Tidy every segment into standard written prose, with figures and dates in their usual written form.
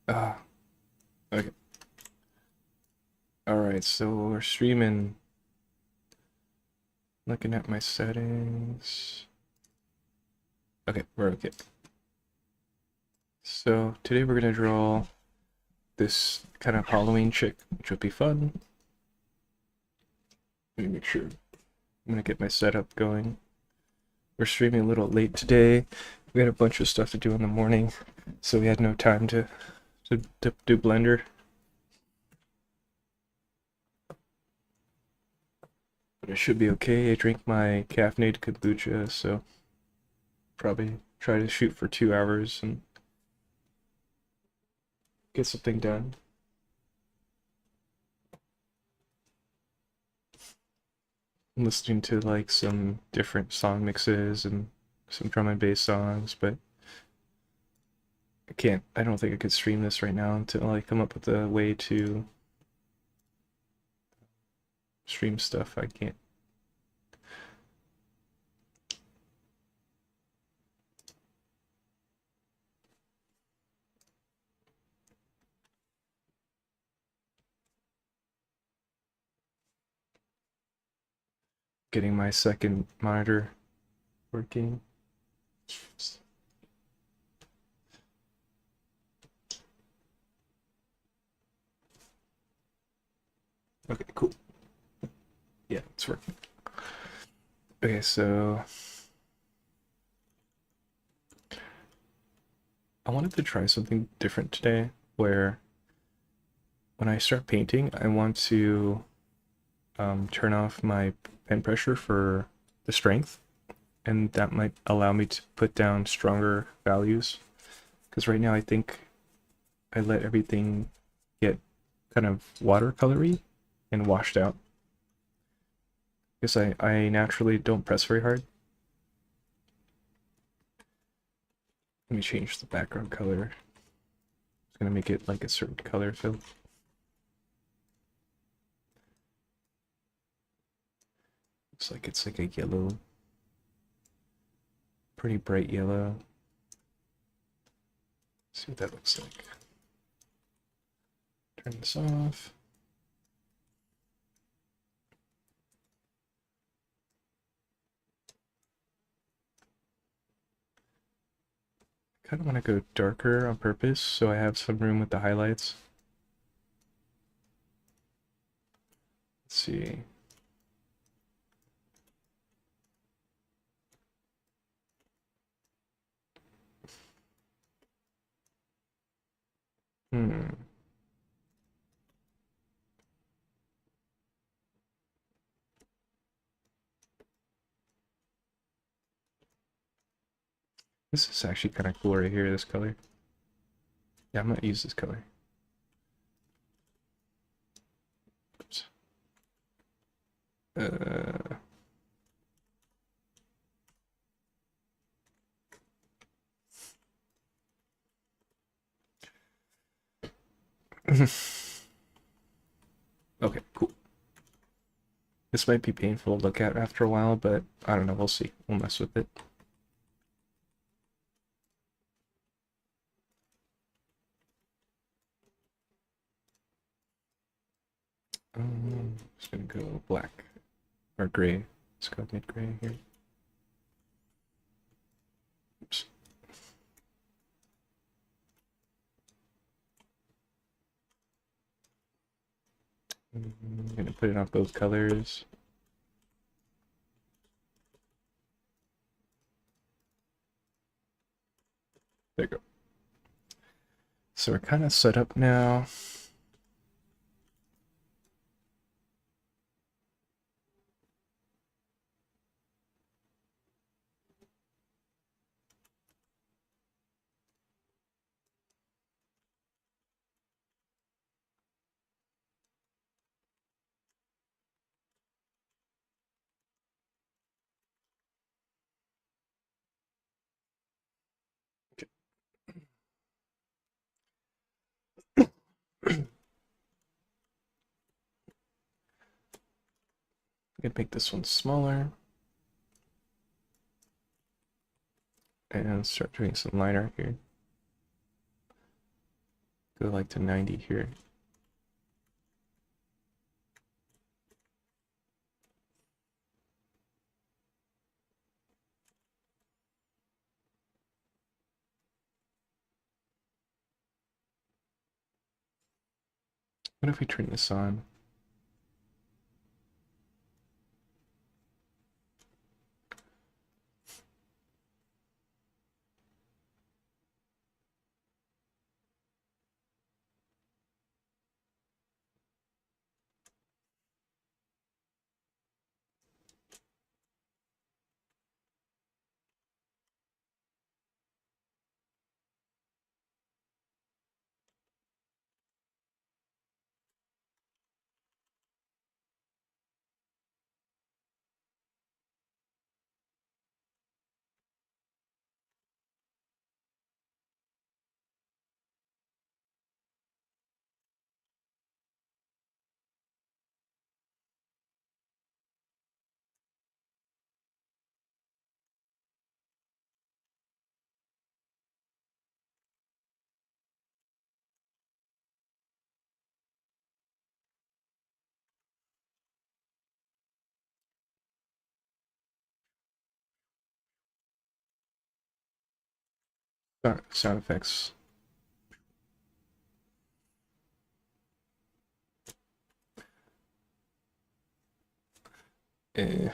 Ah, okay. Alright, so we're streaming. Looking at my settings. Okay, we're okay. So today we're gonna draw this kind of Halloween chick, which will be fun. Let me make sure. I'm gonna get my setup going. We're streaming a little late today. We had a bunch of stuff to do in the morning, so we had no time to do Blender. But it should be okay. I drink my caffeinated kombucha, so probably try to shoot for 2 hours and get something done. I'm listening to like some different song mixes and some drum and bass songs, but I don't think I could stream this right now until I come up with a way to stream stuff. I can't. Getting my second monitor working. Okay, cool. Yeah, it's working. Okay, so I wanted to try something different today where when I start painting, I want to turn off my pen pressure for the strength, and that might allow me to put down stronger values. Because right now I think I let everything get kind of watercolory and washed out. Because I naturally don't press very hard. Let me change the background color. It's gonna make it like a certain color fill. Looks like it's like a yellow, pretty bright yellow. Let's see what that looks like. Turn this off. Kind of want to go darker on purpose so I have some room with the highlights. Let's see. Hmm. This is actually kind of cool right here, this color. Yeah, I'm gonna use this color. Oops. Uh, okay, cool. This might be painful to look at after a while, but I don't know, we'll see. We'll mess with it. Just gonna go black or gray. Let's go mid-gray here. Oops. I'm gonna put it on both colors. There you go. So we're kind of set up now. I'm gonna make this one smaller and start doing some line art here. go like to 90 here. What if we turn this on? Sound effects. Eh.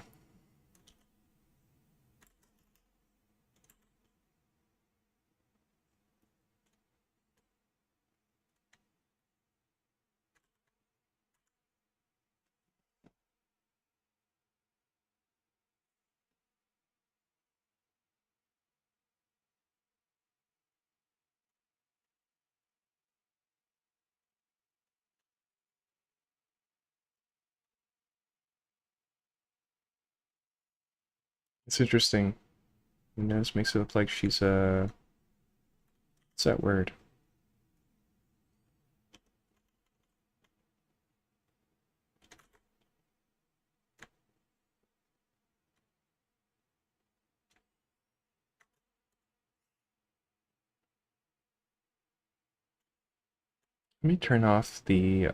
It's interesting. Your nose makes it look like she's what's that word? Let me turn off the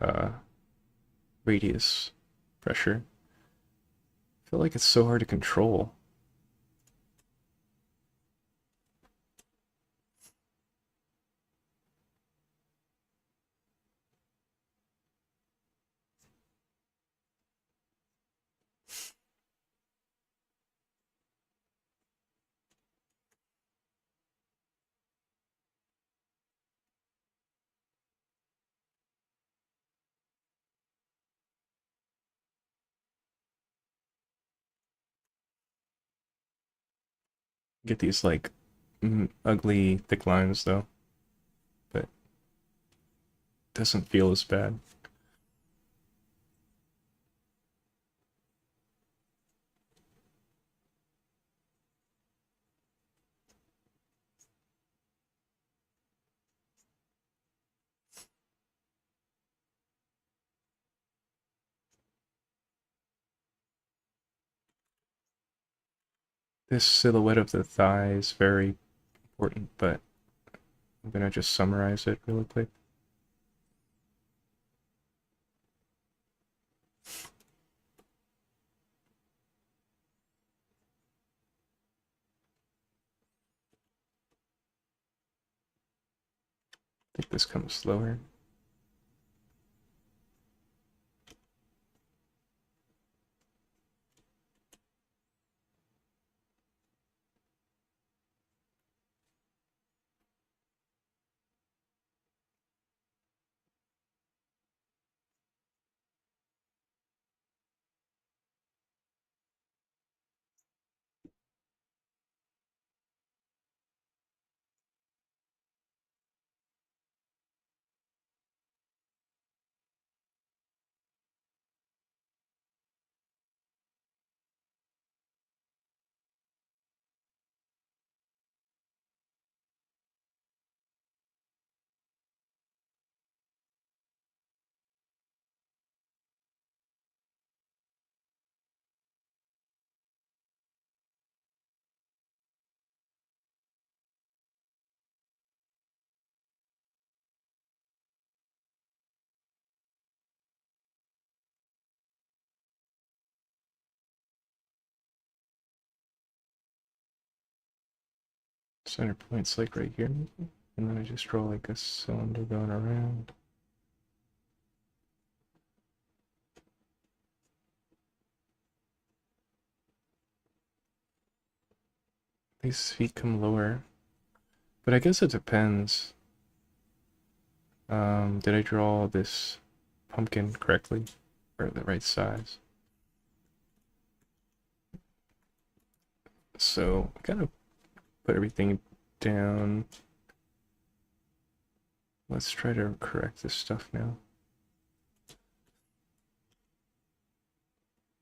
radius pressure. I feel like it's so hard to control. Get these like ugly thick lines though, but it doesn't feel as bad. This silhouette of the thigh is very important, but I'm gonna just summarize it really quick. I think this comes slower. center point's like right here, and then I just draw like a cylinder going around. These feet come lower, but I guess it depends. Did I draw this pumpkin correctly, or the right size? So kind of put everything down. Let's try to correct this stuff now.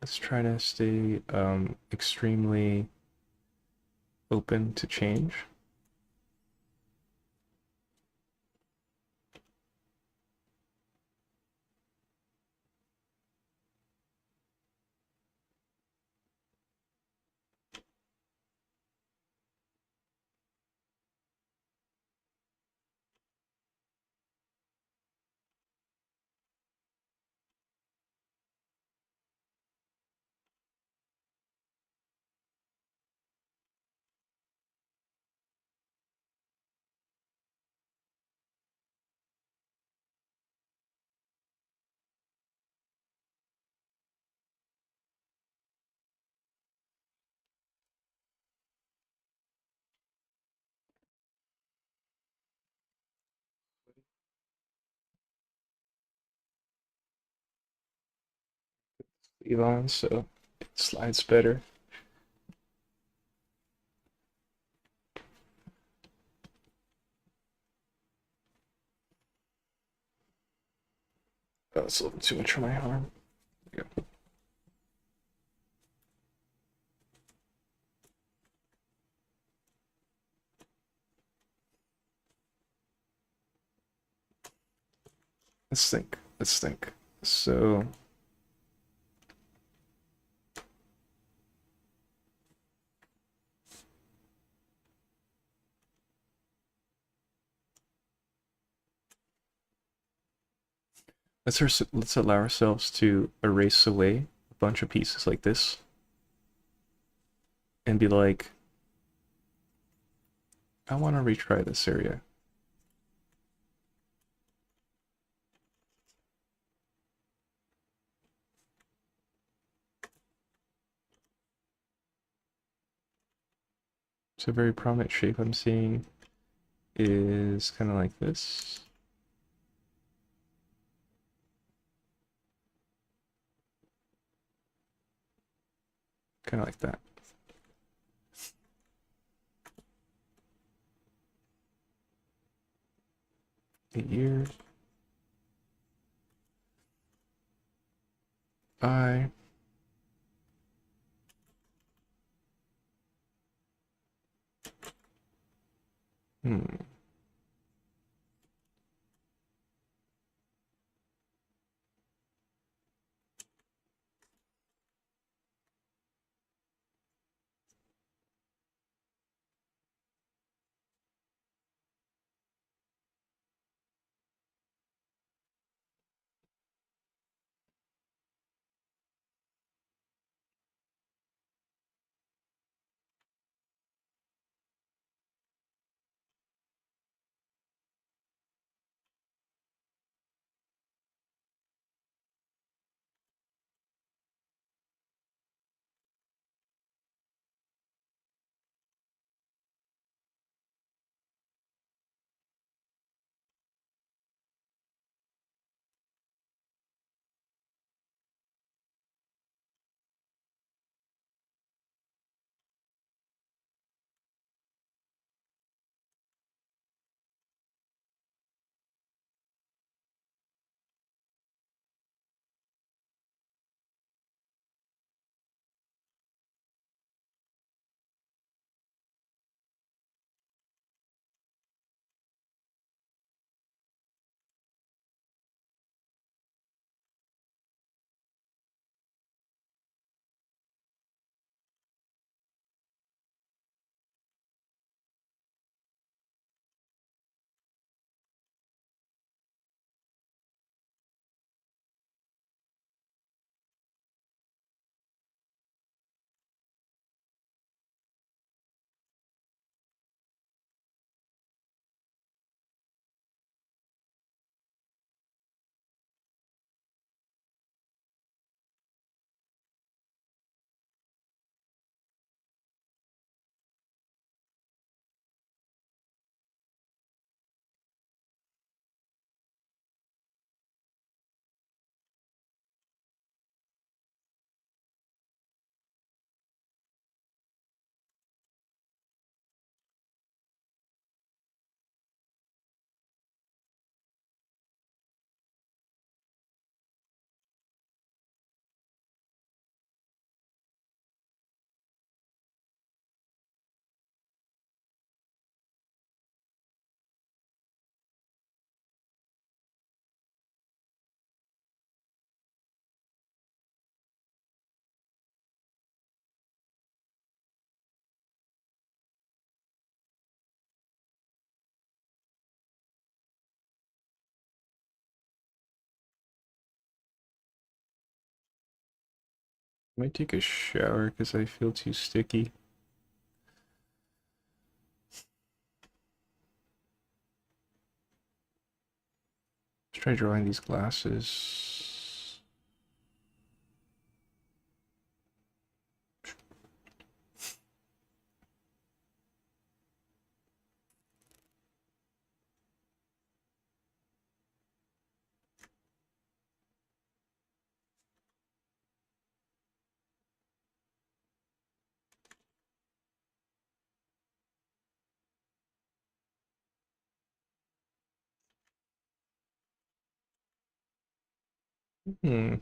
Let's try to stay extremely open to change. Leave on so it slides better. Oh, it's a little too much for my arm. There we go. Let's think. Let's think. So let's allow ourselves to erase away a bunch of pieces like this and be like, I want to retry this area. So a very prominent shape I'm seeing is kind of like this. Kind of like that. The ears. Eye. Hmm. I might take a shower because I feel too sticky. Let's try drawing these glasses. Hmm.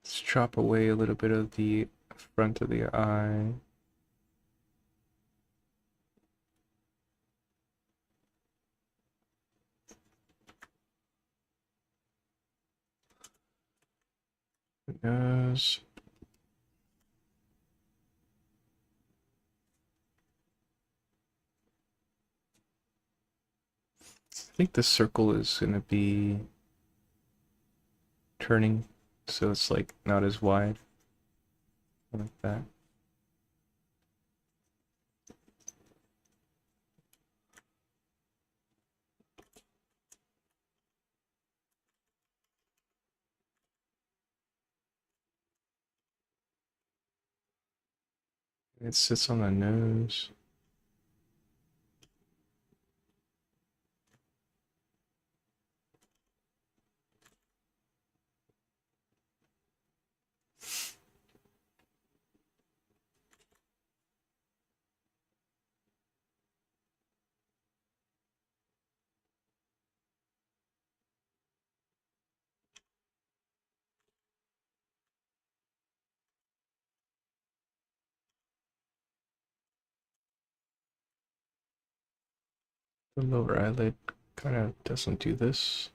Let's chop away a little bit of the front of the eye. Nose. I think the circle is gonna be turning, so it's like not as wide. Like that. It sits on the nose. The lower eyelid kind of doesn't do this.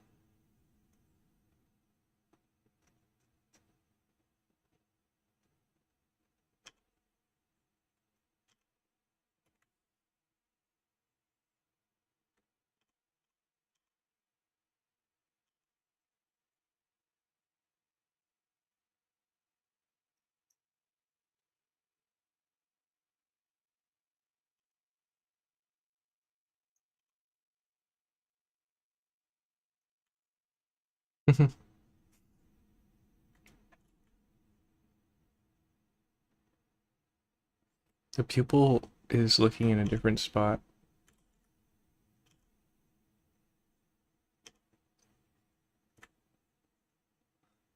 The pupil is looking in a different spot.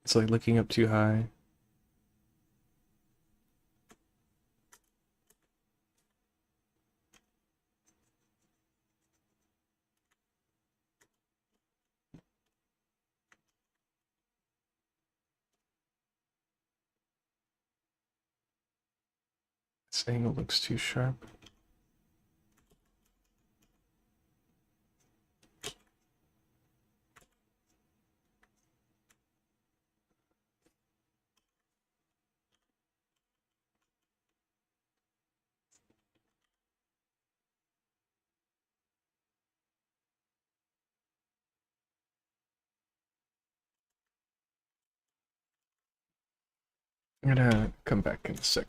It's like looking up too high. This angle looks too sharp. I'm gonna come back in a sec.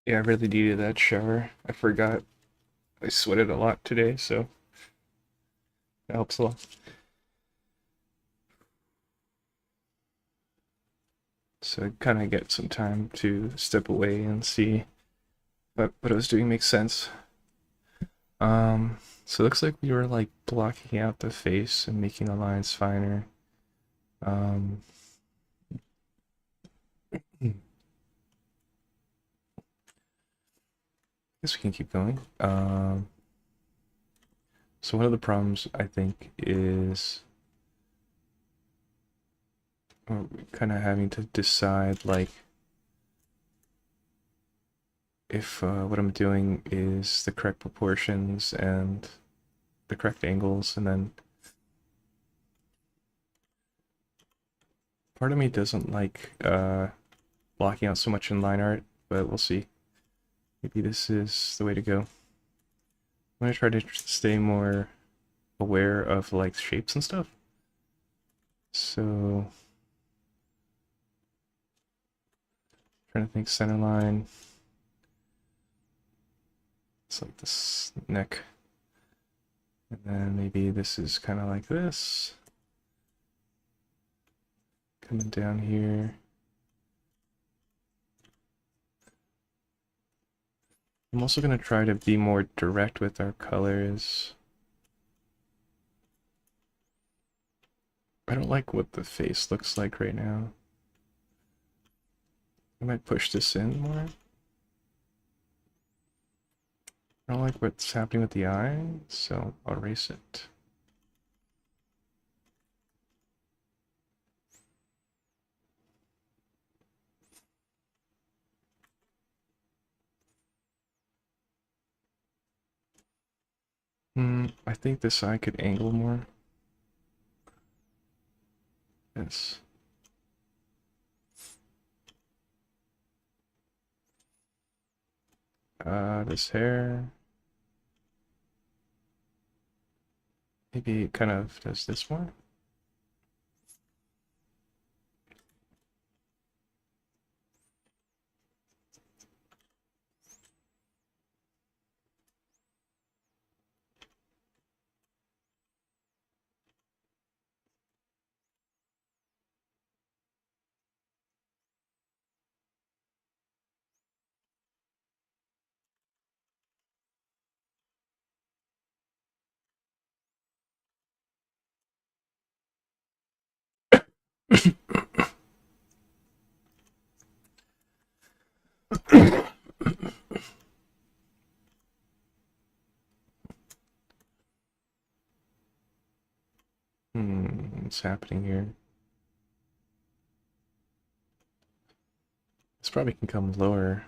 Yeah, I really needed that shower. I forgot I sweated a lot today, so that helps a lot. So I kind of get some time to step away and see what I was doing makes sense. So it looks like we were like blocking out the face and making the lines finer. Um, I guess we can keep going. So one of the problems I think is kind of having to decide like if what I'm doing is the correct proportions and the correct angles, and then part of me doesn't like blocking out so much in line art, but we'll see. Maybe this is the way to go. I'm gonna try to stay more aware of like shapes and stuff. So trying to think center line. It's like this neck. And then maybe this is kind of like this. Coming down here. I'm also going to try to be more direct with our colors. I don't like what the face looks like right now. I might push this in more. I don't like what's happening with the eye, so I'll erase it. I think this eye could angle more. Yes. This hair. Maybe it kind of does this more. What's happening here? This probably can come lower.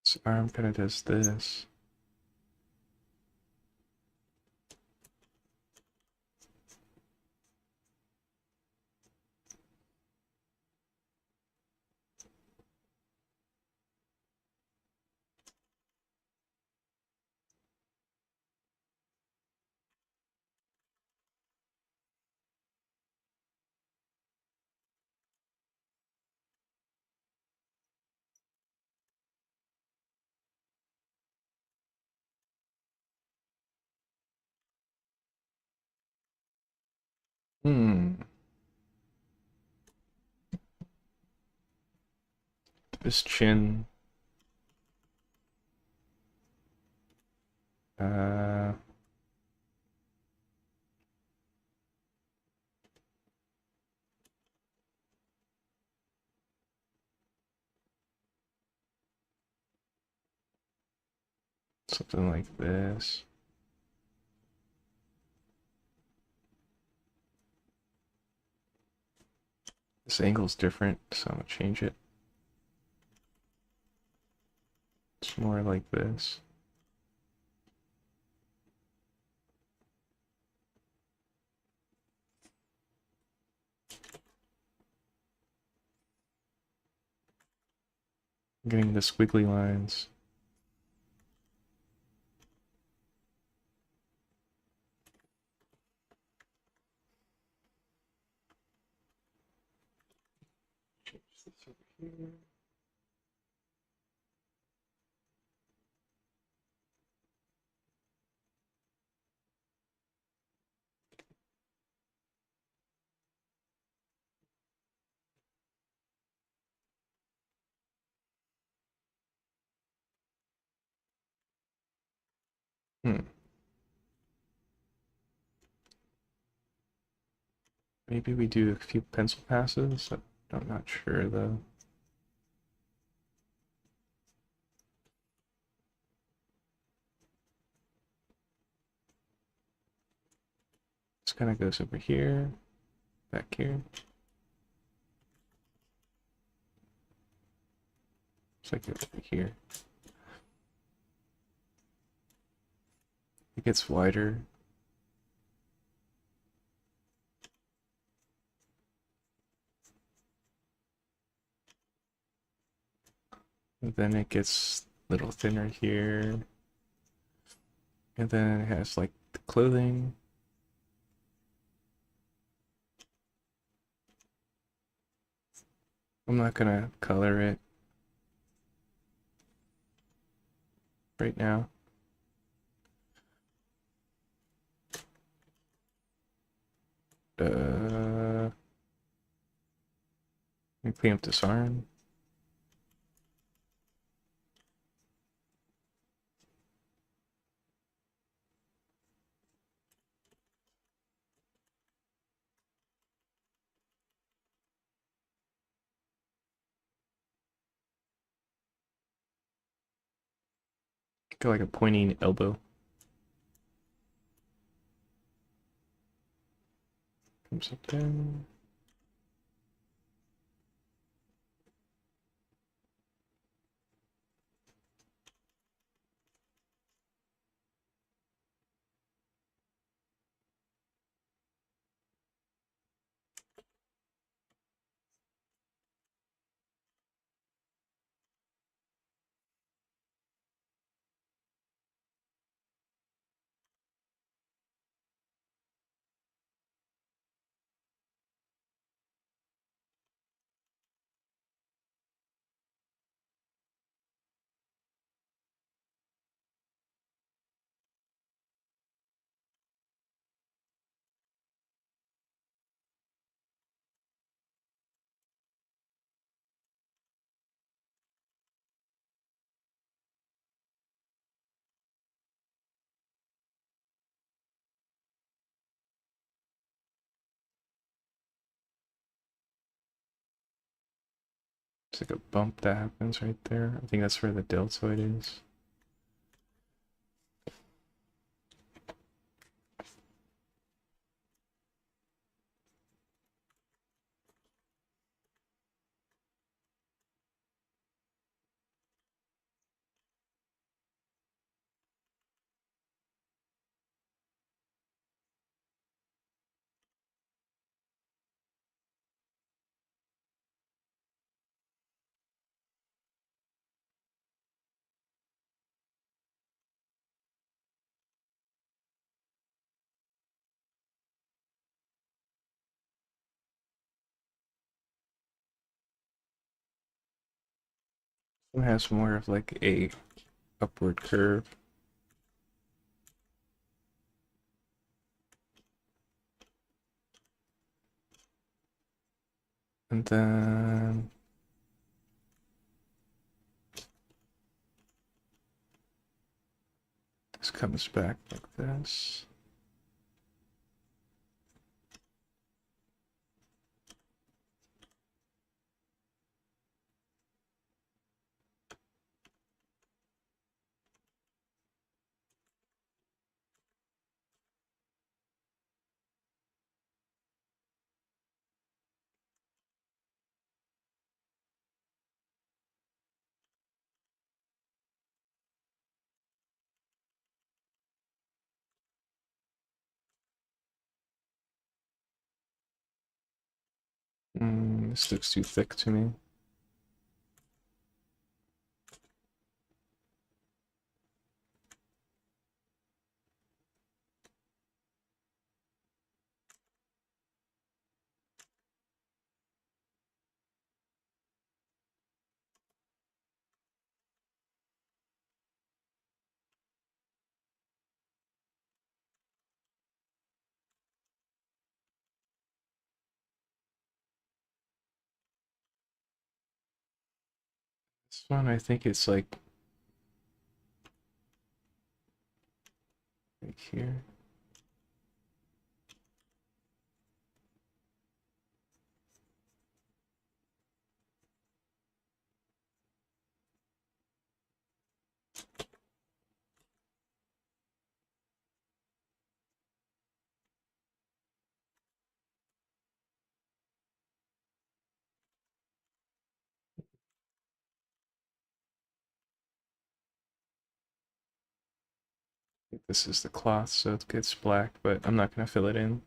This arm kind of does this. Hmm. This chin. Uh, Something like this. This angle's different, so I'm gonna change it. It's more like this. I'm getting the squiggly lines. Change this over here. Hmm. Maybe we do a few pencil passes. I'm not sure though. This kind of goes over here, back here. It's like over here. It gets wider. And then it gets a little thinner here. And then it has like the clothing. I'm not gonna color it right now. Let me clean up this arm. Got like a pointing elbow. Comes up there. It's like a bump that happens right there. I think that's where the deltoid is. It has more of like a upward curve. And then this comes back like this. This looks too thick to me. This one, I think it's like right here. This is the cloth, so it gets black, but I'm not gonna fill it in.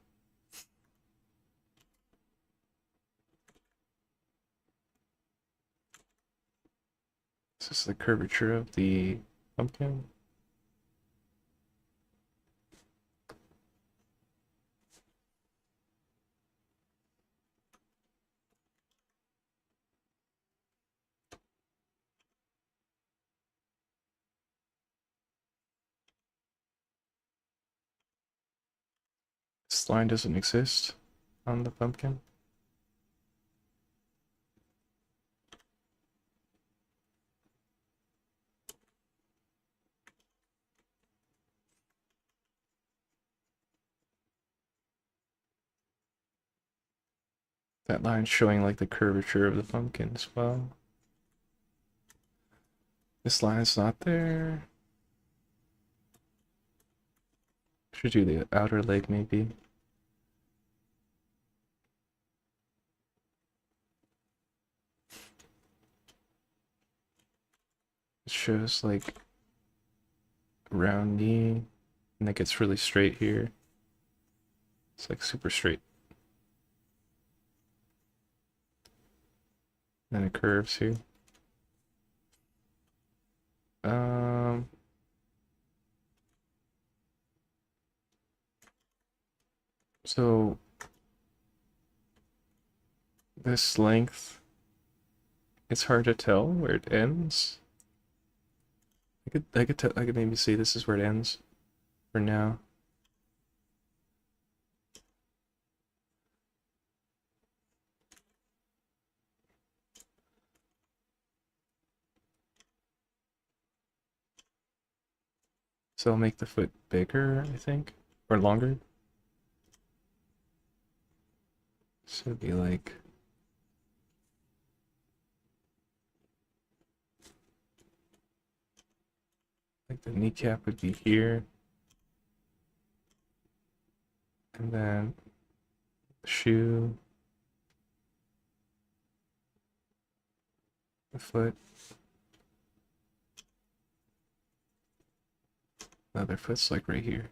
This is the curvature of the pumpkin. This line doesn't exist on the pumpkin. That line's showing like the curvature of the pumpkin as well. This line is not there. Should do the outer leg maybe. It shows like round knee, and it gets really straight here. It's like super straight. Then it curves here. Um, so this length, it's hard to tell where it ends. I could maybe say this is where it ends for now. So I'll make the foot bigger, I think, or longer. So it'd be like the kneecap would be here, and then the shoe, the foot, the other foot's like right here.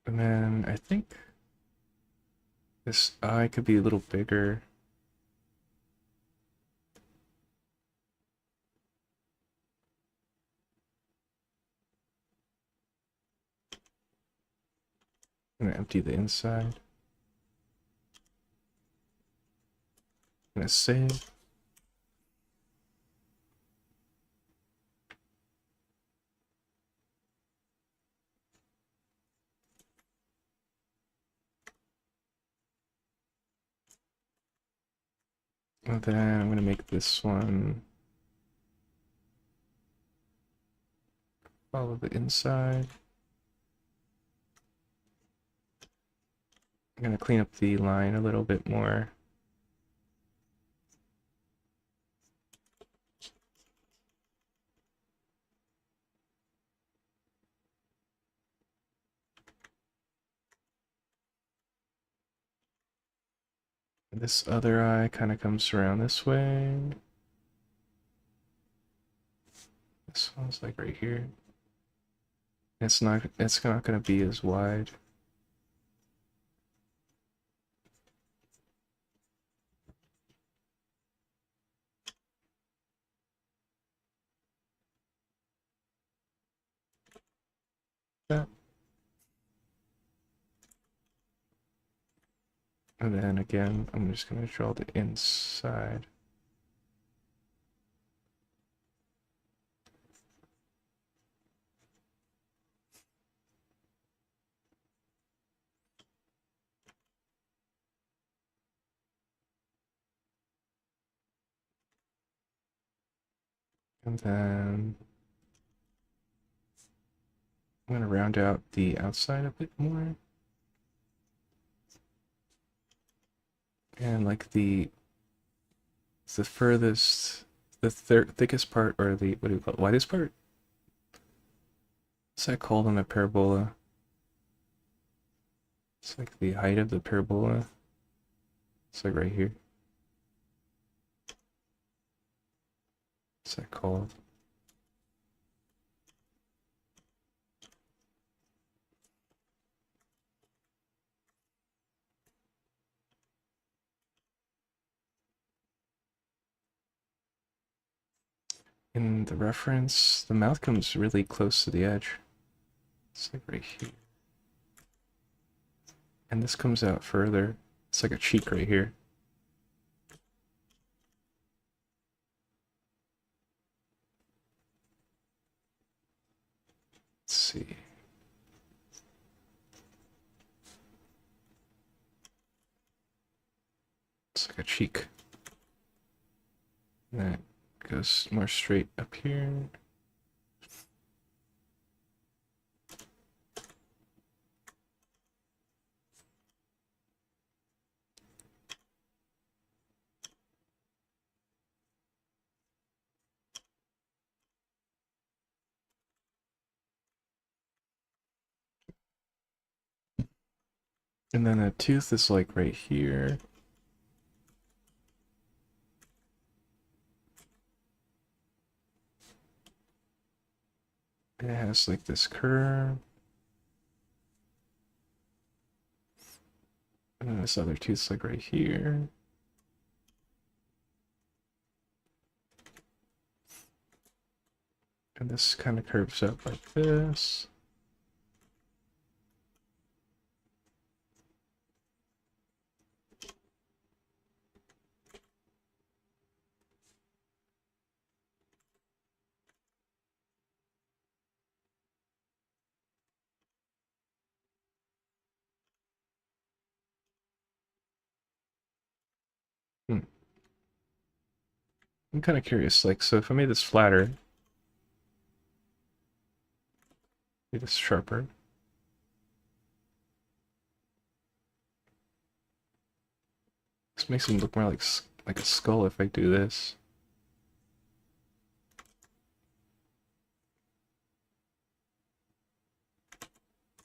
And then I think this eye could be a little bigger. I'm gonna empty the inside. I'm gonna save. And then I'm gonna make this one follow the inside. I'm gonna clean up the line a little bit more. And this other eye kind of comes around this way. This one's like right here. It's not gonna be as wide. That. And then again, I'm just gonna draw the inside. And then I'm gonna round out the outside a bit more. And like the furthest, the thickest part, or the, what do you call it, widest part? What's that called on a parabola? It's like the height of the parabola. It's like right here. What's that called? In the reference, the mouth comes really close to the edge. It's like right here. And this comes out further. It's like a cheek right here. Let's see. It's like a cheek. And that goes more straight up here. And then the tooth is like right here. It has like this curve. And then this other tooth's like right here. And this kind of curves up like this. Hmm. I'm kind of curious, like, so if I made this flatter, made this sharper, this makes him look more like a skull if I do this.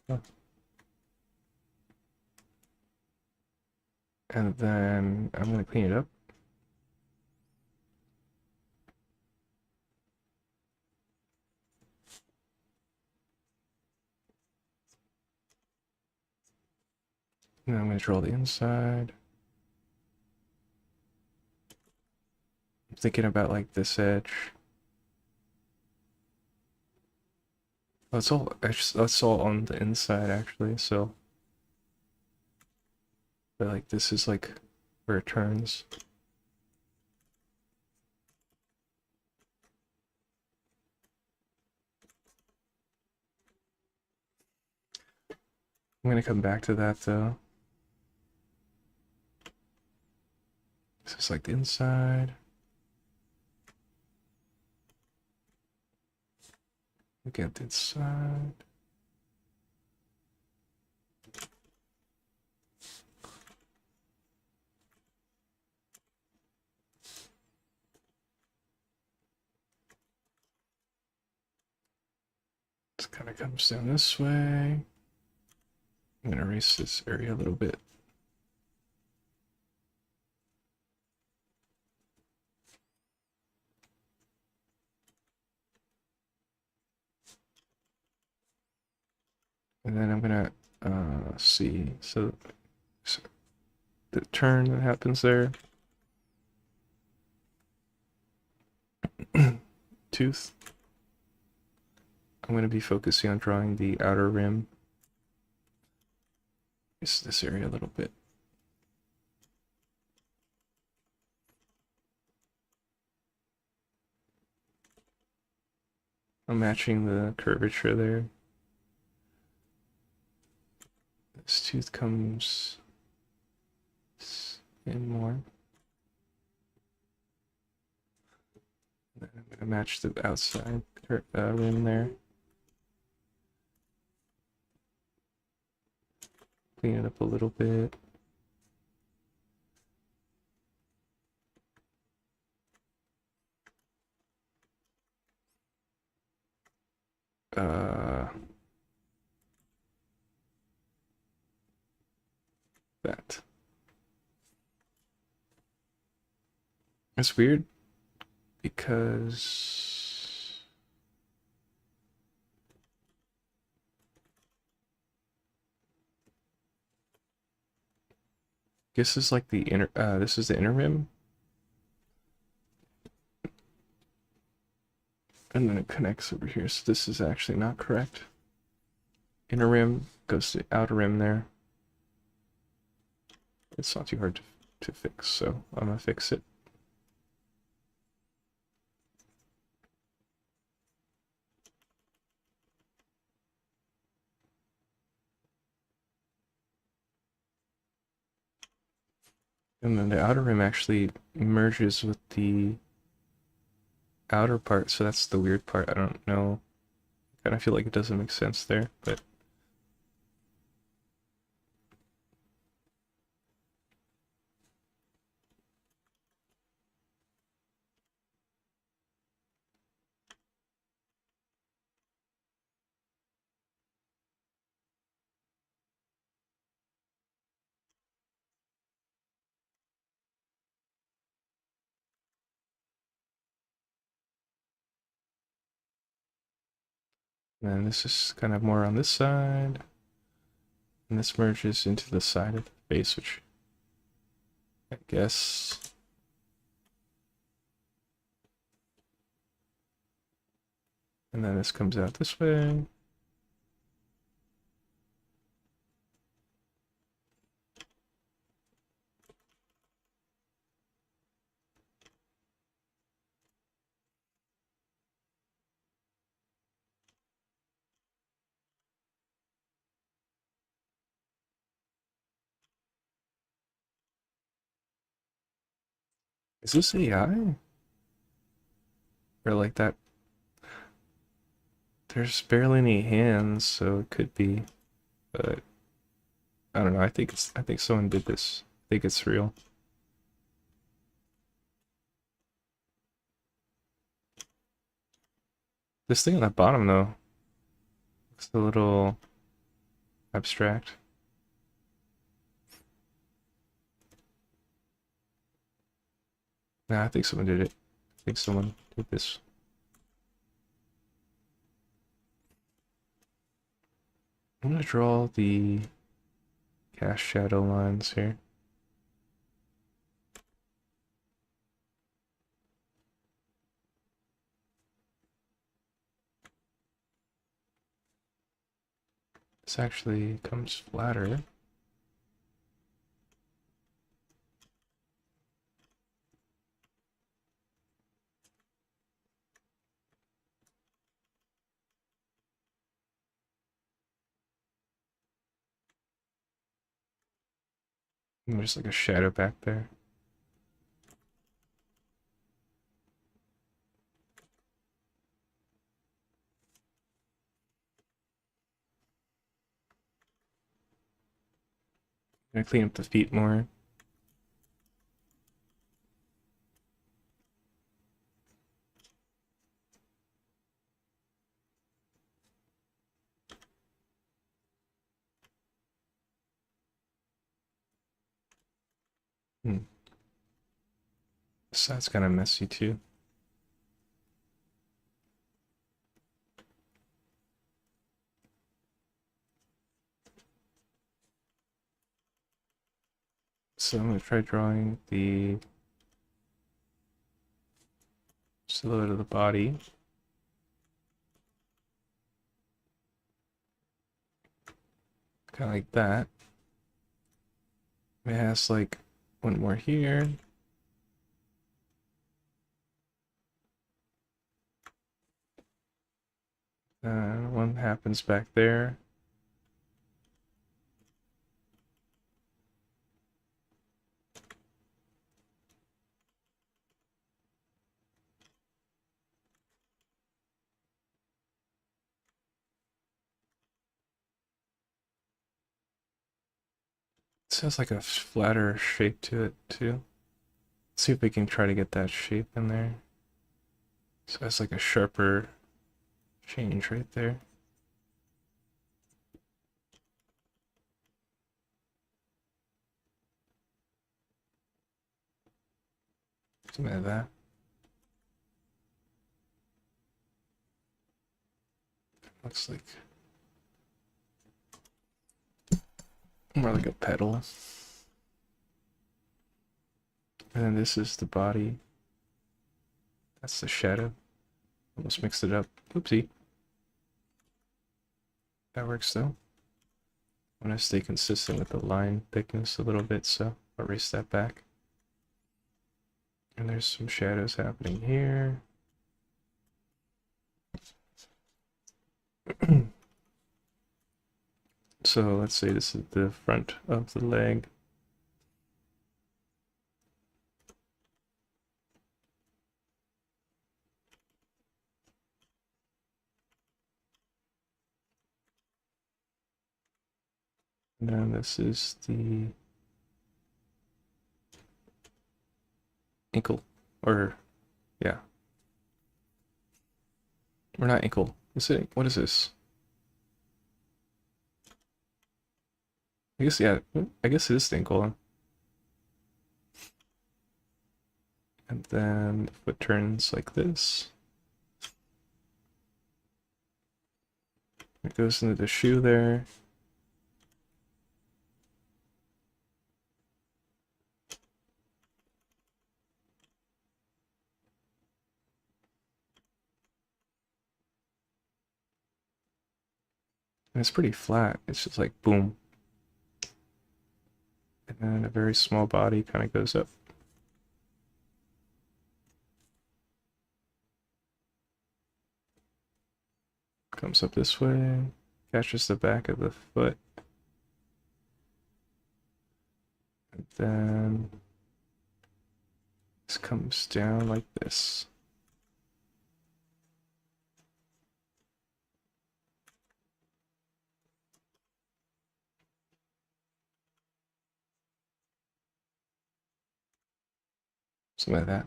Oh. And then I'm gonna clean it up. And then I'm gonna draw the inside. I'm thinking about like this edge. Oh, it's all on the inside actually, so but like this is like where it turns. I'm gonna come back to that though. This is like the inside. Look at the inside. This kind of comes down this way. I'm gonna erase this area a little bit. And then I'm gonna see. So the turn that happens there. Tooth. I'm gonna be focusing on drawing the outer rim. This area a little bit. I'm matching the curvature there. This tooth comes in more. And then I'm gonna match the outside rim there. Clean it up a little bit. That. It's weird because this is like the inner this is the inner rim, and then it connects over here, so this is actually not correct. Inner rim goes to outer rim there. It's not too hard to fix, so I'm gonna fix it. And then the outer rim actually merges with the outer part, so that's the weird part. I don't know. I kind of feel like it doesn't make sense there, but then this is kind of more on this side, and this merges into the side of the face, which I guess. And then this comes out this way. Is this AI? Or like that? There's barely any hands, so it could be. But I don't know. I think someone did this. I think it's real. This thing on the bottom though looks a little abstract. Nah, I think someone did it. I think someone did this. I'm gonna draw the cast shadow lines here. This actually comes flatter. And there's like a shadow back there. I'm gonna clean up the feet more. Hmm. This side's kind of messy too. So I'm going to try drawing the silhouette of the body. Kind of like that. It has like one more here. One happens back there. This has like a flatter shape to it too. Let's see if we can try to get that shape in there. So that's like a sharper change right there. Something like that. Looks like more like a petal. And then this is the body. That's the shadow. Almost mixed it up. Oopsie. That works though. I want to stay consistent with the line thickness a little bit, so I'll erase that back. And there's some shadows happening here. So let's say this is the front of the leg. And then this is the ankle, or yeah, or not ankle. Is it? What is this? I guess yeah. I guess it is the ankle. And then the foot turns like this. It goes into the shoe there. And it's pretty flat. It's just like boom. And then a very small body kind of goes up. Comes up this way, catches the back of the foot. And then this comes down like this. Something like that.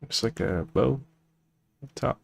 It's like a bow up top.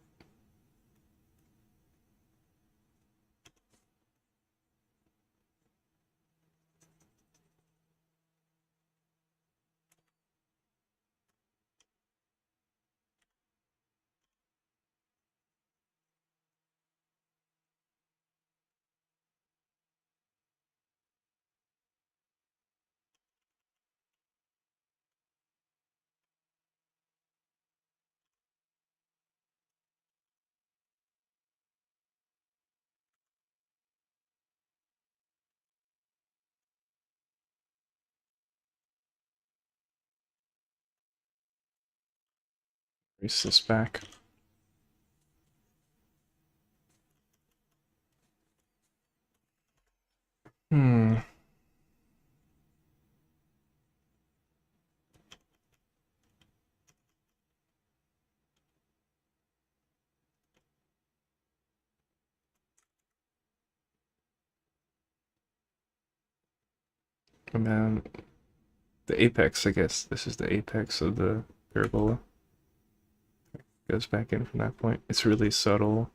Erase this back. Hmm. And then the apex, I guess. This is the apex of the parabola. Goes back in from that point. It's really subtle.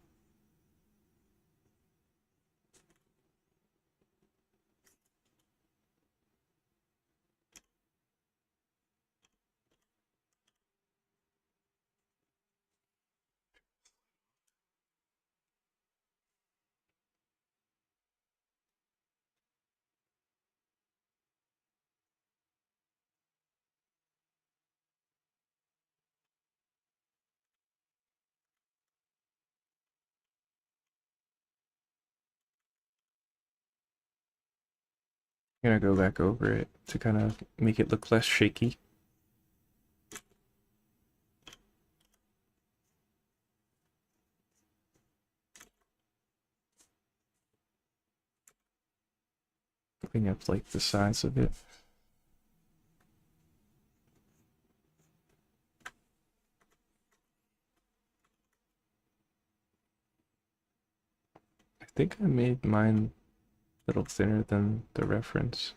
I'm gonna go back over it to kind of make it look less shaky. Clean up like the size of it. I think I made mine a little thinner than the reference.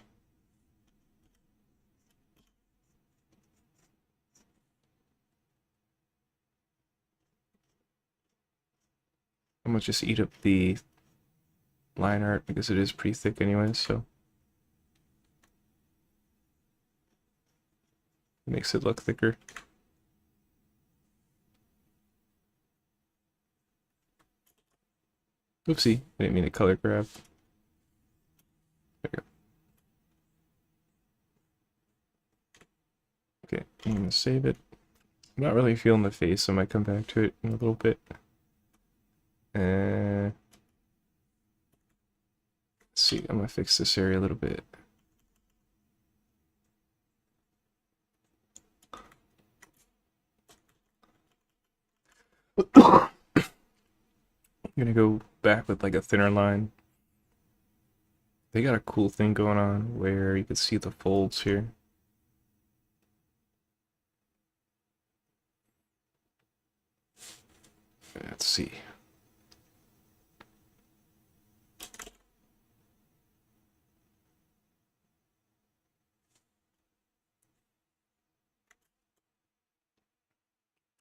I'm gonna just eat up the line art because it is pretty thick anyways, so it makes it look thicker. Oopsie, I didn't mean to color grab. There we go. Okay, I'm gonna save it. I'm not really feeling the face, I might come back to it in a little bit. Let's see, I'm gonna fix this area a little bit. I'm gonna go back with like a thinner line. They got a cool thing going on where you can see the folds here. Let's see.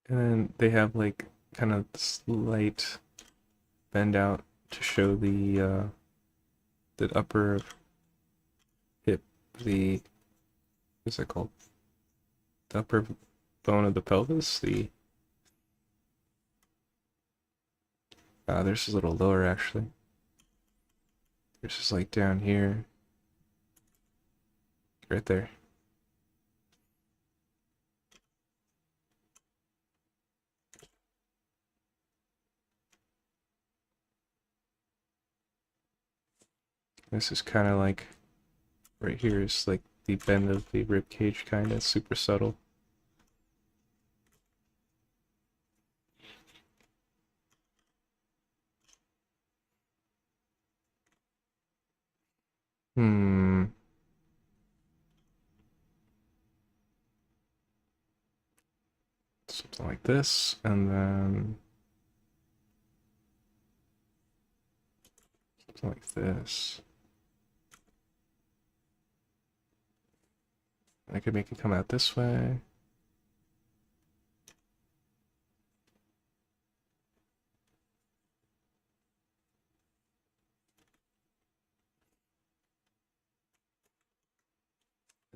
And then they have like kind of slight bend out to show the upper hip, the what's that called? The upper bone of the pelvis. Theirs is a little lower actually. This is like down here, right there. This is kind of like right here is like the bend of the rib cage, kind of super subtle. Hmm. Something like this, and then something like this. I could make it come out this way.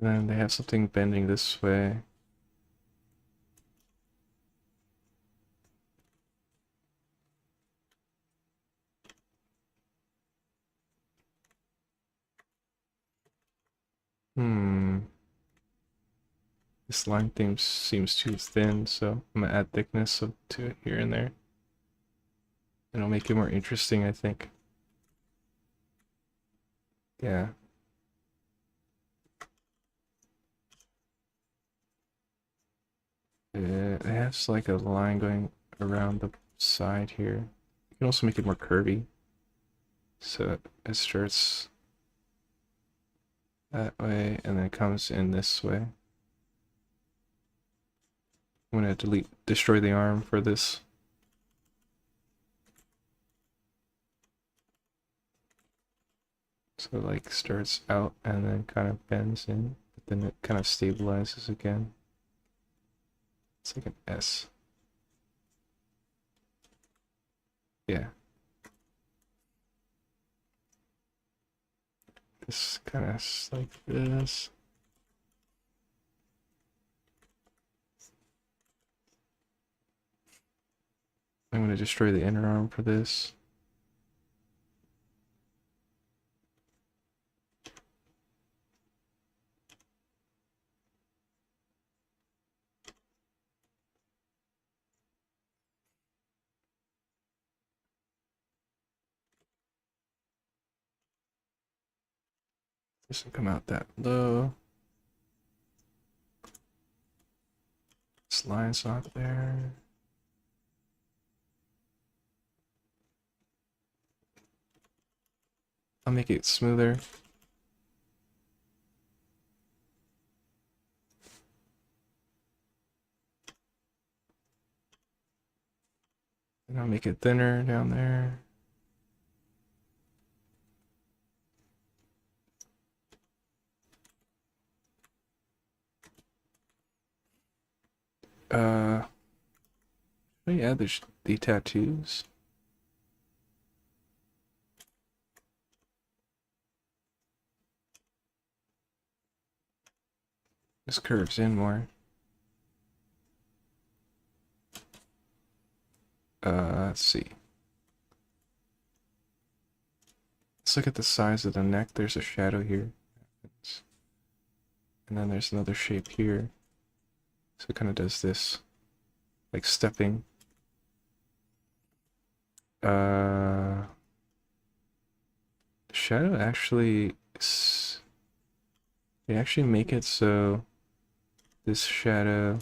And then they have something bending this way. Hmm. This line theme seems too thin, so I'm gonna add thickness to it here and there. It'll make it more interesting, I think. Yeah. It has like a line going around the side here. You can also make it more curvy. So it starts that way and then it comes in this way. I'm gonna destroy the arm for this. So it like starts out and then kind of bends in, but then it kind of stabilizes again. It's like an S. Yeah. This kind of like this. I'm gonna destroy the inner arm for this. Doesn't come out that low. This line's not there. I'll make it smoother. And I'll make it thinner down there. Oh yeah, there's the tattoos. This curves in more. Let's see. Let's look at the size of the neck. There's a shadow here. And then there's another shape here. So it kind of does this, like stepping. The shadow actually, they actually make it so this shadow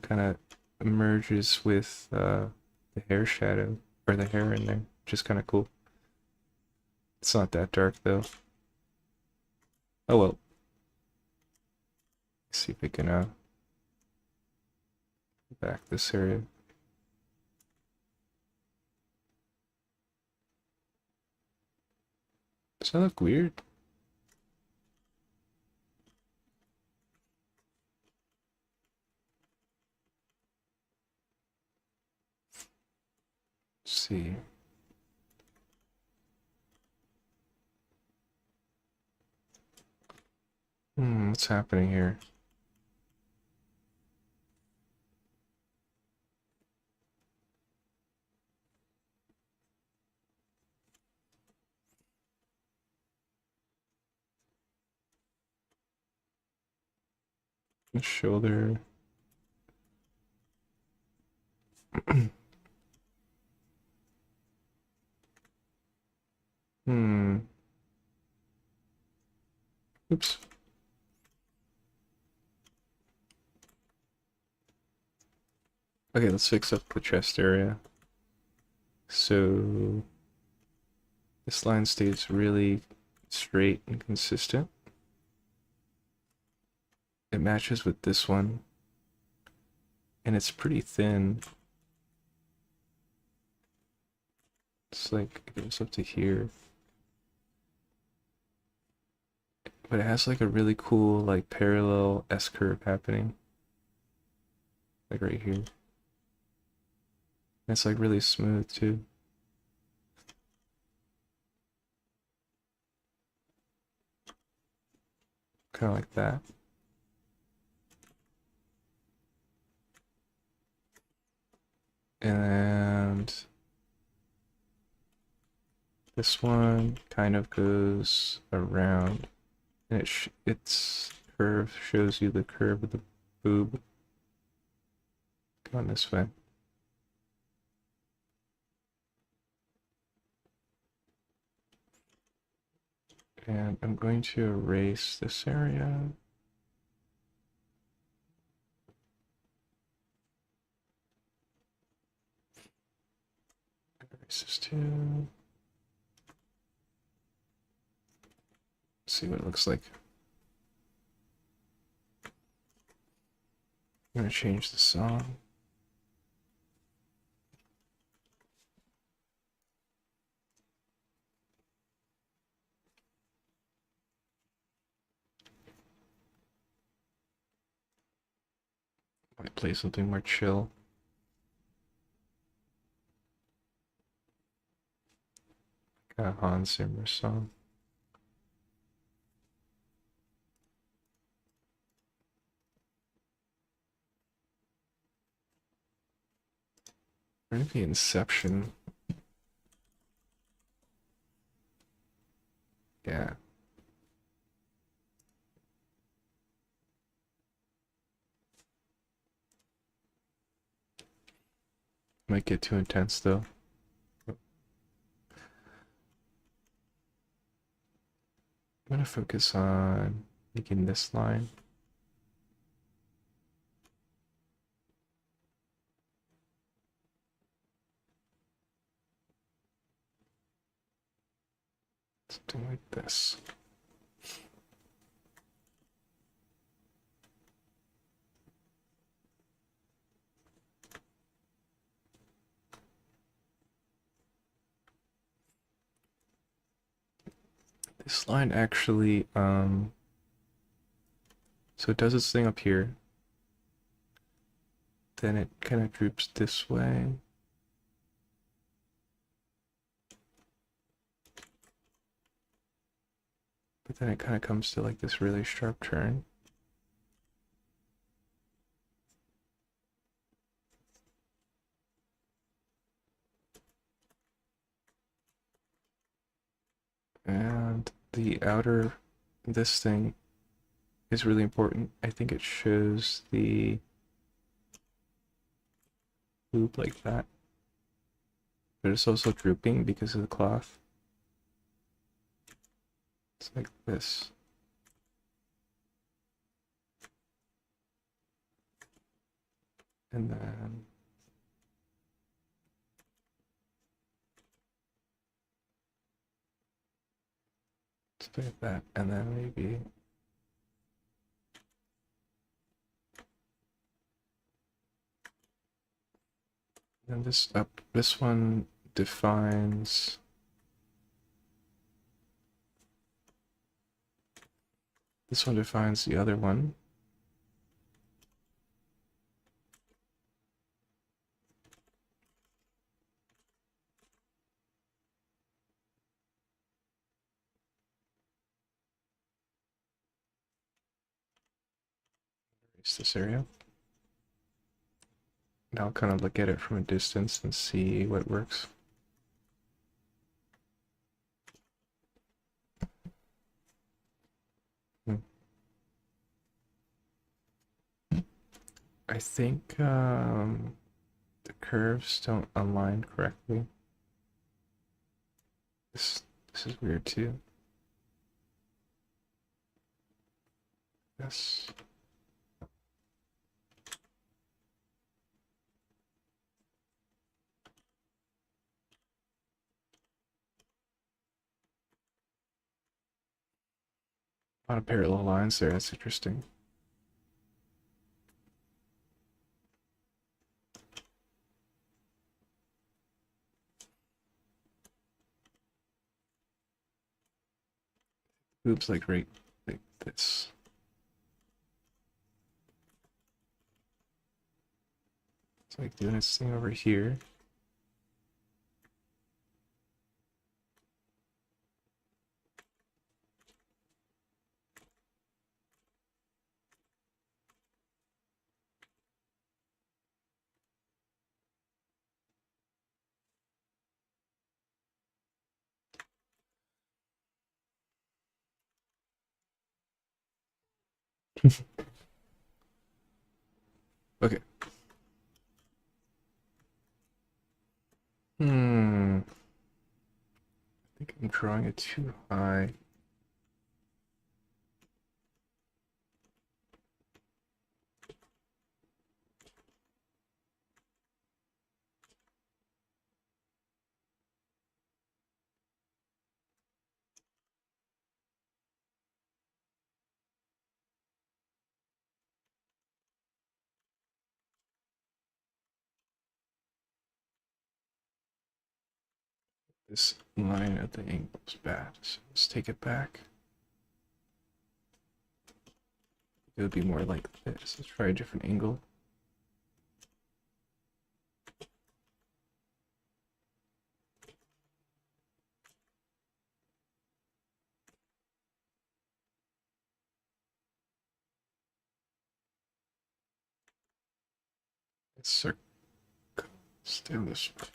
kind of merges with the hair shadow, or the hair in there, which is kind of cool. It's not that dark though. Oh well. Let's see if we can back this area. Does that look weird? Let's see. What's happening here? The shoulder. Hmm. Oops. Okay, let's fix up the chest area. So this line stays really straight and consistent. It matches with this one, and it's pretty thin. It's like it goes up to here, but it has like a really cool like parallel S curve happening, like right here. And it's like really smooth too. Kind of like that. And this one kind of goes around, and its curve shows you the curve of the boob. Going this way. And I'm going to erase this area. Erase this too. See what it looks like. I'm gonna change the song. Might play something more chill. Like a Hans Zimmer song. Maybe Inception. Yeah. Might get too intense though. I'm gonna focus on making this line. Something like this. This line actually, so it does its thing up here. Then it kind of droops this way. But then it kind of comes to like this really sharp turn. And the outer, this thing is really important. I think it shows the loop like that. But it's also drooping because of the cloth. It's like this. And then let's look at that. And then maybe then this one defines the other one. Erase this area. Now I'll kind of look at it from a distance and see what works. I think the curves don't align correctly. This is weird too. Yes. A lot of parallel lines there. That's interesting. Oops, like this. It's like doing its thing over here. Okay. I think I'm drawing it too high. This line at the angle is bad, so let's take it back. It would be more like this. Let's try a different angle. Let's circle. Stay this way.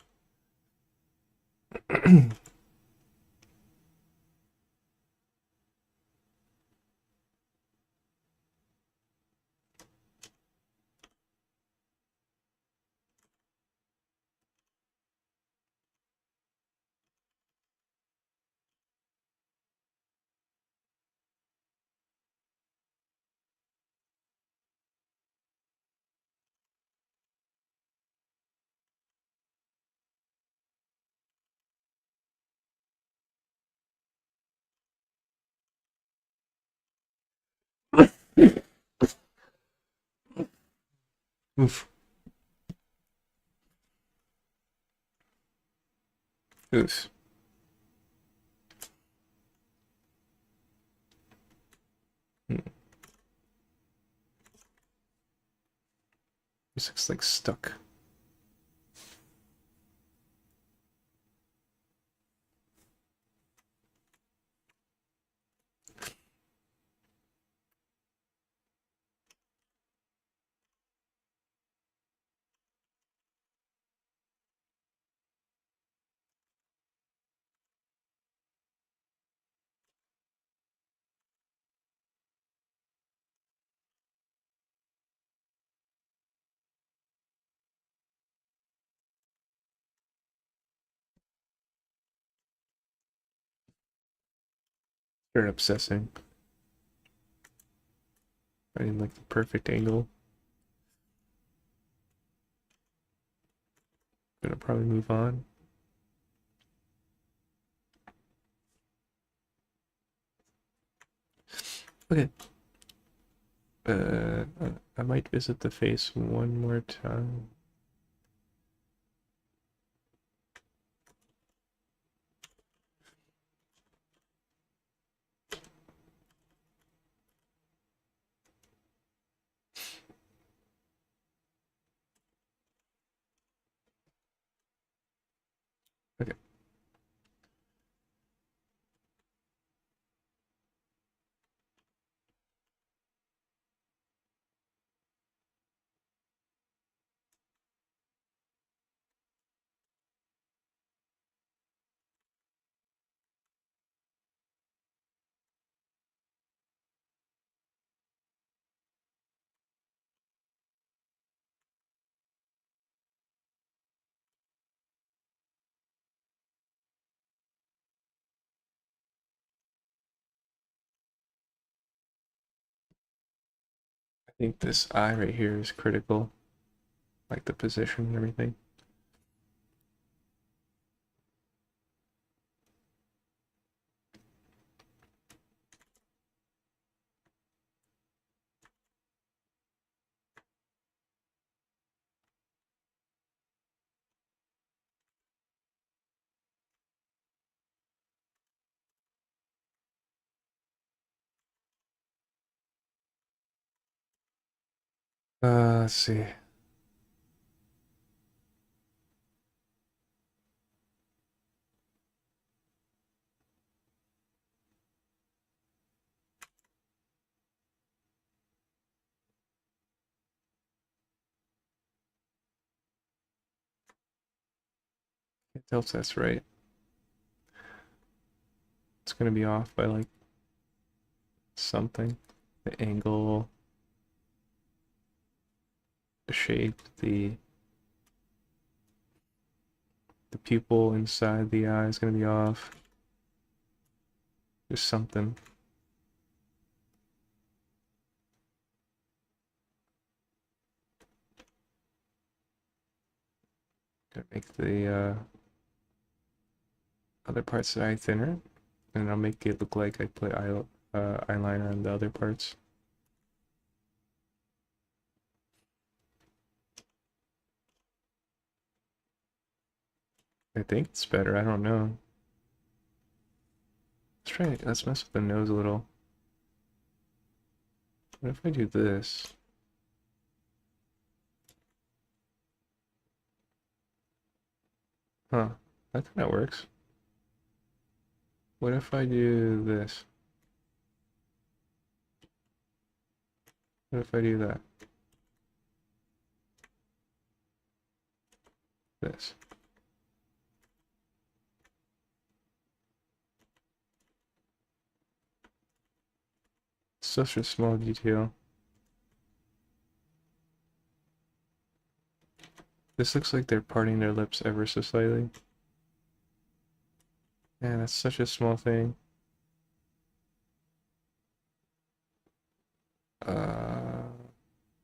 Oof. Oof. Hmm. This looks like stuck. Start obsessing. Finding like the perfect angle. Gonna probably move on. Okay. I might visit the face one more time. Okay. I think this eye right here is critical. Like the position and everything. Let's see. Can't tell if that's right. It's gonna be off by like something. The angle, the shape, the pupil inside the eye is gonna be off. Just something. Gonna make the other parts of the eye thinner, and I'll make it look like I put eyeliner on the other parts. I think it's better. I don't know. Let's try. Let's mess with the nose a little. What if I do this? Huh. That kind of works. What if I do this? What if I do that? This. Such a small detail. This looks like they're parting their lips ever so slightly. Man, that's such a small thing. Uh,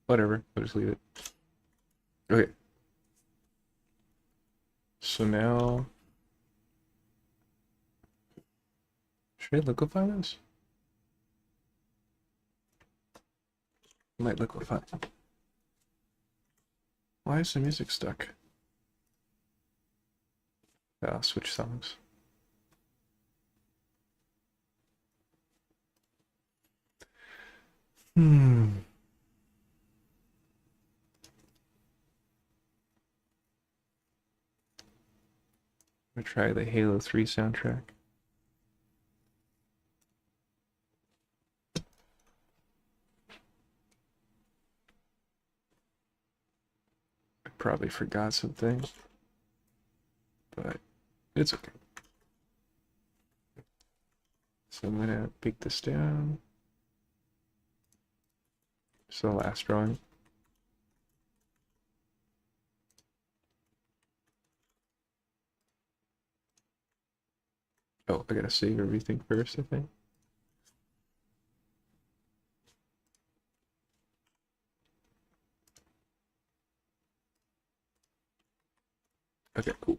Whatever. I'll just leave it. Okay. So now, should I liquefy this? I might liquefy. Why is the music stuck? I'll switch songs. Hmm. I'm gonna try the Halo 3 soundtrack. I probably forgot something, but it's okay. So I'm gonna pick this down. It's the last drawing. Oh, I gotta save everything first, I think. Okay, cool.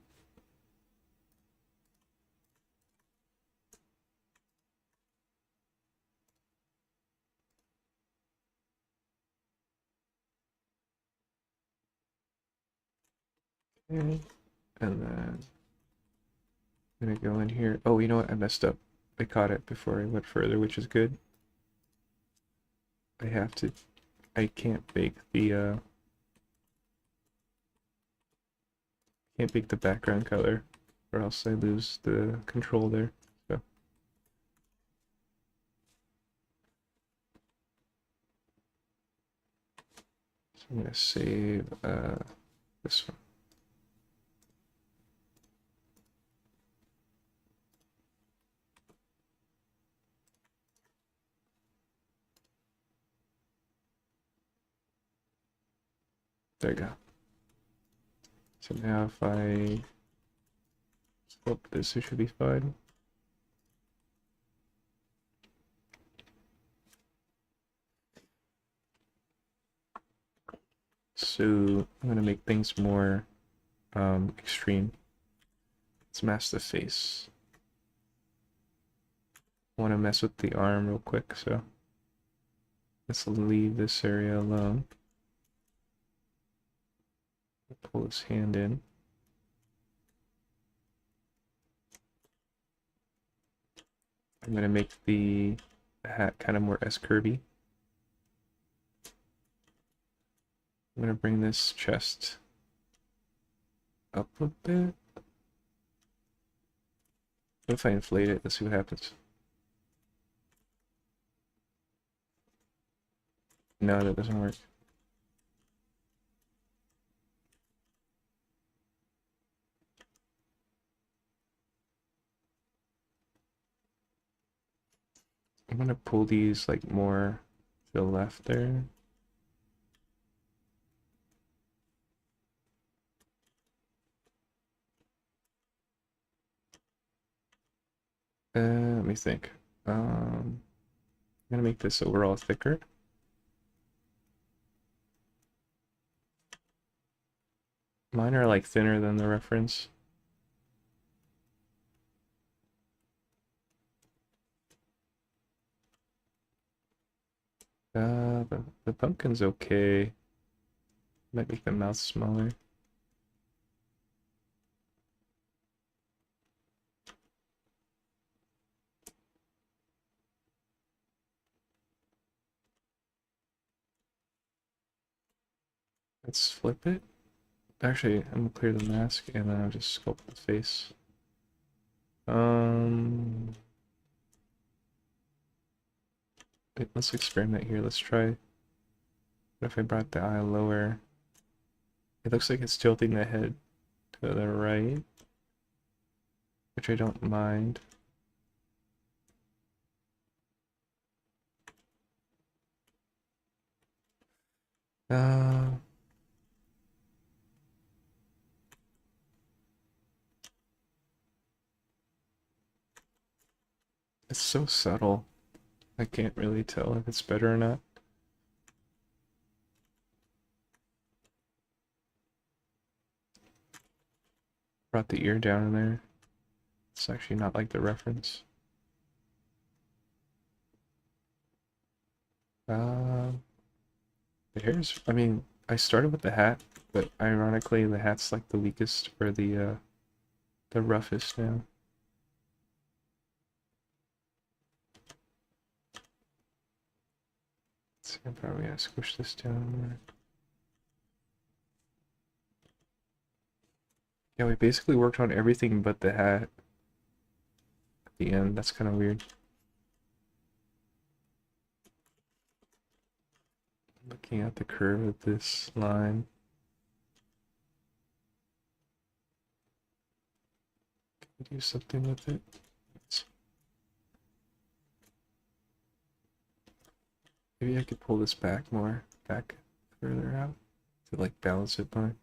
Okay, and then I'm gonna go in here. Oh, you know what? I messed up. I caught it before I went further, which is good. I can't bake the can't bake the background color, or else I lose the control there. So I'm gonna save this one. There you go. So now if I flip this, it should be fine. So I'm gonna make things more extreme. Let's mask the face. I want to mess with the arm real quick, so let's leave this area alone. Pull his hand in. I'm gonna make the hat kind of more S-curvy. I'm gonna bring this chest up a bit. What if I inflate it? Let's see what happens. No, that doesn't work. I'm gonna pull these like more to the left there. Let me think. I'm gonna make this overall thicker. Mine are like thinner than the reference. The pumpkin's okay. Might make the mouth smaller. Let's flip it. Actually, I'm gonna clear the mask and then I'll just sculpt the face. Wait, let's experiment here. Let's try. What if I brought the eye lower? It looks like it's tilting the head to the right, which I don't mind. Uh, it's so subtle. I can't really tell if it's better or not. Brought the ear down in there. It's actually not like the reference. Uh, the hair's, I mean, I started with the hat, but ironically the hat's like the weakest or the roughest now. So I'm probably gonna squish this down more. Yeah, we basically worked on everything but the hat at the end. That's kind of weird. Looking at the curve of this line. Can we do something with it? Maybe I could pull this back more, back further out to like balance it more.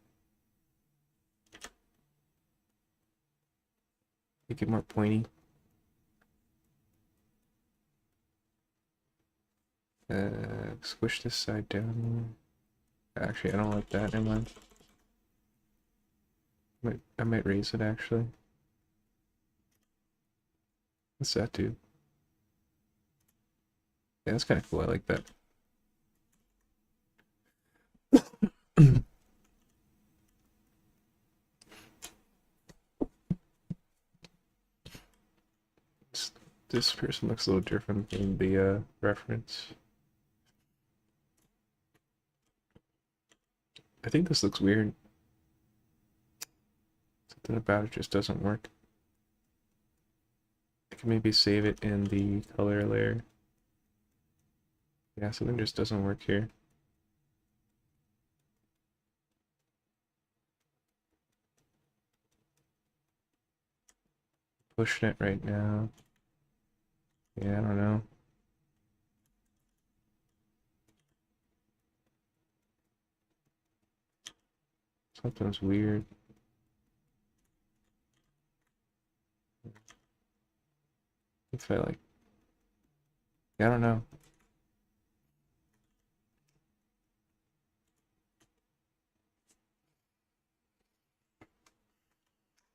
Make it more pointy. Squish this side down. Actually, I don't like that. Never mind. I might raise it actually. What's that do? Yeah, that's kind of cool. I like that. This person looks a little different than the reference. I think this looks weird. Something about it just doesn't work. I can maybe save it in the color layer. Yeah, something just doesn't work here. Pushing it right now. Yeah, I don't know. Something's weird. If I like, yeah, I don't know.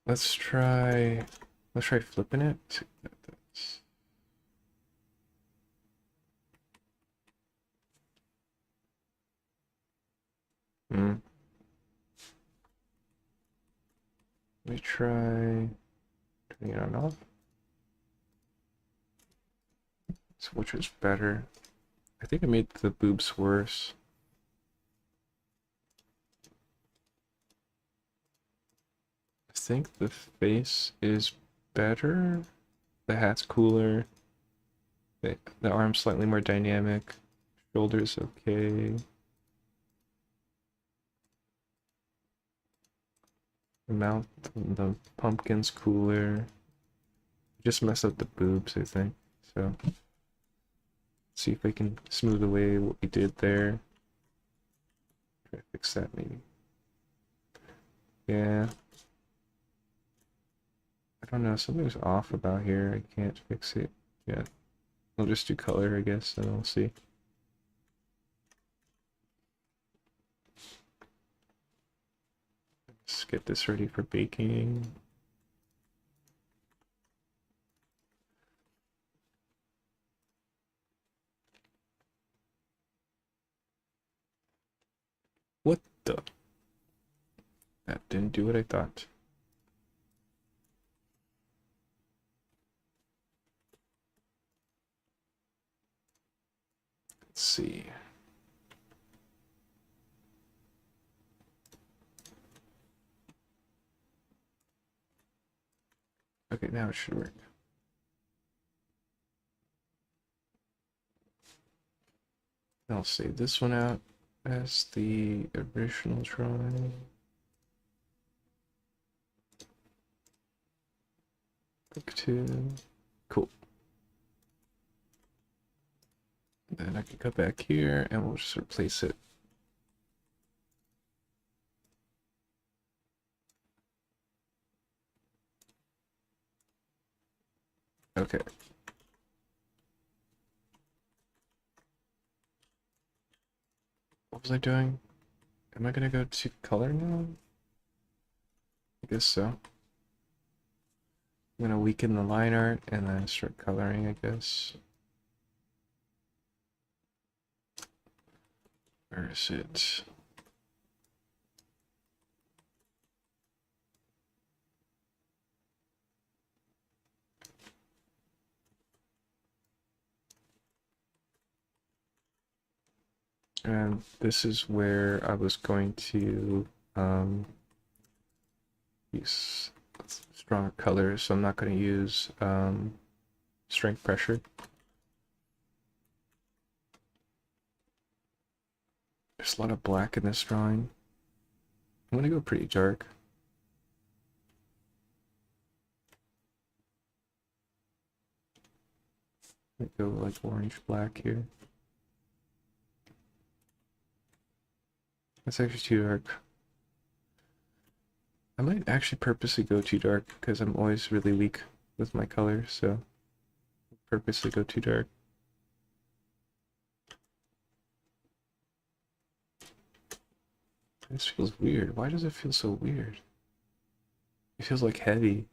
Let's try flipping it. See what that does. Hmm. Let me try turning it on off. So which was better? I think I made the boobs worse. I think the face is better. The hat's cooler. The arm's slightly more dynamic. Shoulders okay. The mouth, the pumpkin's cooler. Just mess up the boobs, I think. So, see if I can smooth away what we did there. Try to fix that maybe. Yeah. I don't know, something's off about here. I can't fix it yet. I'll just do color, I guess, and we'll see. Let's get this ready for baking. What the? That didn't do what I thought. Let's see. Okay, now it should work. I'll save this one out as the original drawing. Book 2. Cool. Then I can go back here and we'll just replace it. Okay. What was I doing? Am I gonna go to color now? I guess so. I'm gonna weaken the line art and then start coloring, I guess. Where is it? And this is where I was going to use stronger colors, so I'm not going to use strength pressure. There's a lot of black in this drawing. I'm going to go pretty dark. Go like orange black here. That's actually too dark. I might actually purposely go too dark because I'm always really weak with my colors, so purposely go too dark. This feels weird. Why does it feel so weird? It feels like heavy.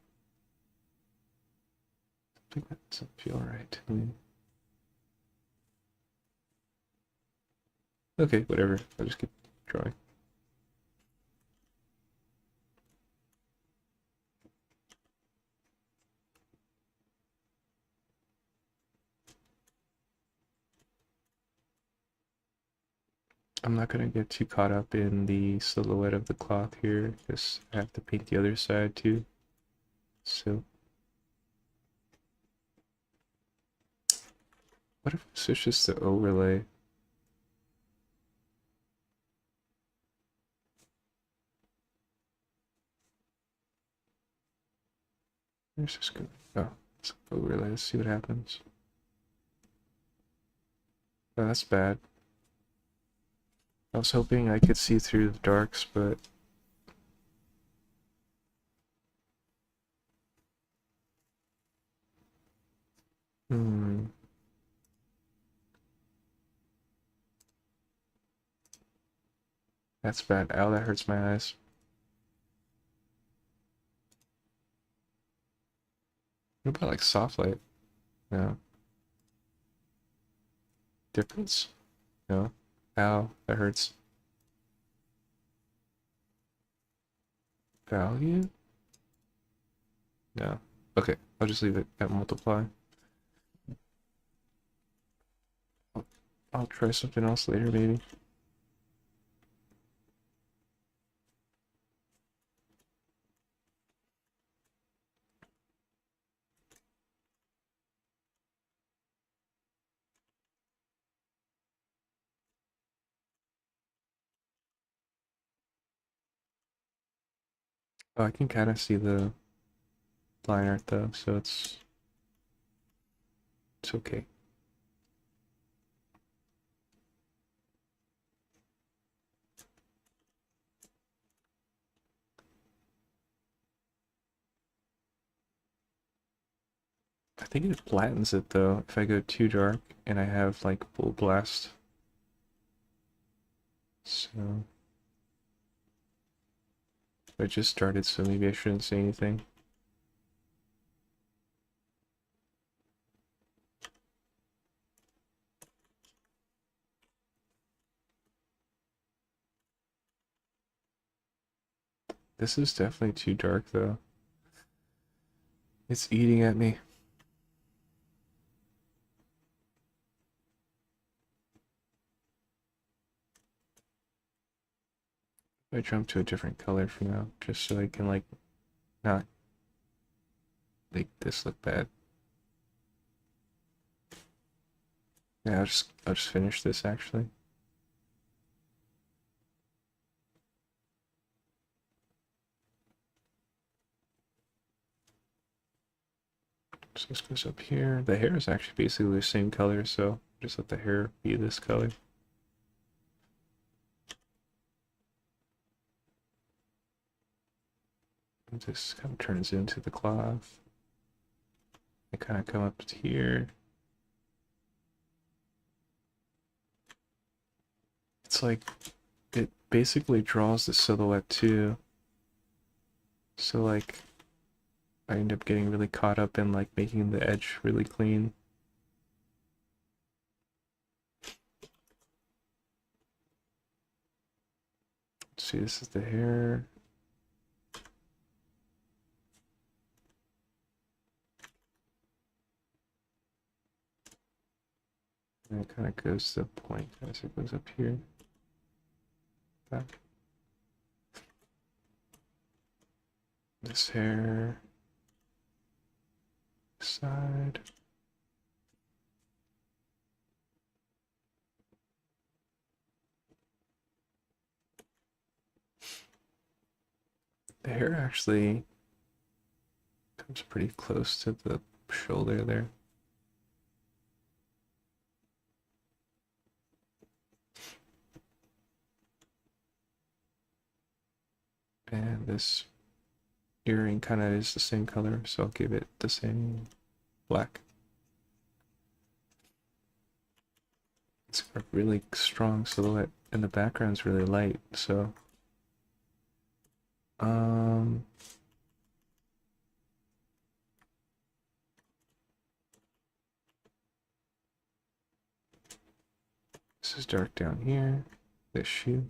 Something that doesn't feel right to me. Okay, whatever. I'll just keep drawing. I'm not gonna get too caught up in the silhouette of the cloth here, because I have to paint the other side too. So, what if it's just the overlay? There's just gonna, oh, it's overlay. Let's see what happens. Oh, that's bad. I was hoping I could see through the darks, but that's bad. Ow, that hurts my eyes. What about like soft light? No. Difference? No. Ow, that hurts. Value? No. Okay, I'll just leave it at multiply. I'll try something else later, maybe. Oh, I can kind of see the line art though, so it's okay. I think it flattens it though if I go too dark and I have like full blast. So I just started, so maybe I shouldn't say anything. This is definitely too dark though. It's eating at me. I jump to a different color for now, just so I can like not make this look bad. Yeah, I'll just finish this actually. So this goes up here. The hair is actually basically the same color, so just let the hair be this color. And this kind of turns into the cloth. I kind of come up to here. It's like, it basically draws the silhouette too. So like, I end up getting really caught up in like making the edge really clean. Let's see, this is the hair. it kind of goes to the point as it goes up here. Back. This hair. Side. The hair actually comes pretty close to the shoulder there. And this earring kind of is the same color, so I'll give it the same black. It's got a really strong silhouette, and the background's really light, so this is dark down here. This shoe.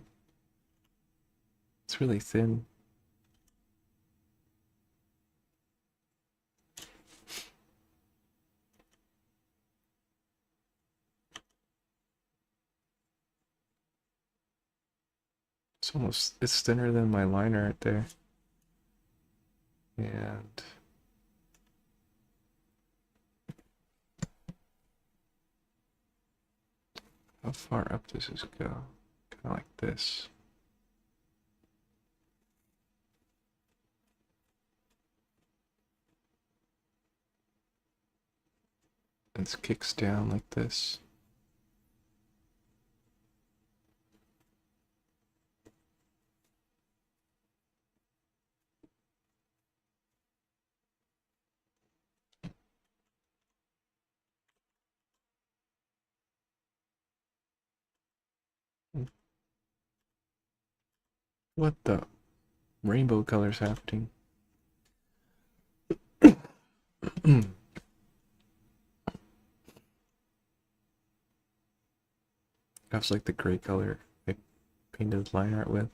It's really thin. It's thinner than my liner right there. And how far up does this go? Kind of like this. And it kicks down like this. What the rainbow colors happening? That's like the gray color I painted line art with.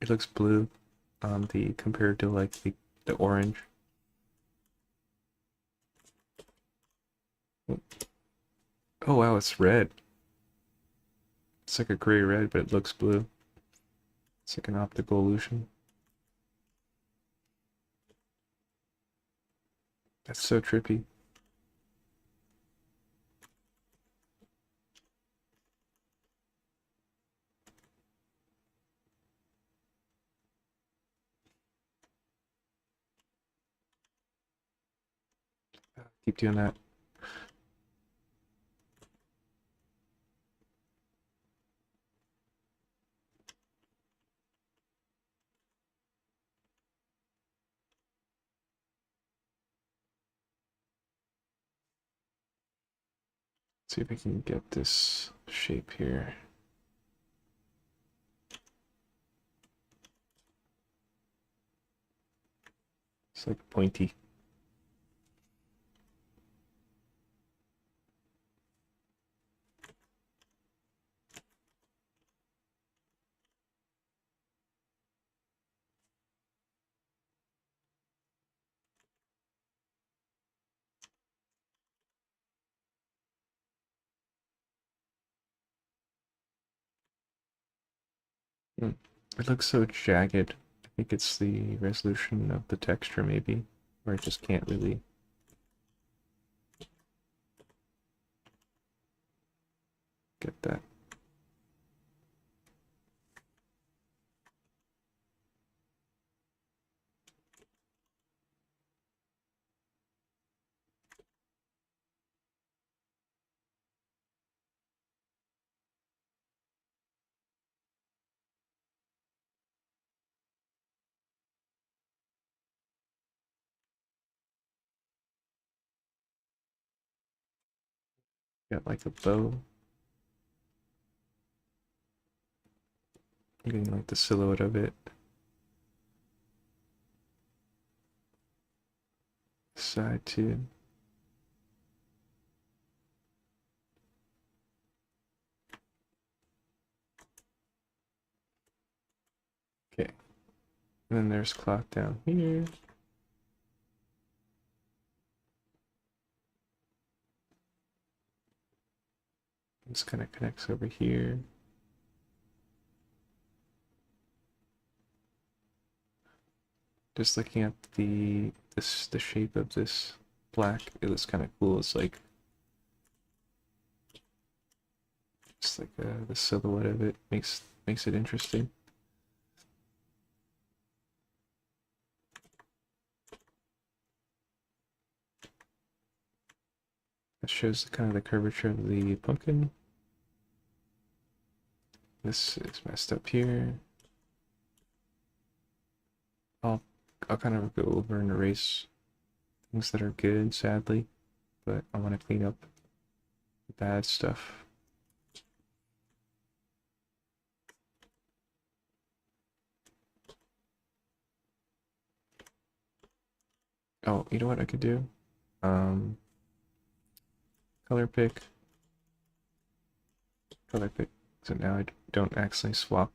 It looks blue on the compared to like the orange. Oh wow, it's red. It's like a gray red, but it looks blue. It's like an optical illusion. That's so trippy. Keep doing that. See if I can get this shape here. It's like pointy. It looks so jagged. I think it's the resolution of the texture maybe, where it just can't really get that. Got like a bow. I'm getting like the silhouette of it. Side too. Okay. And then there's cloth down here. This kind of connects over here. Just looking at the shape of this black, it looks kind of cool. It's like just like the silhouette of it makes it interesting. That shows kind of the curvature of the pumpkin. This is messed up here. I'll I'll kind of go over and erase things that are good, sadly, but I want to clean up the bad stuff. Oh, you know what I could do? Um, color pick, color pick. So now I don't accidentally swap.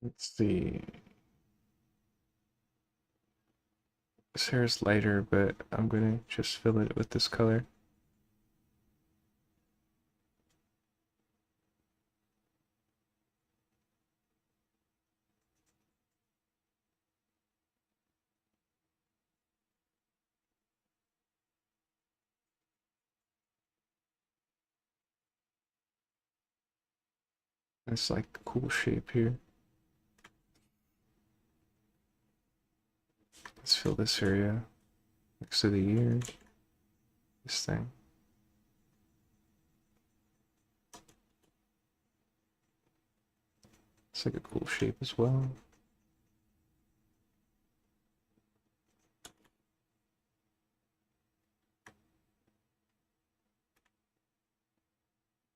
Let's see. This hair is lighter, but I'm gonna just fill it with this color. It's like a cool shape here. Let's fill this area next to the ear. This thing. It's like a cool shape as well.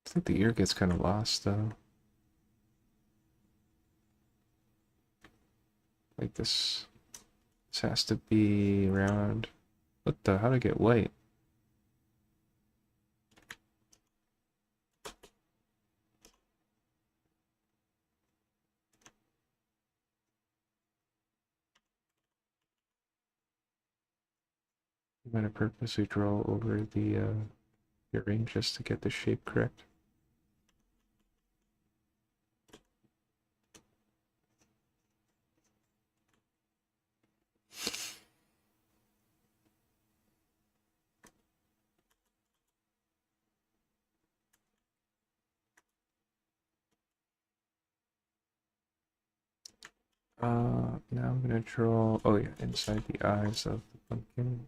I think the ear gets kind of lost though. Like this has to be around. What the? How to get white? I'm gonna purposely draw over the earring just to get the shape correct. Now I'm gonna draw, oh yeah, inside the eyes of the pumpkin.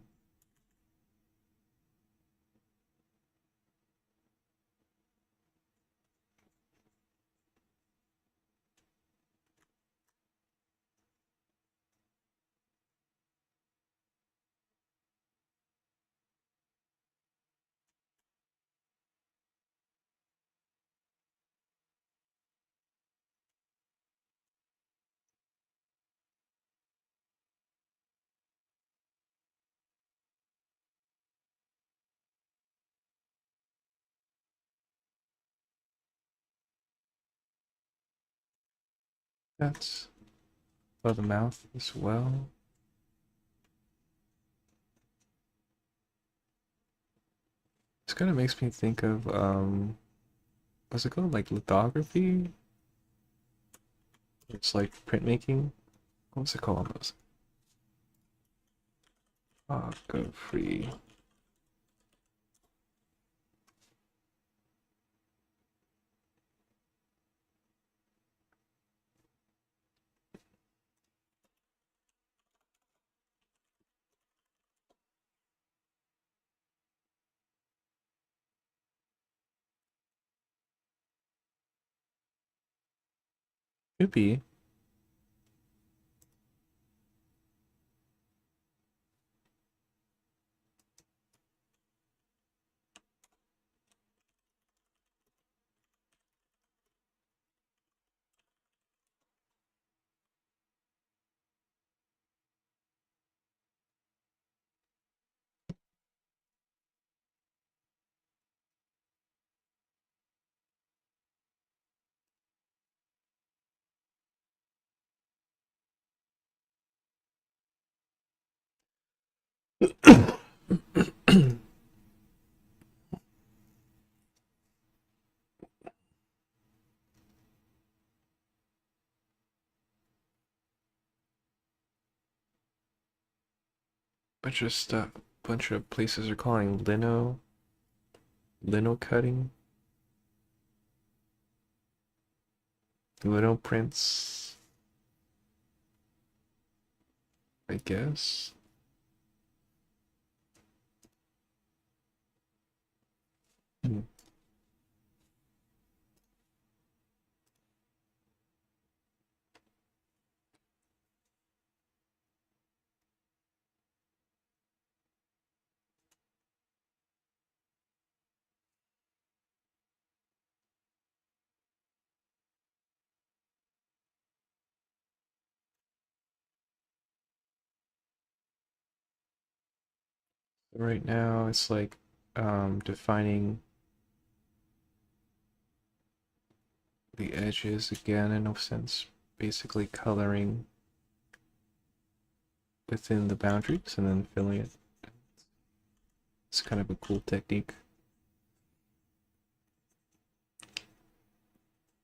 That's above the mouth as well. This kind of makes me think of, what's it called? Like lithography? It's like printmaking. What's it called? Lithography. Could be. Bunch of stuff. Bunch of places are calling lino cutting, lino prints, I guess. Hmm. Right now, it's like defining the edges again in a sense, basically coloring within the boundaries and then filling it. It's kind of a cool technique.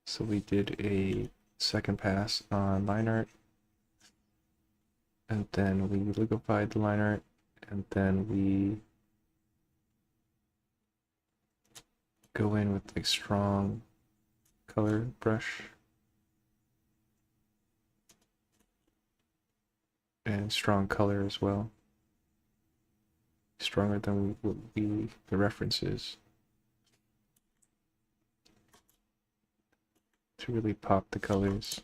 So we did a second pass on line art, and then we liquefied the line art, and then we go in with like strong color brush and strong color as well, stronger than what we the references, to really pop the colors.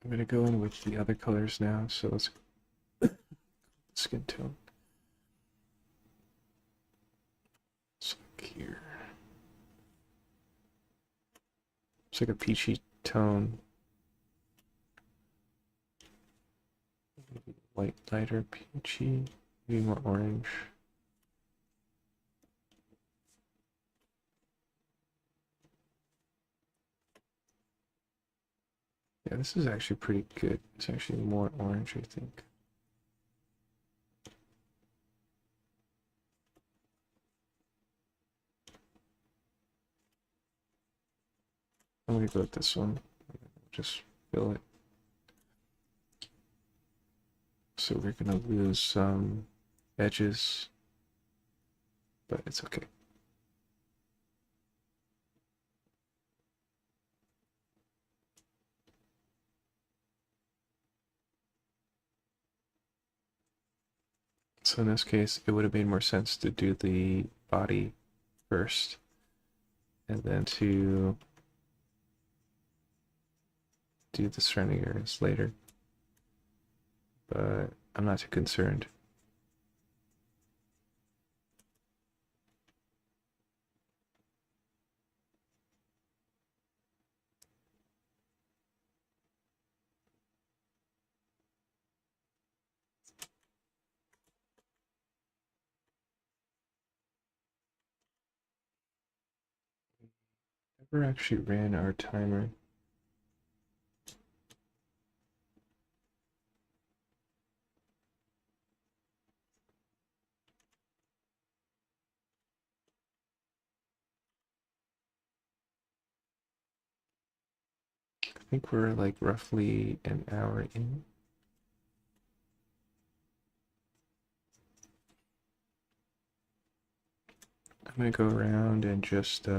I'm gonna go in with the other colors now, so let's skin tone. It's like here. It's like a peachy tone. Maybe lighter peachy, maybe more orange. Yeah, this is actually pretty good. It's actually more orange, I think. I'm gonna go with this one. Just fill it. So we're gonna lose some edges, but it's okay. So in this case, it would have made more sense to do the body first, and then to do the surrounding areas later. But I'm not too concerned. Never actually ran our timer. I think we're like roughly an hour in. I'm gonna go around and just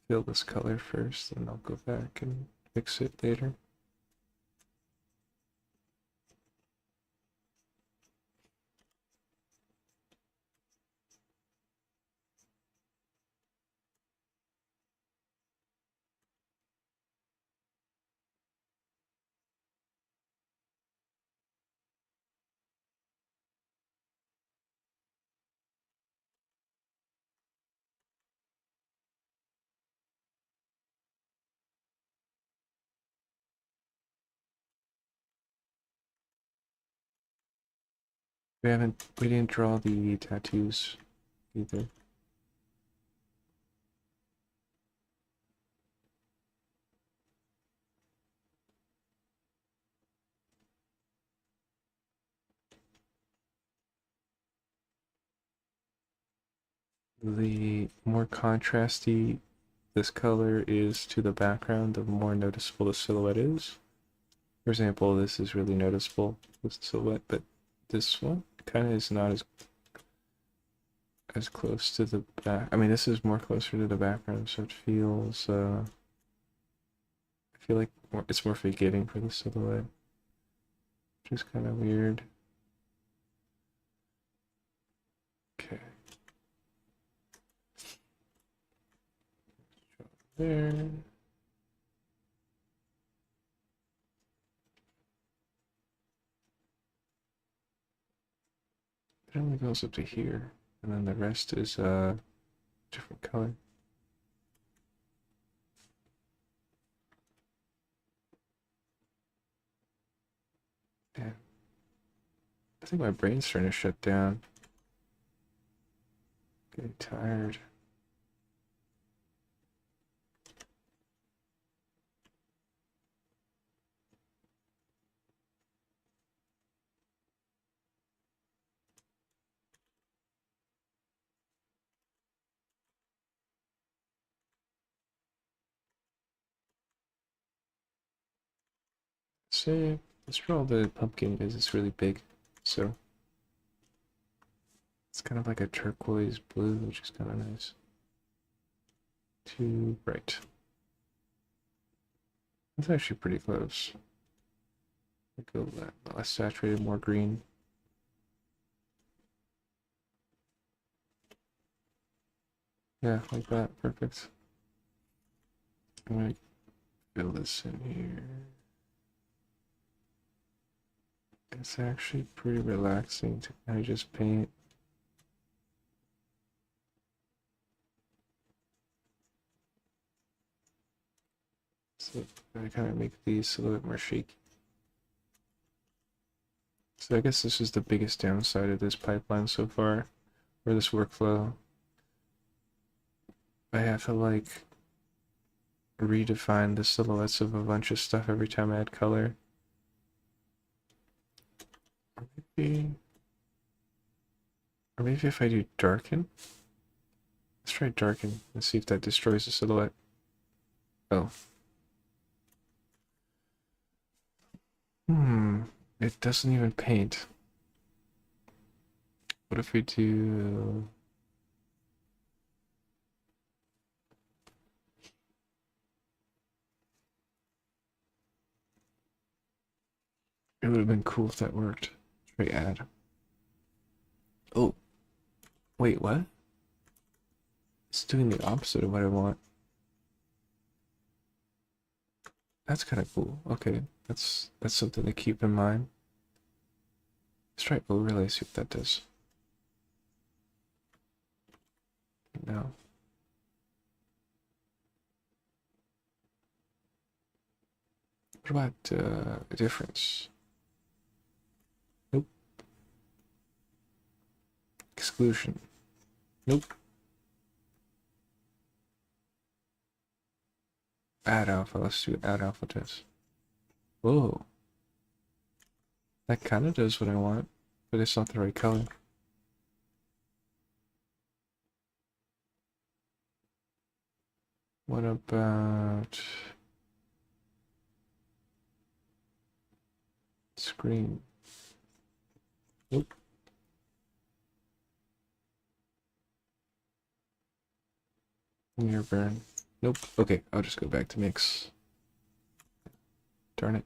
fill this color first, and I'll go back and fix it later. We didn't draw the tattoos either. The more contrasty this color is to the background, the more noticeable the silhouette is. For example, this is really noticeable, this silhouette, but this one kind of is not as close to the back. I mean, this is more closer to the background, so it feels, I feel like it's more forgiving for the silhouette, which is kind of weird. Okay. There. It only goes up to here, and then the rest is different color. Damn. I think my brain's starting to shut down. Getting tired. So let's draw the pumpkin because it's really big. So it's kind of like a turquoise blue, which is kind of nice. Too bright. It's actually pretty close. Go less saturated, more green. Yeah, like that. Perfect. I'm gonna fill this in here. It's actually pretty relaxing to kind of just paint. So I kind of make these a little bit more shaky. So I guess this is the biggest downside of this pipeline so far, or this workflow. I have to like redefine the silhouettes of a bunch of stuff every time I add color. Or maybe, or maybe if I do darken. Let's try darken and see if that destroys the silhouette. Oh. It doesn't even paint. What if we do... It would have been cool if that worked. Try add. Oh, wait, what? It's doing the opposite of what I want. That's kind of cool. Okay, that's something to keep in mind. Let's try overlay, see what that does. No. What about a difference? Nope. Exclusion. Nope. Add alpha. Let's do add alpha test. Whoa. That kind of does what I want, but it's not the right color. What about screen? Nope. Mirror burn. Nope. Okay, I'll just go back to mix. Darn it.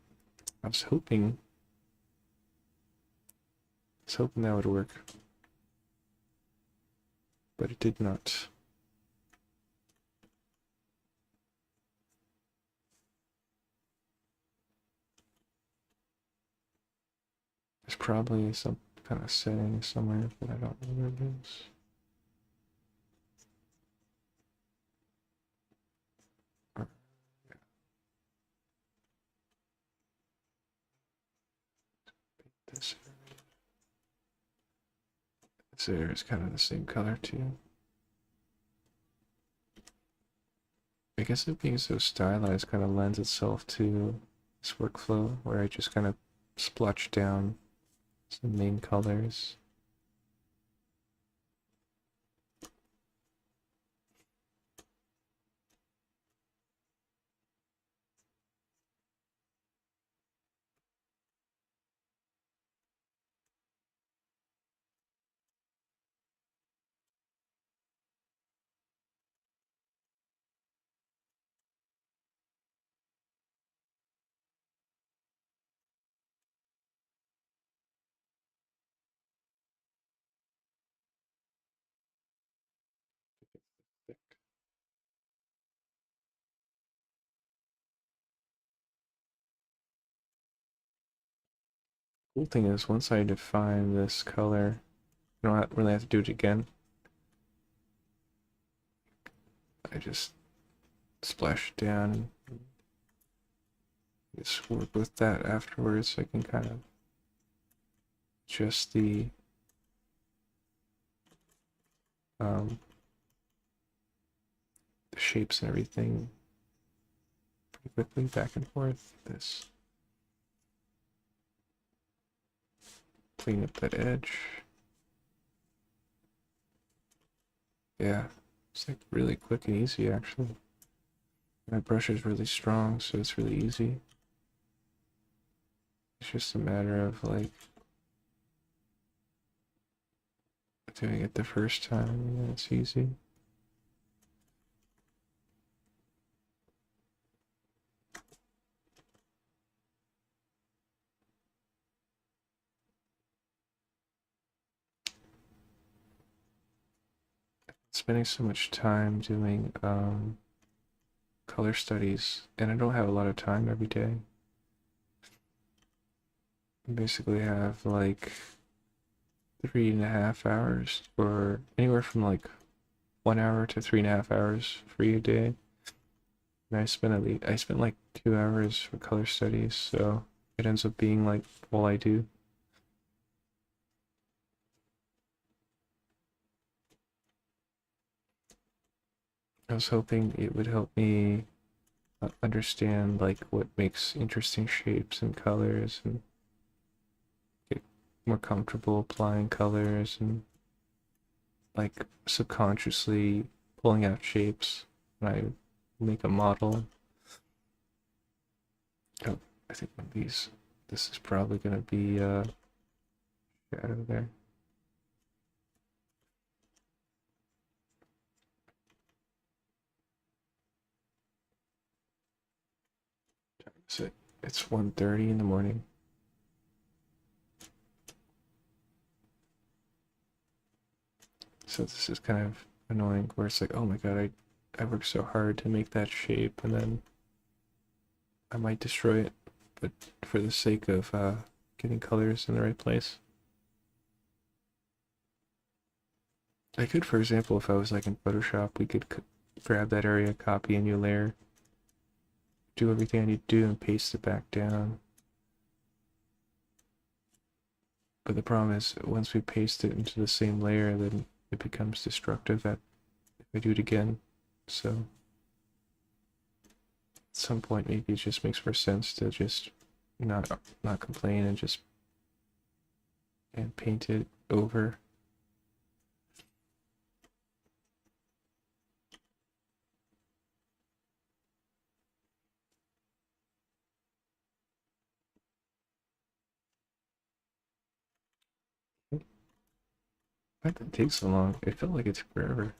I was hoping that would work. But it did not. There's probably some kind of setting somewhere, but I don't know where it is. This This area is kind of the same color too. I guess it being so stylized kind of lends itself to this workflow where I just kind of splotch down some main colors. Cool thing is, once I define this color, I don't really have to do it again. I just splash it down and just work with that afterwards. I can kind of adjust the shapes and everything pretty quickly, back and forth. This clean up that edge. Yeah, it's like really quick and easy actually. My brush is really strong, so it's really easy. It's just a matter of like doing it the first time, and it's easy. Spending so much time doing color studies, and I don't have a lot of time every day. I basically have like 3.5 hours, or anywhere from like 1 hour to 3.5 hours free a day. And I spent like 2 hours for color studies, so it ends up being like all I do. I was hoping it would help me understand like what makes interesting shapes and colors, and get more comfortable applying colors, and like subconsciously pulling out shapes when I make a model. Oh, I think one of these, this is probably gonna be shadow there. So it's 1:30 in the morning. So this is kind of annoying where it's like, oh my god, I worked so hard to make that shape, and then I might destroy it, but for the sake of getting colors in the right place. I could, for example, if I was like in Photoshop, we could grab that area, copy a new layer, do everything I need to do, and paste it back down. But the problem is, once we paste it into the same layer, then it becomes destructive if I do it again. So at some point, maybe it just makes more sense to just not complain and just paint it over. Why did it take so long? It felt like it took forever.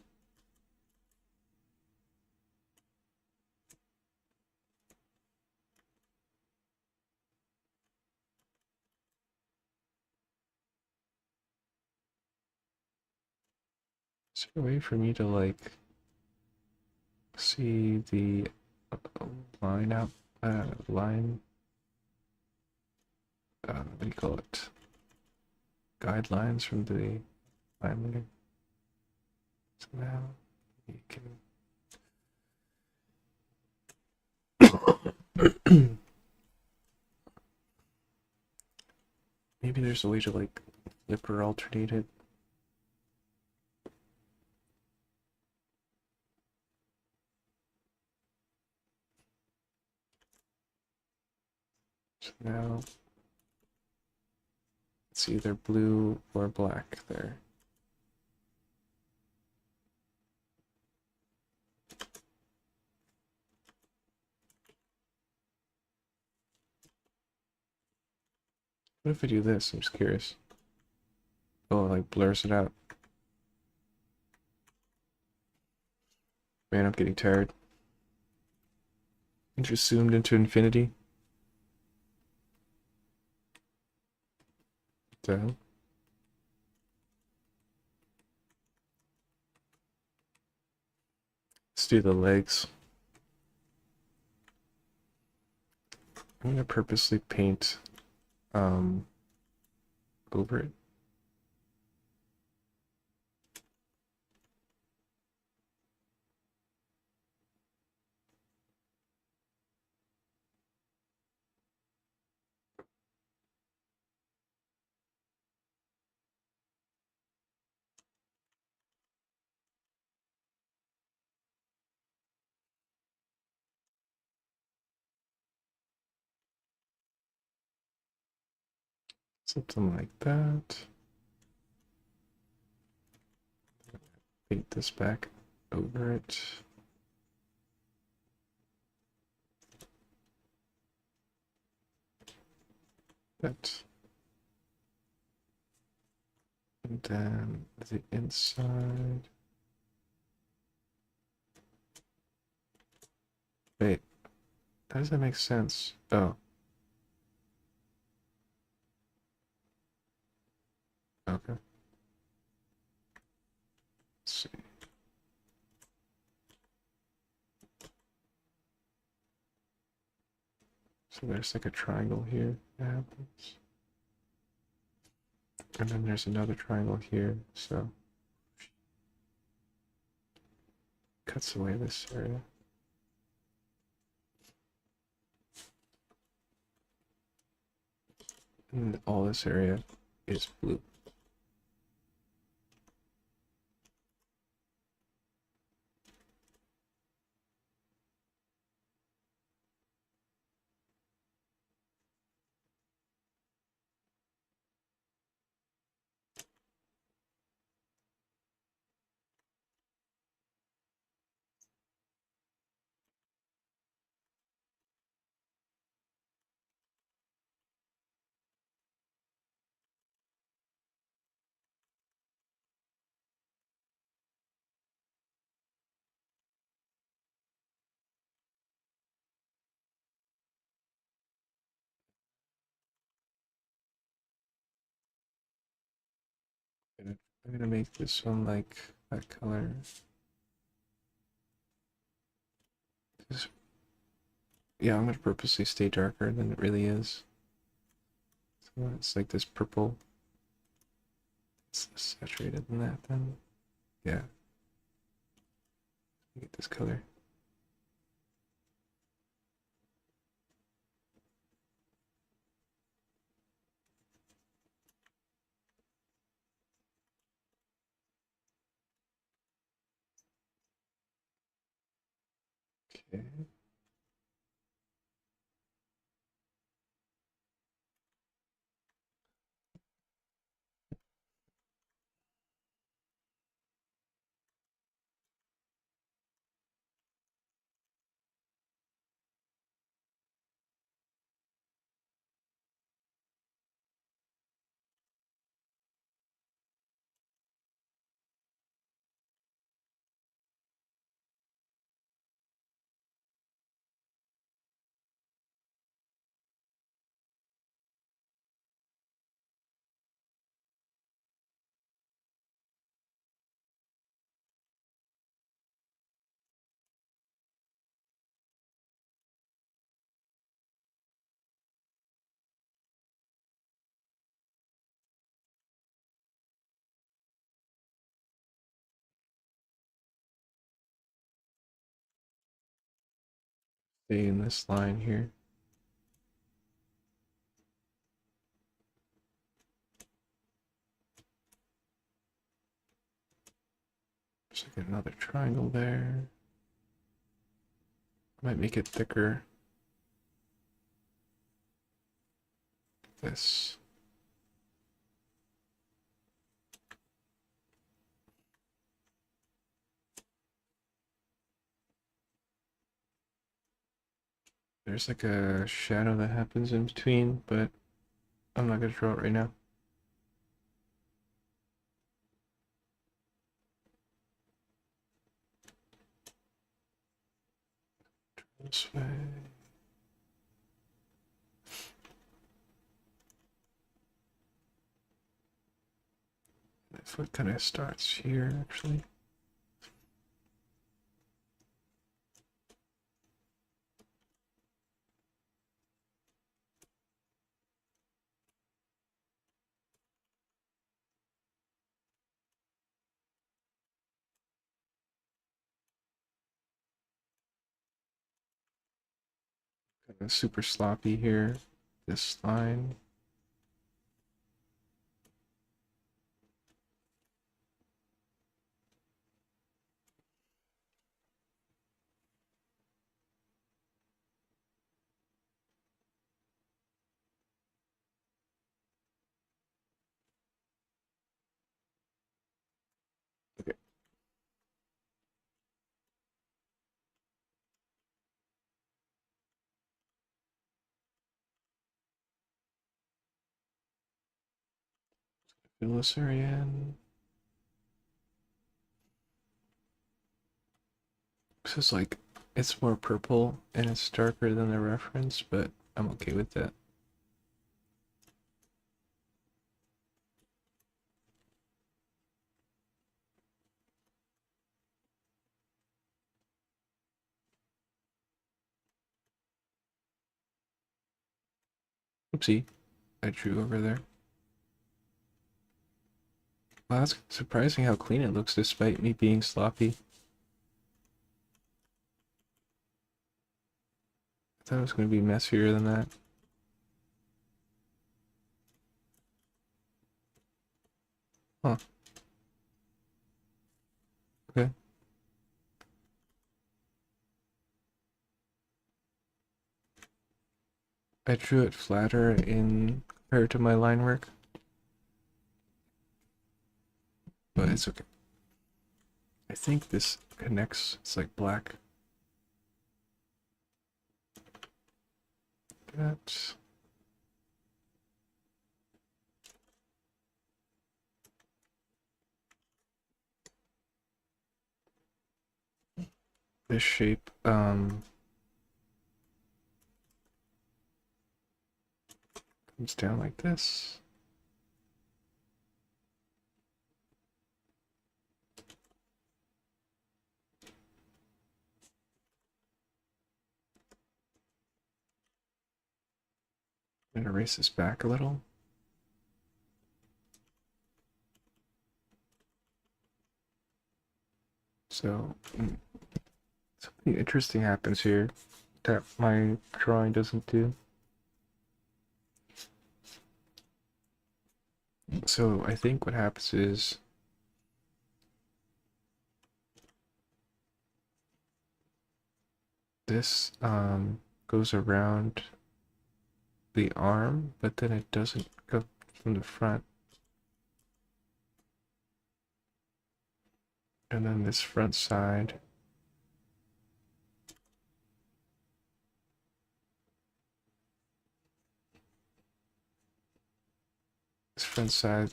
Is there a way for me to like see the line out line what do you call it, guidelines from the line layer? Somehow you can maybe there's a way to like flip or alternate it. Now it's either blue or black there. What if I do this? I'm just curious. Oh, it like blurs it out. Man, I'm getting tired. I just zoomed into infinity. What the hell? Let's do the legs. I'm gonna purposely paint over it. Something like that. Paint this back over it. That. And then the inside. Wait, how does that make sense? Oh, okay. Let's see. So there's like a triangle here that happens. And then there's another triangle here, so cuts away this area. And all this area is blue. I'm gonna make this one like that color. This, yeah, I'm gonna purposely stay darker than it really is. So it's like this purple. It's less saturated than that then. Yeah. Get this color. Okay. Stay in this line here. Just like another triangle there. Might make it thicker. this. There's like a shadow that happens in between, but I'm not gonna draw it right now. This way. The foot kind of starts here, actually. Kind of super sloppy here. This line. Okay. Fill this area in. This is like, it's more purple and it's darker than the reference, but I'm okay with that. Oopsie, I drew over there. Wow, that's surprising how clean it looks despite me being sloppy. I thought it was going to be messier than that. Huh. Okay. I drew it flatter in compared to my line work, but it's okay. I think this connects, it's like black. That. This shape, comes down like this. And erase this back a little. So, something interesting happens here that my drawing doesn't do. So I think what happens is this goes around the arm, but then it doesn't go from the front. And then this front side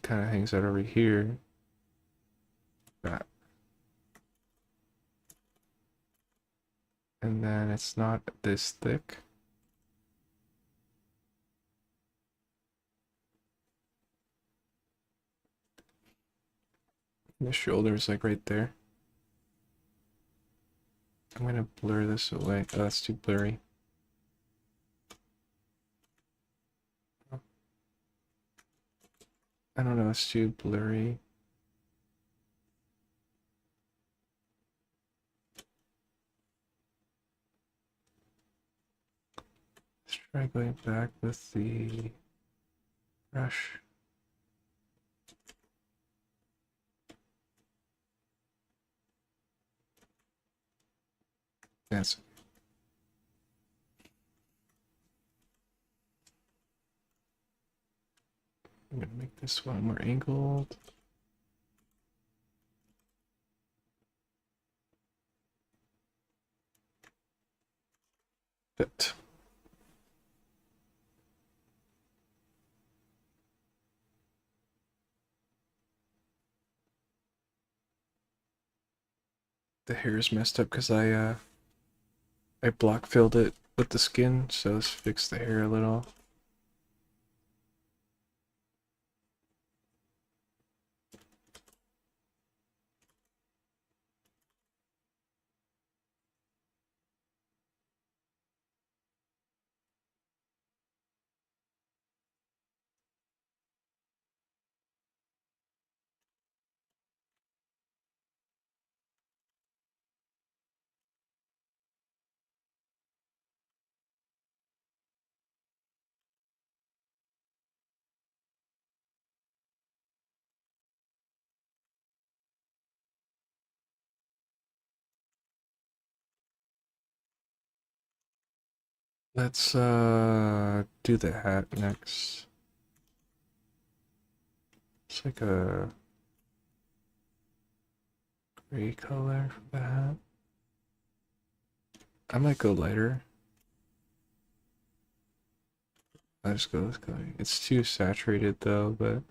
kind of hangs out over here. That. And then it's not this thick. And the shoulder is like right there. I'm gonna blur this away. Oh, that's too blurry. I don't know, it's too blurry. Let's try going back with the brush. That's make this one more angled. Fit. The hair is messed up because I block filled it with the skin, so let's fix the hair a little. Let's do the hat next. It's like a gray color for the hat. I might go lighter. Let's go this color. It's too saturated though, but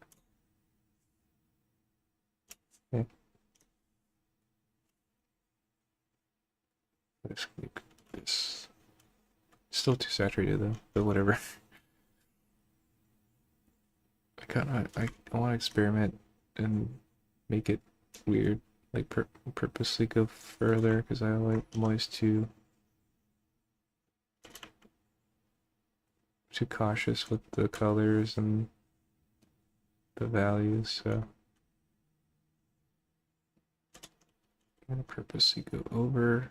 yeah. Let's make this still too saturated though, but whatever. I want to experiment and make it weird, like purposely go further because I'm always too cautious with the colors and the values. So I'm gonna purposely go over,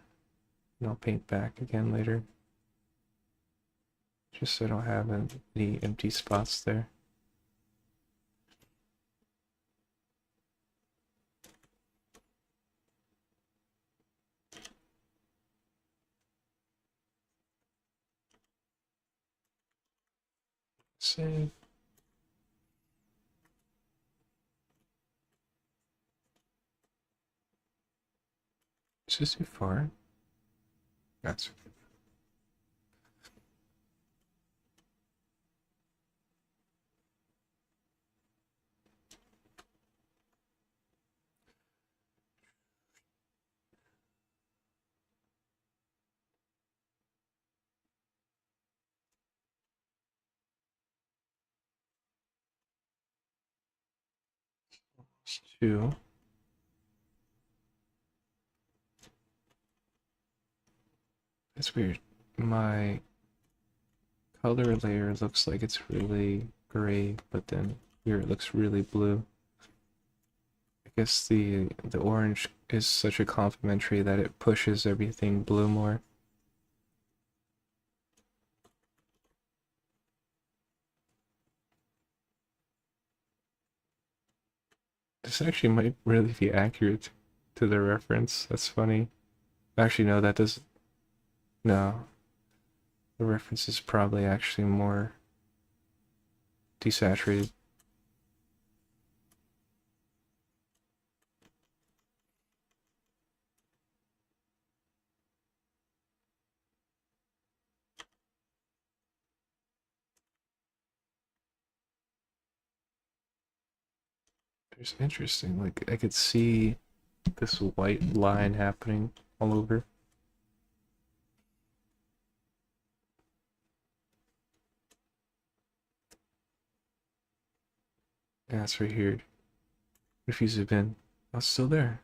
and I'll paint back again later, just so I don't have any empty spots there. Save. Is this too far? That's two. That's weird. My color layer looks like it's really gray, but then here it looks really blue. I guess the orange is such a complementary that it pushes everything blue more. This actually might really be accurate to the reference. That's funny. Actually, no, that doesn't. No, the reference is probably actually more desaturated. It's interesting. Like I could see this white line happening all over. Yeah, it's right here. If you zoom in, oh, it's still there.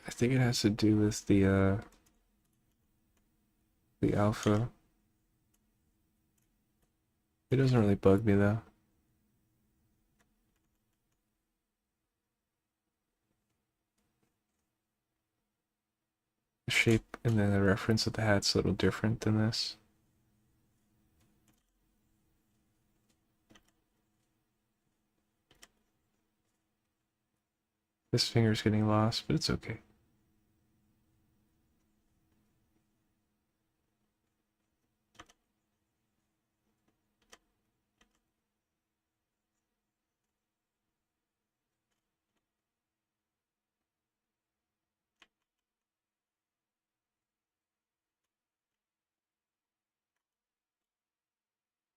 I think it has to do with the alpha. It doesn't really bug me though. The shape and then the reference of the hat's a little different than this. This finger's getting lost, but it's okay.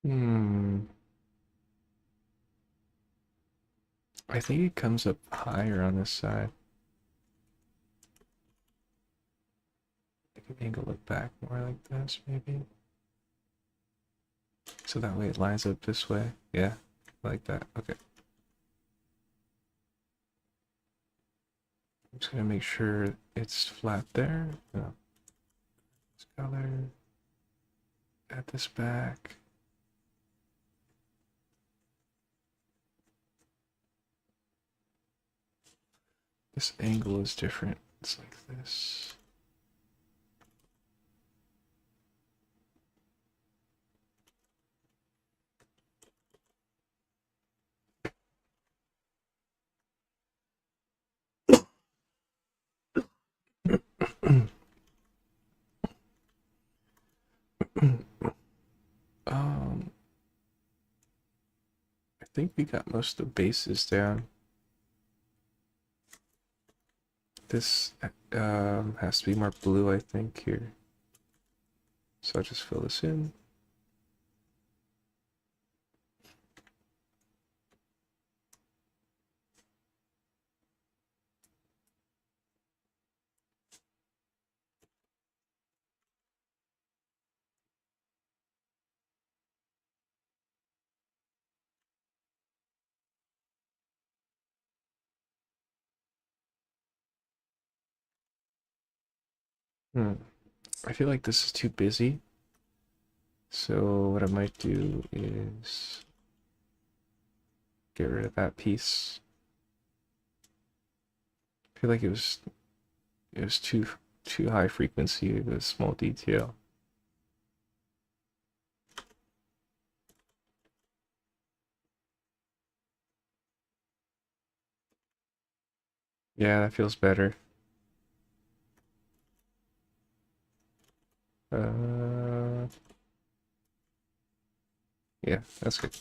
Hmm. I think it comes up higher on this side. I can angle it back more like this, maybe. So that way it lines up this way. Yeah, like that. Okay. I'm just gonna make sure it's flat there. No. This color. Add this back. This angle is different. It's like this. I think we got most of the bases down. This has to be more blue, I think, here. So I'll just fill this in. I feel like this is too busy. So what I might do is get rid of that piece. I feel like it was too high frequency with a small detail. Yeah, that feels better. Uh, yeah, that's good.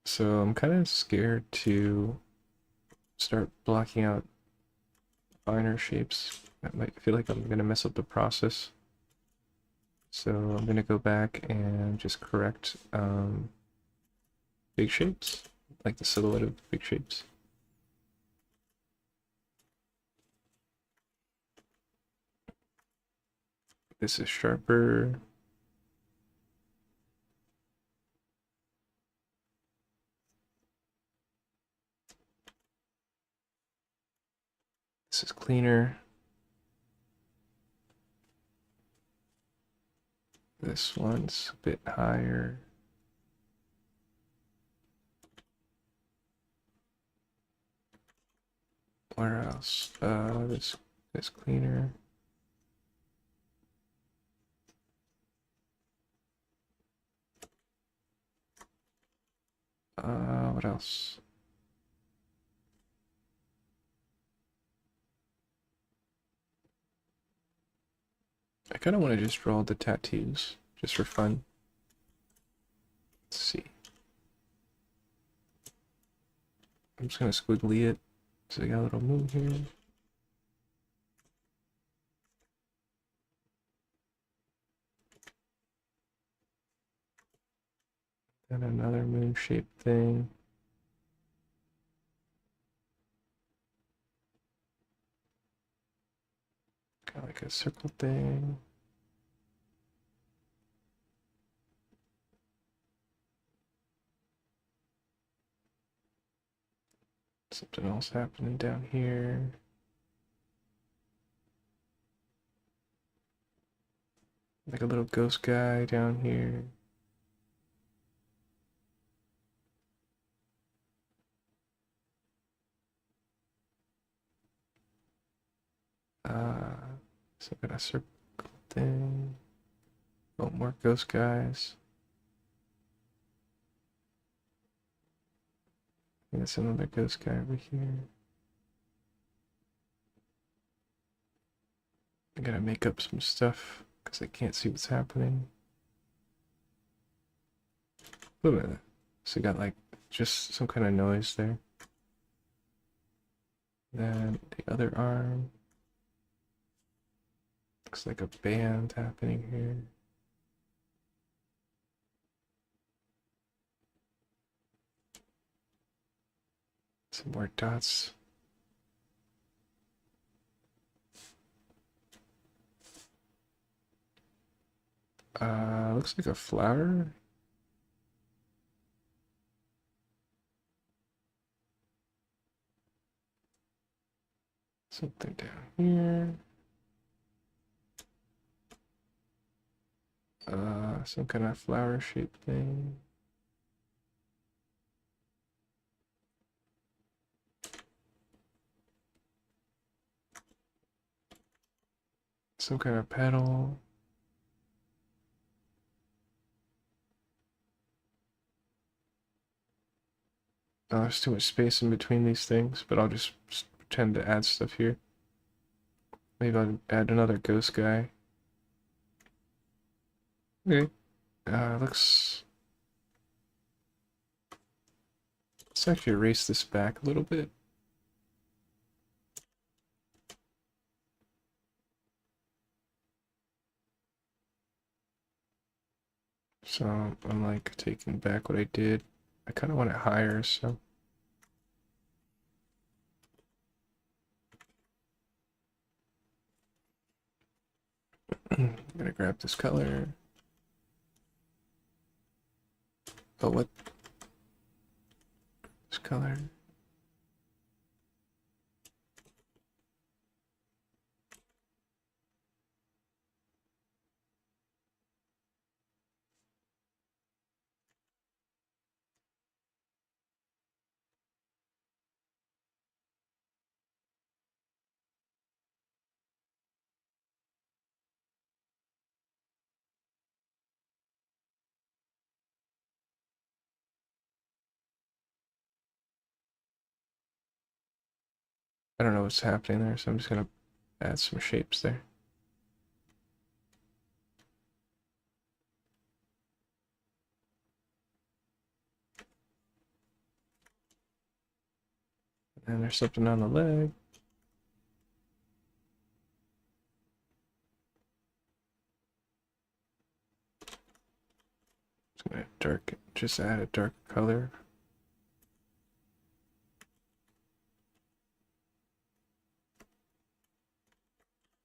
So I'm kind of scared to start blocking out finer shapes. I might feel like I'm gonna mess up the process. So I'm gonna go back and just correct big shapes, like the silhouette of big shapes. This is sharper. This is cleaner. This one's a bit higher. Where else? This cleaner. What else? I kind of want to just draw the tattoos, just for fun. Let's see. I'm just gonna squiggly it. So I got a little moon here. And another moon shaped thing. Kind of like a circle thing. Something else happening down here. Like a little ghost guy down here. Some kind of circle thing. Oh, more ghost guys. There's another ghost guy over here. I gotta make up some stuff because I can't see what's happening. Wait a minute. So you got like just some kind of noise there. Then the other arm. Looks like a band happening here. Some more dots. Looks like a flower. Something down here. Some kind of flower shaped thing. Some kind of petal. There's too much space in between these things, but I'll just pretend to add stuff here. Maybe I'll add another ghost guy. Okay. Let's actually erase this back a little bit. So I'm like taking back what I did. I kind of want it higher, so. I'm gonna grab this color. Oh, what? This color. I don't know what's happening there, so I'm just gonna add some shapes there. And there's something on the leg. Just gonna just add a dark color.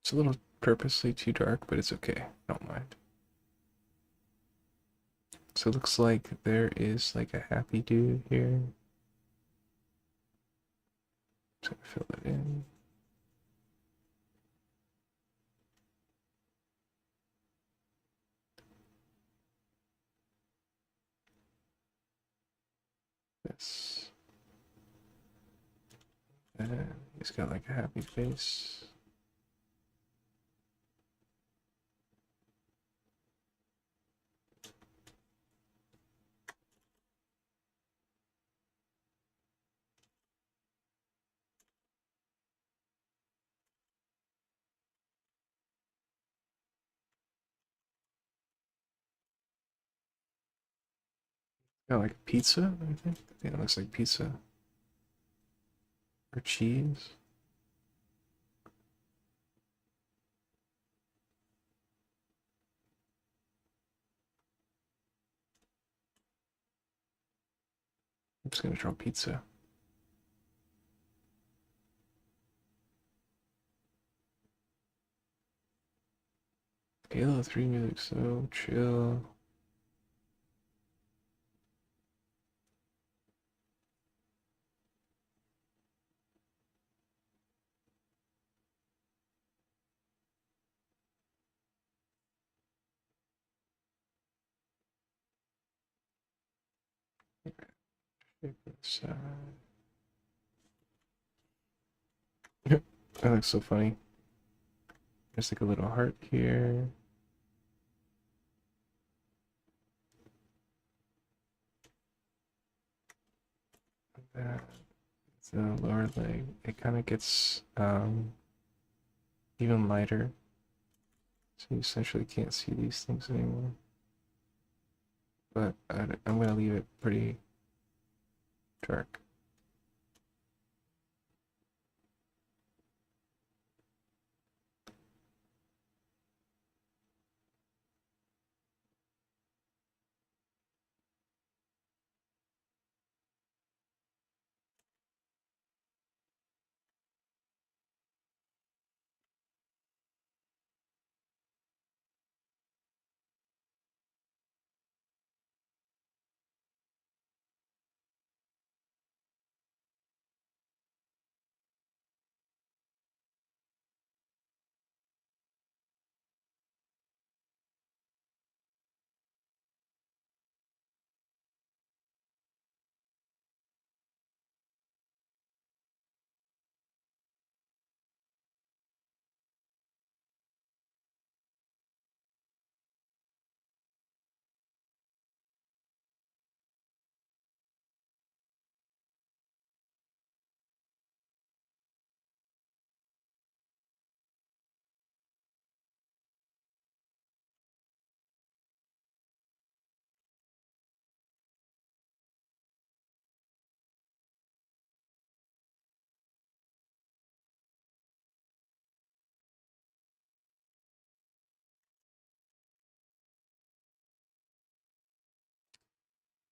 It's a little purposely too dark, but it's okay. I don't mind. So it looks like there is like a happy dude here. Just gonna fill it in. This. And he's got like a happy face. Got like pizza, I think. I think it looks like pizza. Or cheese. I'm just gonna draw pizza. Halo 3 music so chill. Side. That looks so funny. There's like a little heart here. That. The lower leg, it kind of gets even lighter. So you essentially can't see these things anymore. But I'm going to leave it pretty dark.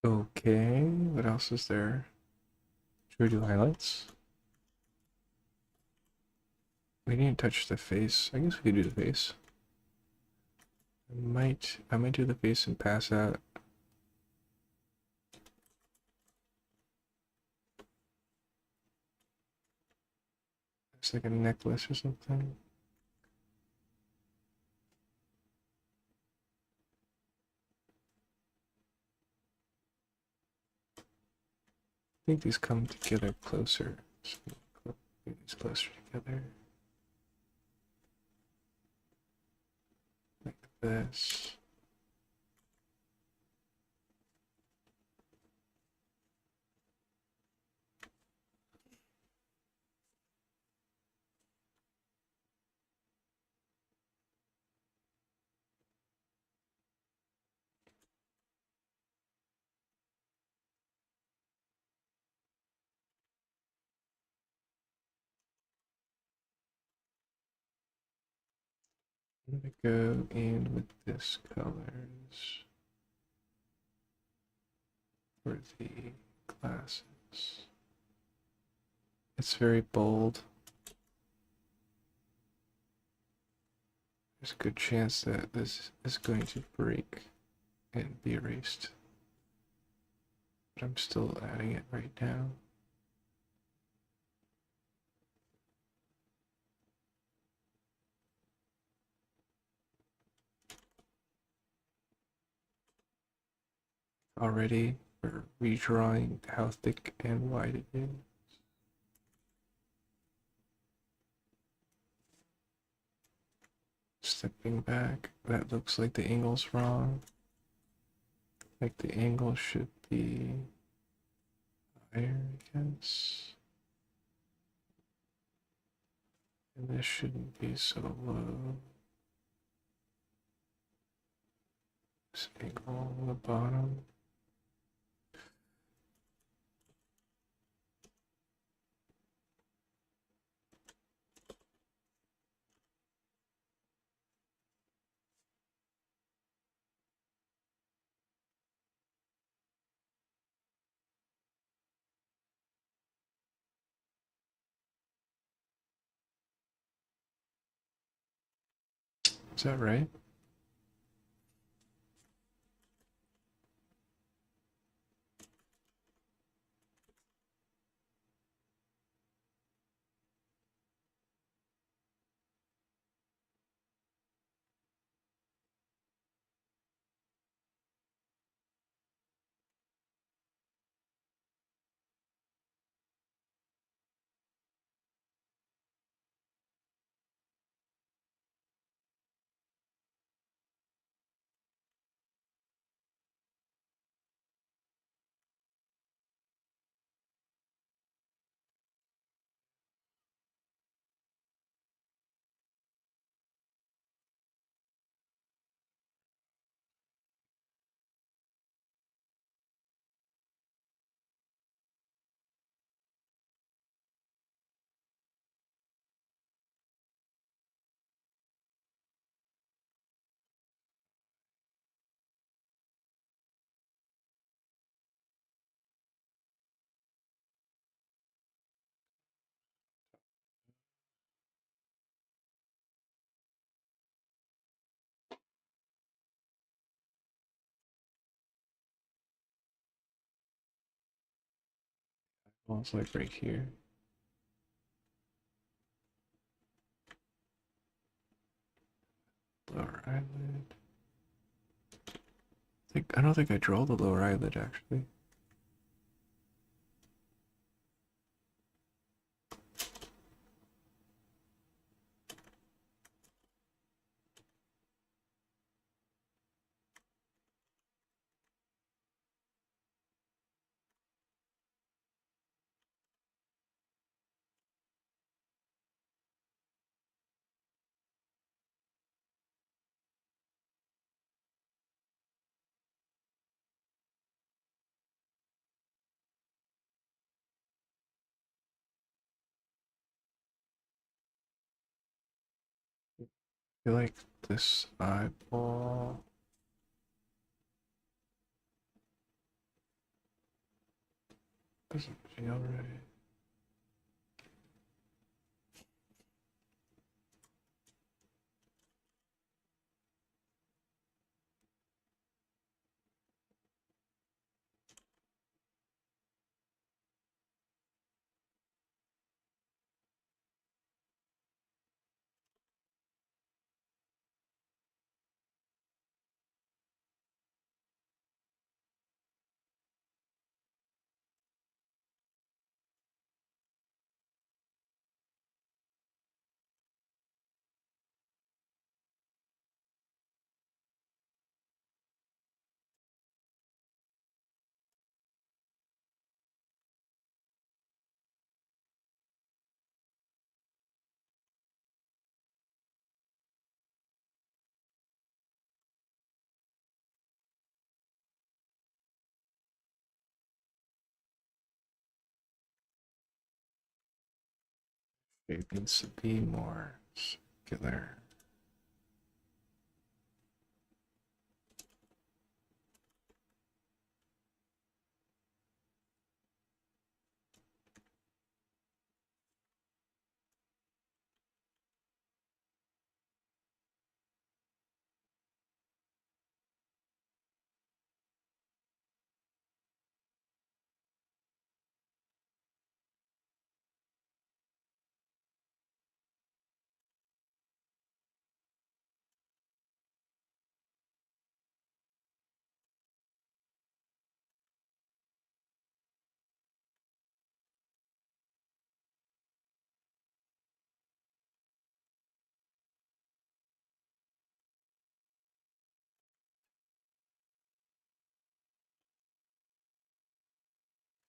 Okay, what else is there? Should we do highlights? We didn't touch the face. I guess we could do the face. I might do the face and pass out. It's like a necklace or something. I think these come together closer. So get these closer together. Like this. I'm gonna go in with this colors for the glasses. It's very bold. There's a good chance that this is going to break and be erased. But I'm still adding it right now. Already we're redrawing how thick and wide it is. Stepping back, that looks like the angle's wrong. Like the angle should be higher, I guess. And this shouldn't be so low. This angle on the bottom. Is that right? Well, it's like right here. Lower eyelid. I don't think I draw the lower eyelid actually. I feel like this eyeball. Doesn't feel right. It needs to be more circular.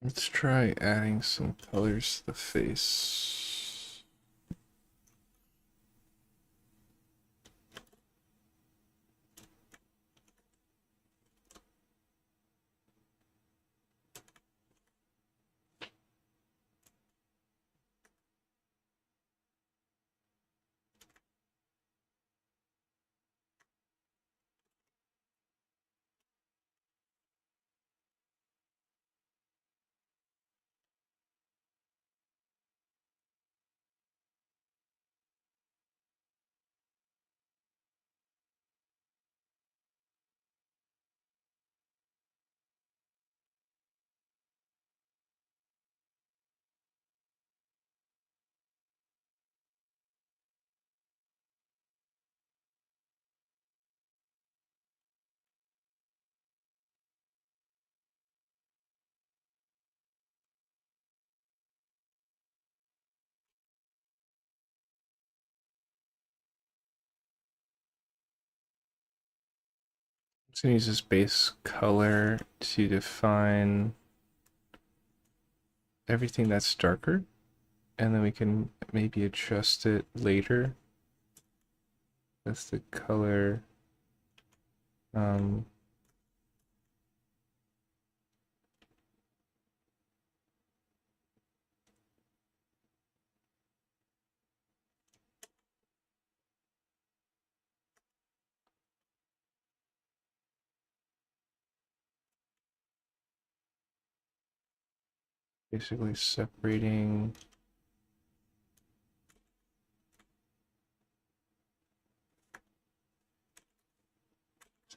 Let's try adding some colors to the face. I'm gonna use this base color to define everything that's darker, and then we can maybe adjust it later. That's the color. Um, Basically separating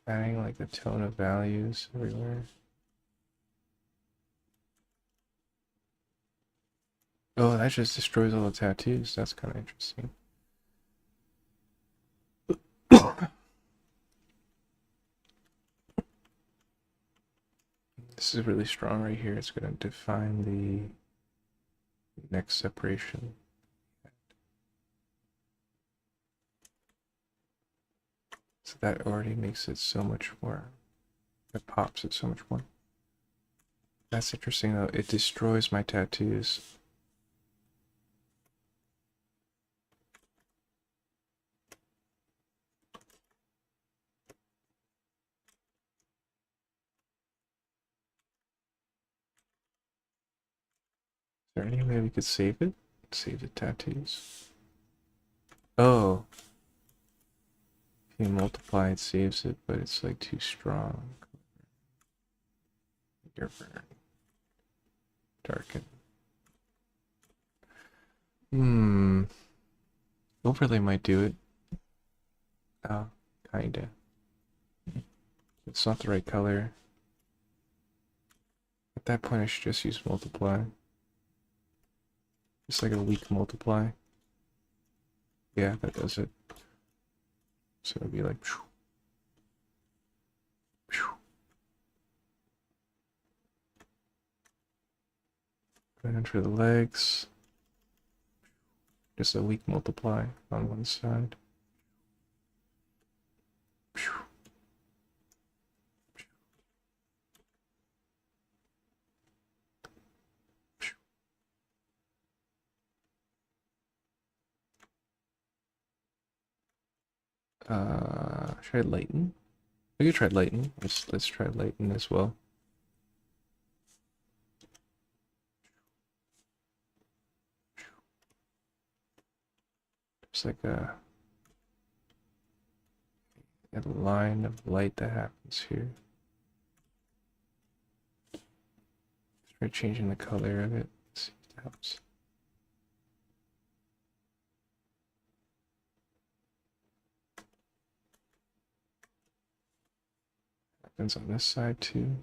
adding like the tone of values everywhere. Oh, that just destroys all the tattoos. That's kind of interesting. This is really strong right here. It's going to define the next separation. So that already makes it so much more, it pops it so much more. That's interesting though, it destroys my tattoos. Is there any way we could save it? Save the tattoos. Oh. If you multiply it saves it, but it's like too strong. Your burn. darken. Overlay might do it. Oh, kinda. It's not the right color. At that point, I should just use multiply. Just like a weak multiply. Yeah, that does it. So it'll be like. Going in for the legs. Just a weak multiply on one side. Should I lighten? We could try lighten. Let's try lighten as well. It's like a line of light that happens here. Let's try changing the color of it. Let's see if that helps. Happens on this side too.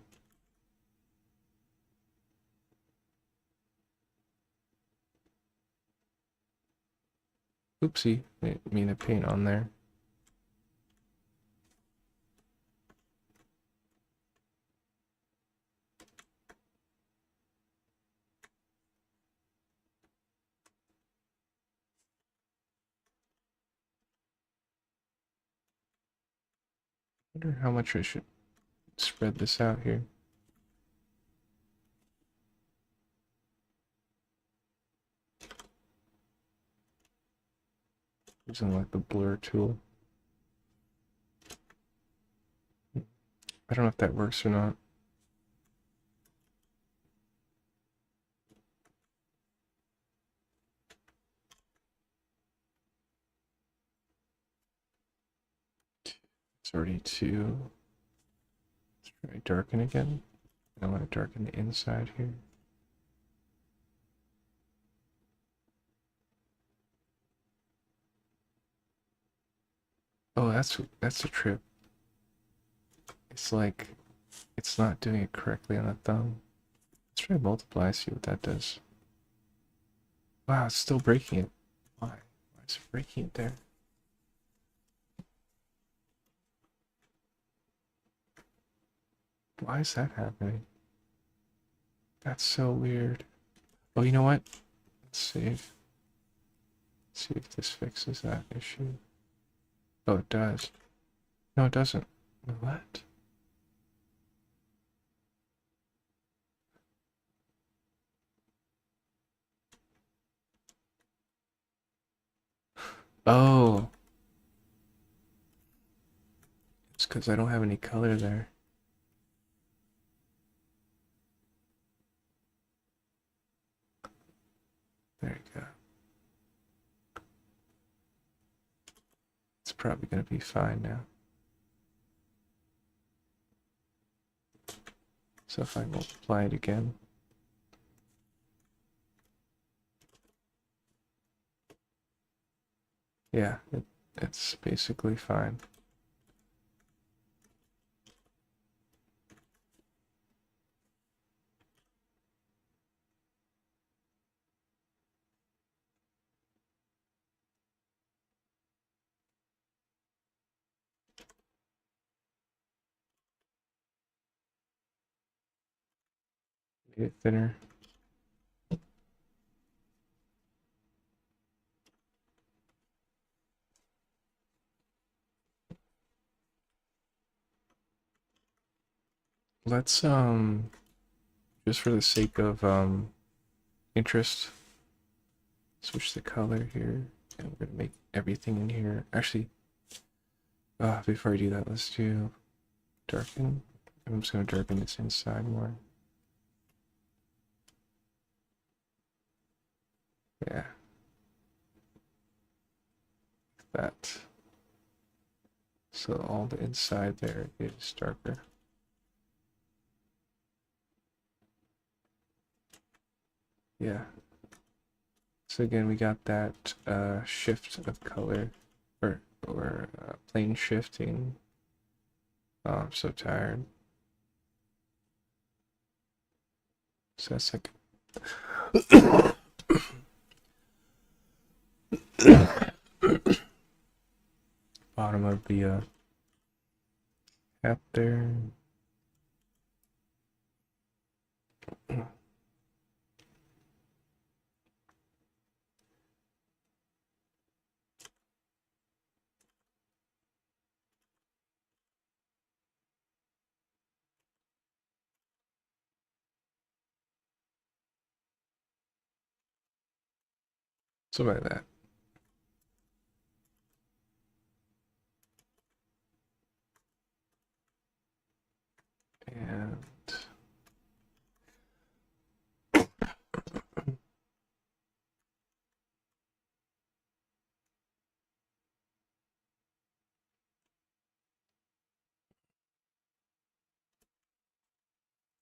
Oopsie, didn't mean to paint on there. I wonder how much I should spread this out here. Using like the blur tool. I don't know if that works or not. It's already 2. Let's try darken again. I want to darken the inside here. Oh, that's a trip. It's like it's not doing it correctly on the thumb. Let's try multiply, see what that does. Wow, it's still breaking it. Why? Why is it breaking it there? Why is that happening? That's so weird. Oh, you know what? Let's save. See if this fixes that issue. Oh, it does. No, it doesn't. What? Oh. It's because I don't have any color there. There you go. It's probably going to be fine now. So if I multiply it again. Yeah, it's basically fine. Get it thinner. Let's just for the sake of interest, switch the color here, and we're gonna make everything in here. Actually, before I do that, let's do darken. I'm just gonna darken this inside more. Yeah. That. So all the inside there is darker. Yeah. So again, we got that shift of color, or plane shifting. Oh, I'm so tired. So that's like bottom of the hat there. So like that. And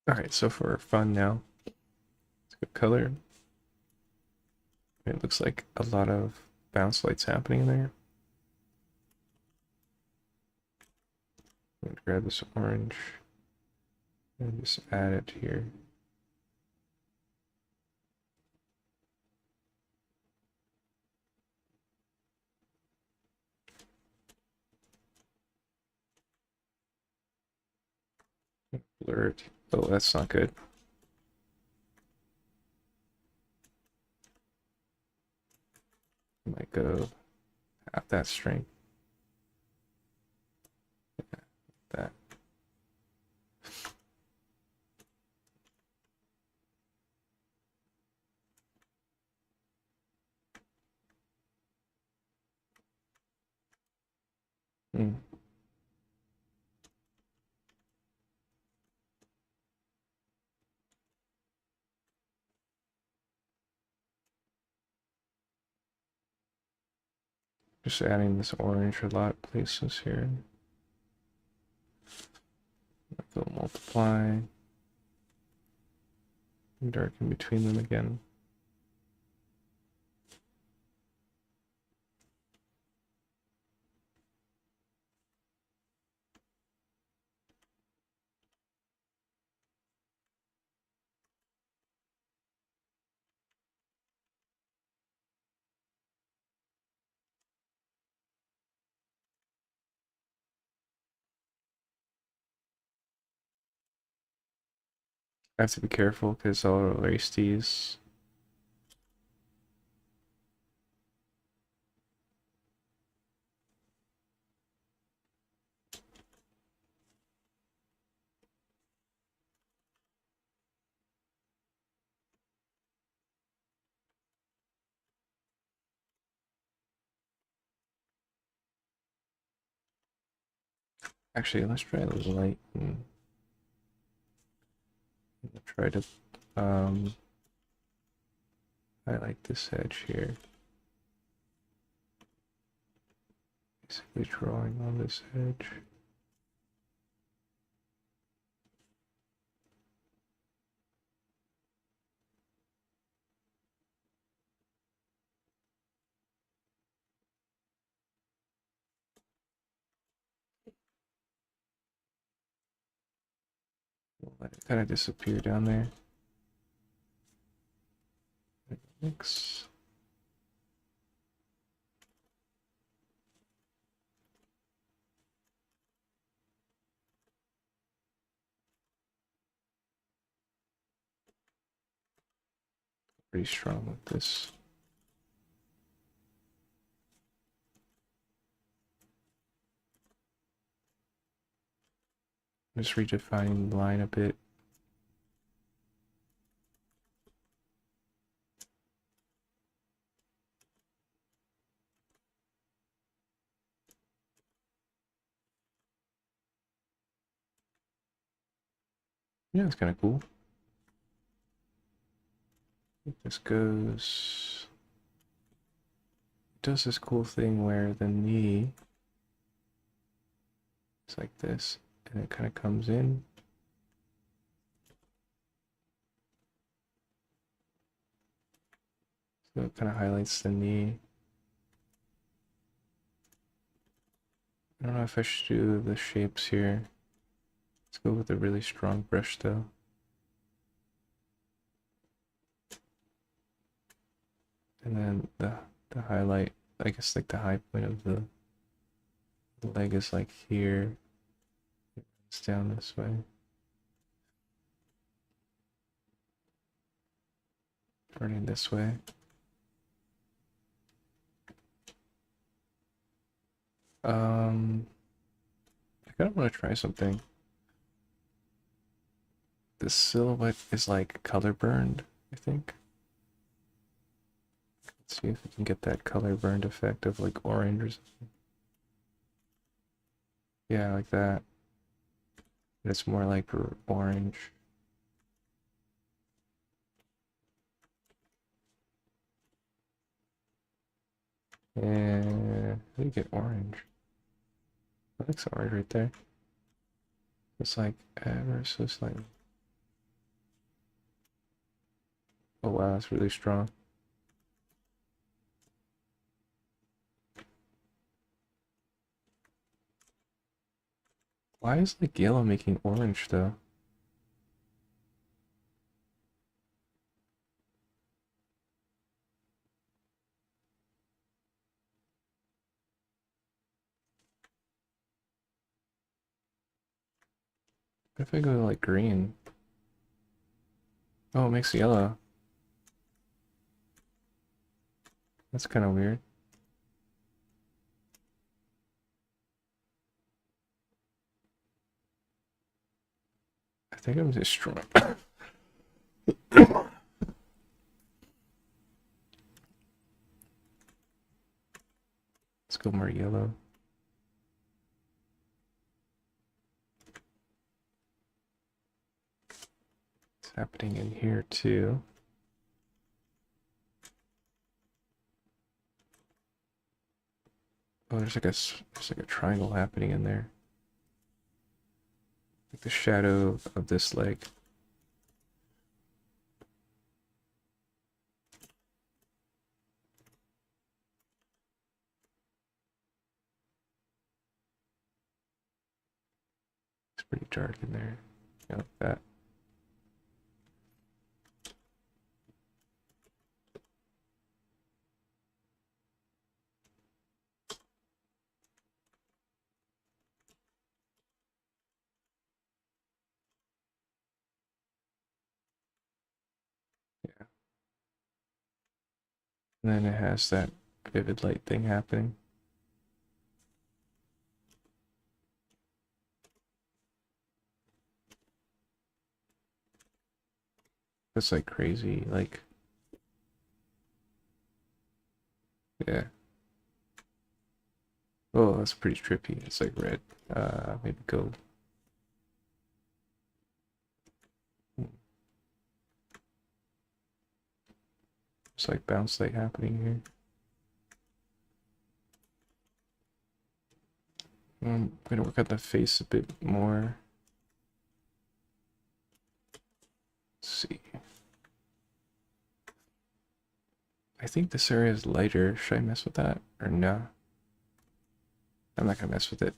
all right, so for fun now, let's go color. It looks like a lot of bounce lights happening in there. I'm gonna grab this orange and just add it here. Blur it. Oh, that's not good. Might go half that strength. That. Mm. Just adding this orange a lot of places here. Go multiply. Darken between them again. I have to be careful because I'll erase these. Actually, let's try the light and try to highlight this edge here. Basically drawing on this edge. Let it kind of disappear down there. Mix. Pretty strong with this. Just redefining the line a bit. Yeah, it's kind of cool. This goes, does this cool thing where the knee is like this, and it kind of comes in. So it kind of highlights the knee. I don't know if I should do the shapes here. Let's go with a really strong brush though. And then the highlight, I guess like the high point of the leg is like here. It's down this way. Turning this way. I kind of want to try something. This silhouette is like color burned, I think. Let's see if we can get that color burned effect of like orange or something. Yeah, like that. But it's more like orange. And how do you get orange? That looks orange right there. It's like ever so slightly. Oh wow, that's really strong. Why is like yellow making orange though? What if I go to like green? Oh, it makes yellow. That's kind of weird. I think I'm just strong. Let's go more yellow. It's happening in here too. Oh, there's like a triangle happening in there. Like the shadow of this leg. It's pretty dark in there. Yeah, like that. Yeah. And then it has that vivid light thing happening. It's like crazy, like, yeah. Oh, that's pretty trippy. It's like red. Maybe gold. It's like bounce light happening here. I'm gonna work on the face a bit more. Let's see. I think this area is lighter. Should I mess with that or no? I'm not gonna mess with it.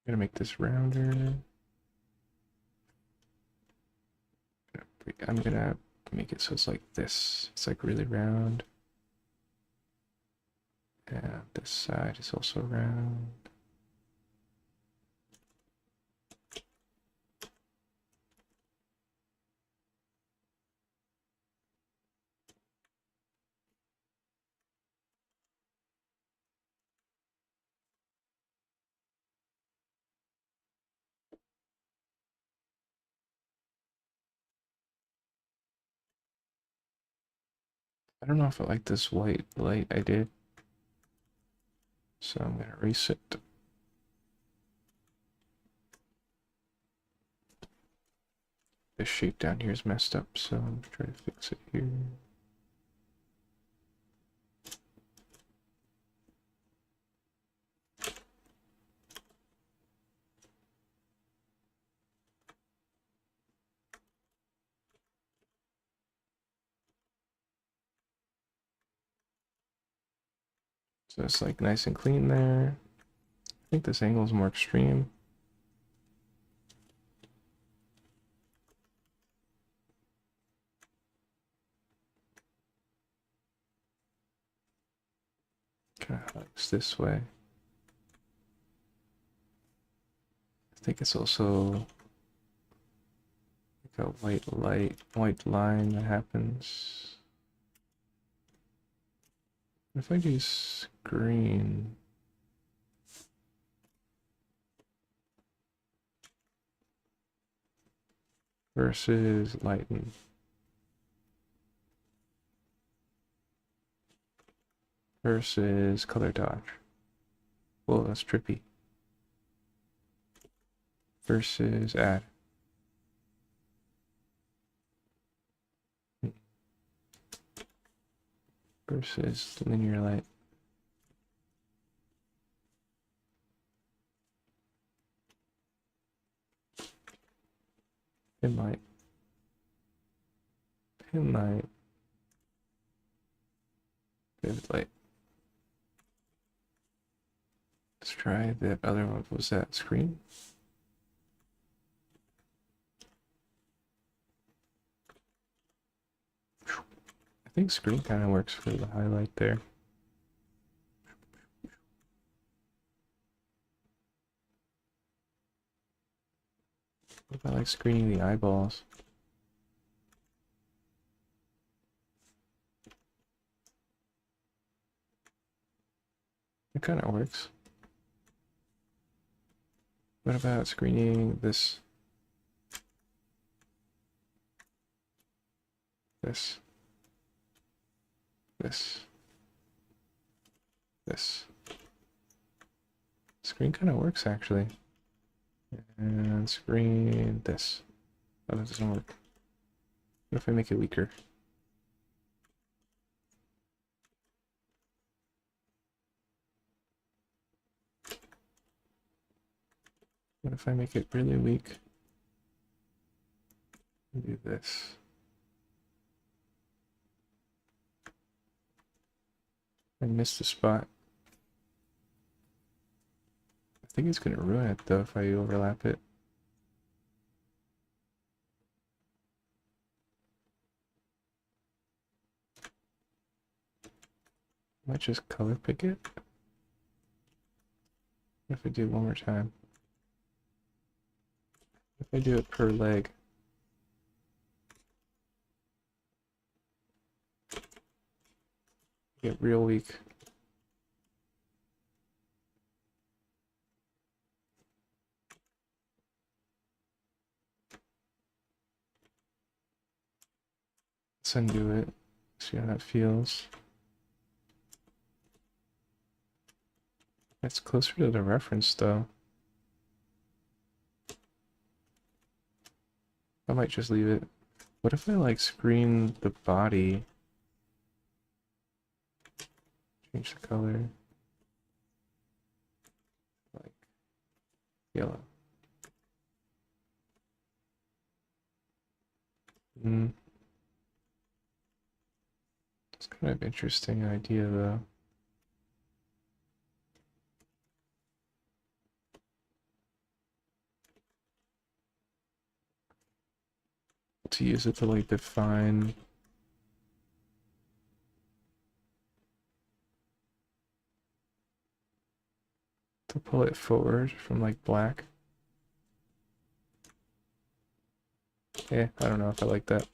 I'm gonna make this rounder. I'm gonna make it so it's like this. It's like really round. And this side is also round. I don't know if I like this white light I did. So I'm gonna erase it. This shape down here is messed up, so I'm trying to fix it here. So it's like nice and clean there. I think this angle is more extreme. Kind of hugs this way. I think it's also like a white line that happens. If I do screen, versus lighten. Versus color dodge. Whoa, that's trippy. Versus add. Versus linear light. Pin light. Pin light. Vivid light. Let's try the other one. What was that? Screen? I think screen kind of works for the highlight there. What about like screening the eyeballs? It kind of works. What about screening this? This. Screen kind of works actually. And screen this. Oh, that doesn't work. What if I make it weaker? What if I make it really weak? Do this. I missed a spot. I think it's gonna ruin it though if I overlap it. Might just color pick it. What if I do it one more time? If I do it per leg. Get real weak. Let's undo it. See how that feels. It's closer to the reference though. I might just leave it. What if I like screen the body? Change the color. Like yellow. It's kind of interesting idea though. To use it to like define to pull it forward from like black. Yeah, I don't know if I like that.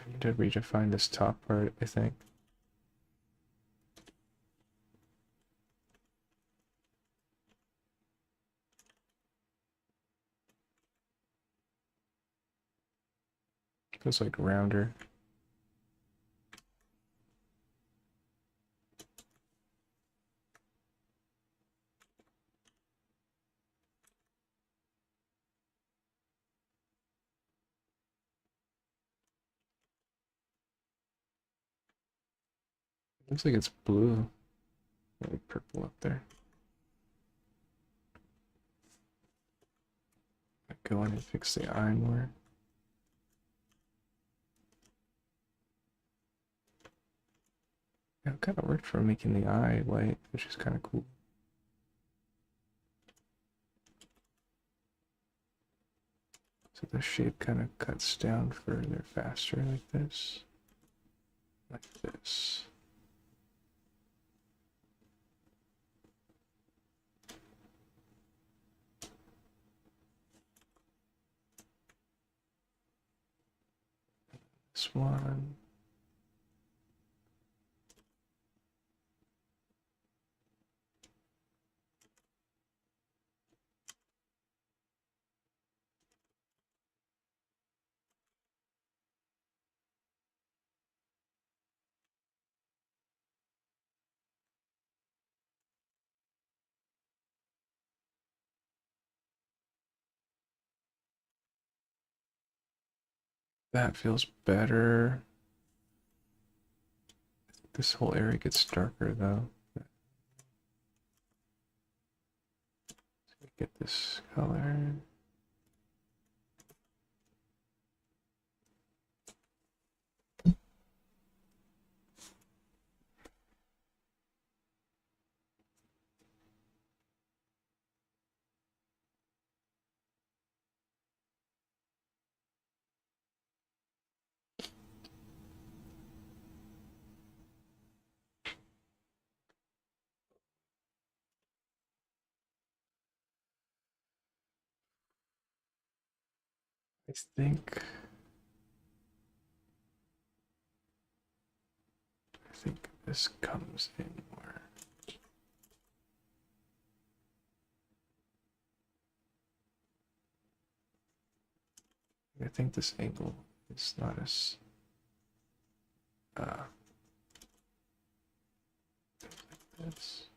I need to redefine this top part, I think. Feels like rounder. Looks like it's blue. Like purple up there. go in and fix the eye more. Yeah, it kind of worked for making the eye white, which is kind of cool. So the shape kind of cuts down further faster like this. Like this. This one. That feels better. This whole area gets darker though. Get this color. I think this comes in more. I think this angle is not as uh this.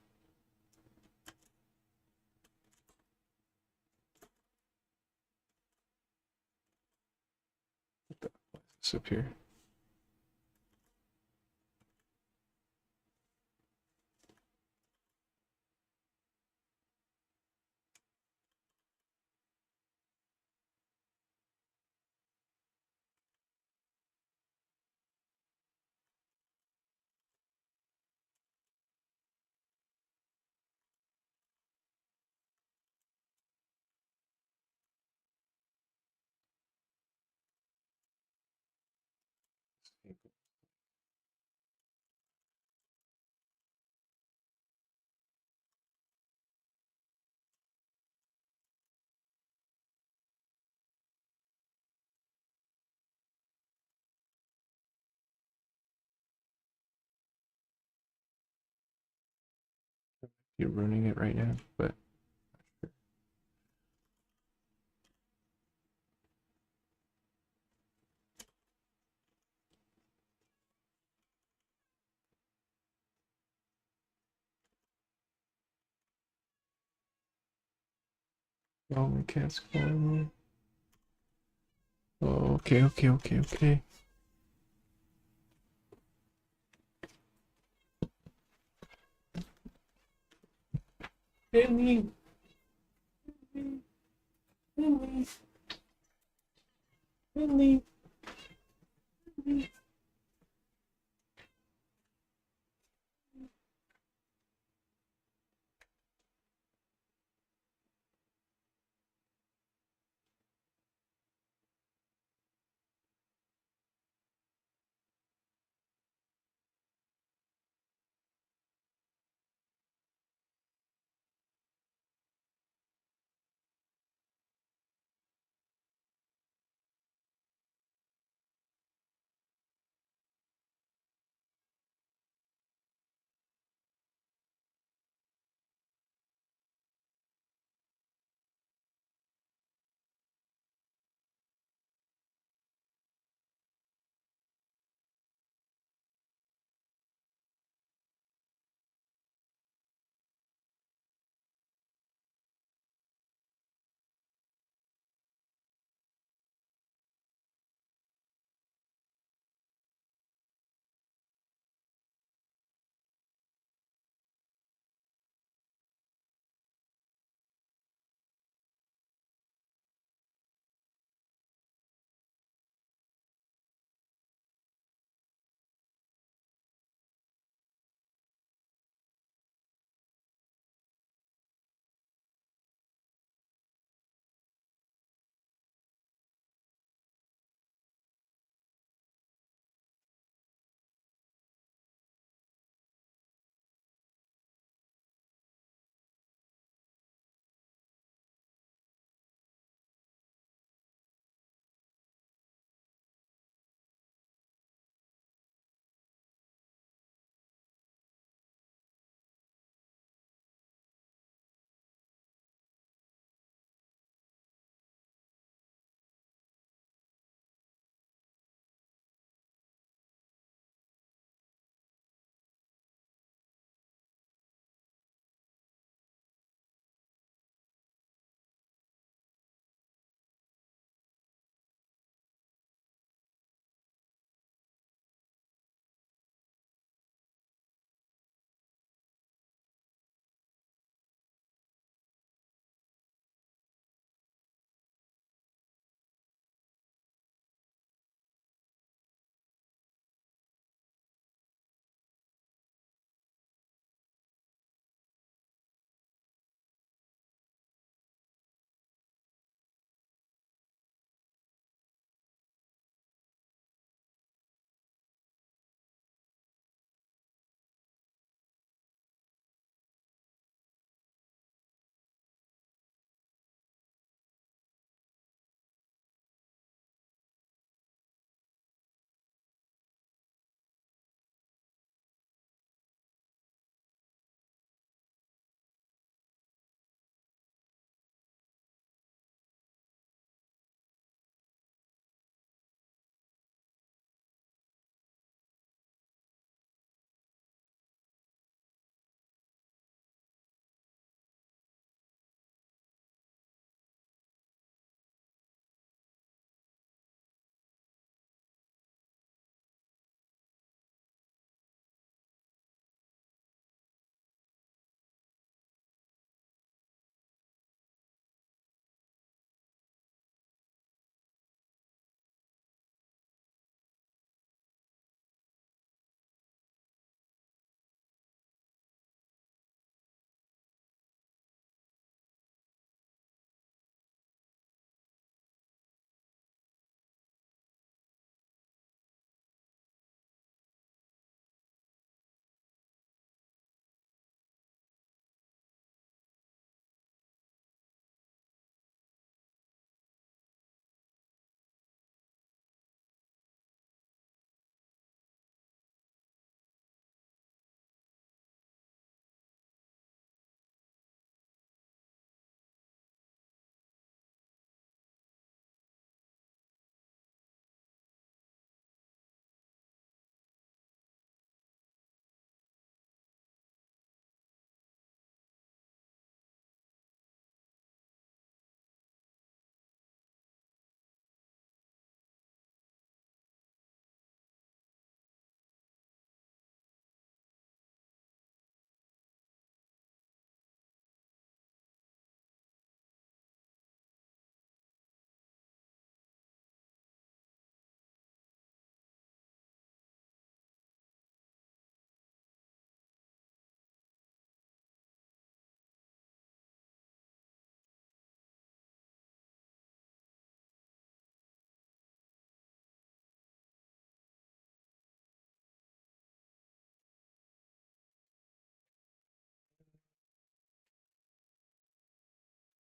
This up here. You're ruining it right now, but oh, my cat's calling me. Oh, okay. Henry, Henry, Henry, Henry.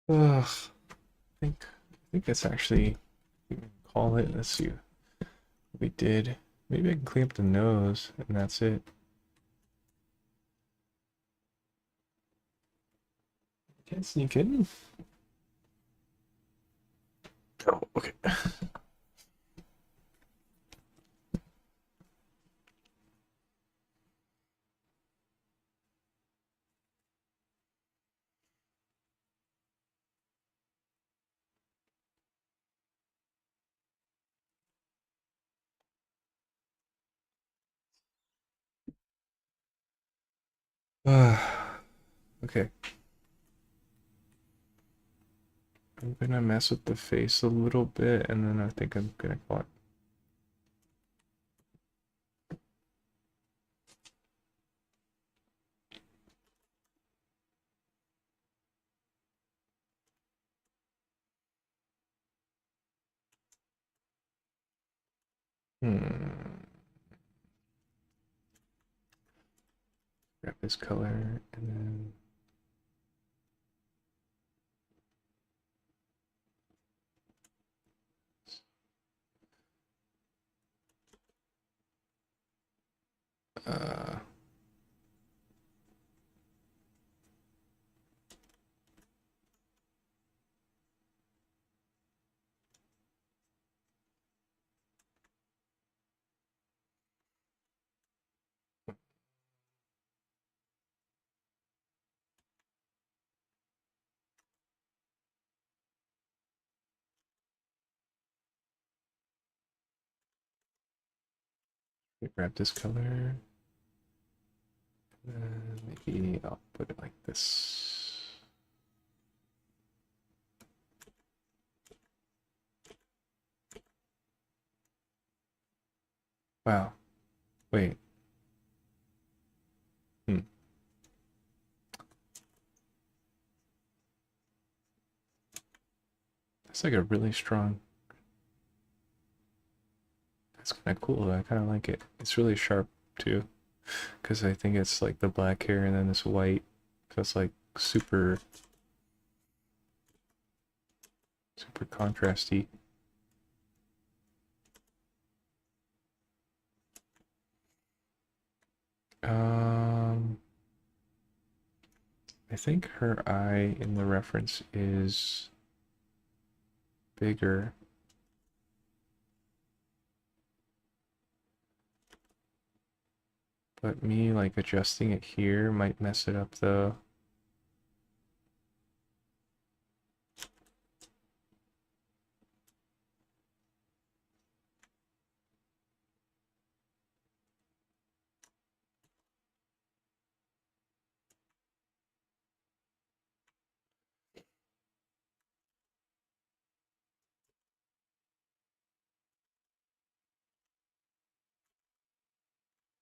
Ugh, I think that's actually we can call it. Let's see what we did. Maybe I can clean up the nose and that's it. Can't sneak in. Oh, okay. Okay. I'm gonna mess with the face a little bit and then I think I'm gonna call it. Hmm. Grab this color and then uh grab this color. Maybe I'll put it like this. Wow. Wait. Hmm. That's like a really strong. That's kind of cool. I kind of like it. It's really sharp too, because I think it's like the black hair and then this white. So it's like super contrasty. Um, I think her eye in the reference is bigger, but me like adjusting it here might mess it up though.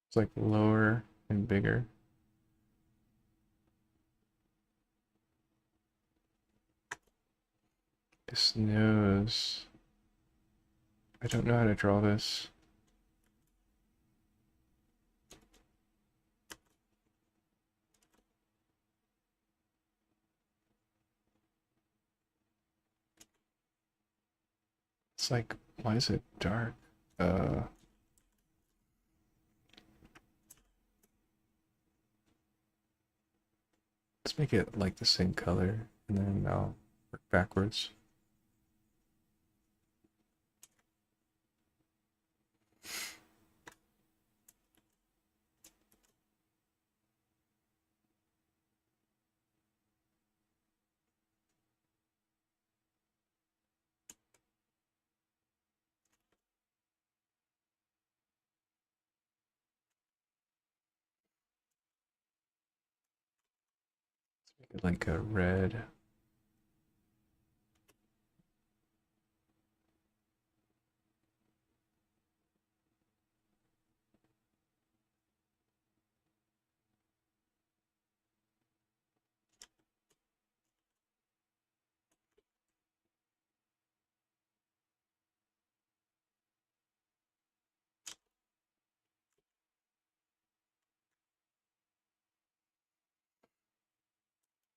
It's like lower and bigger. This nose. I don't know how to draw this. It's like, why is it dark? Let's make it like the same color and then I'll work backwards. Make it like a red.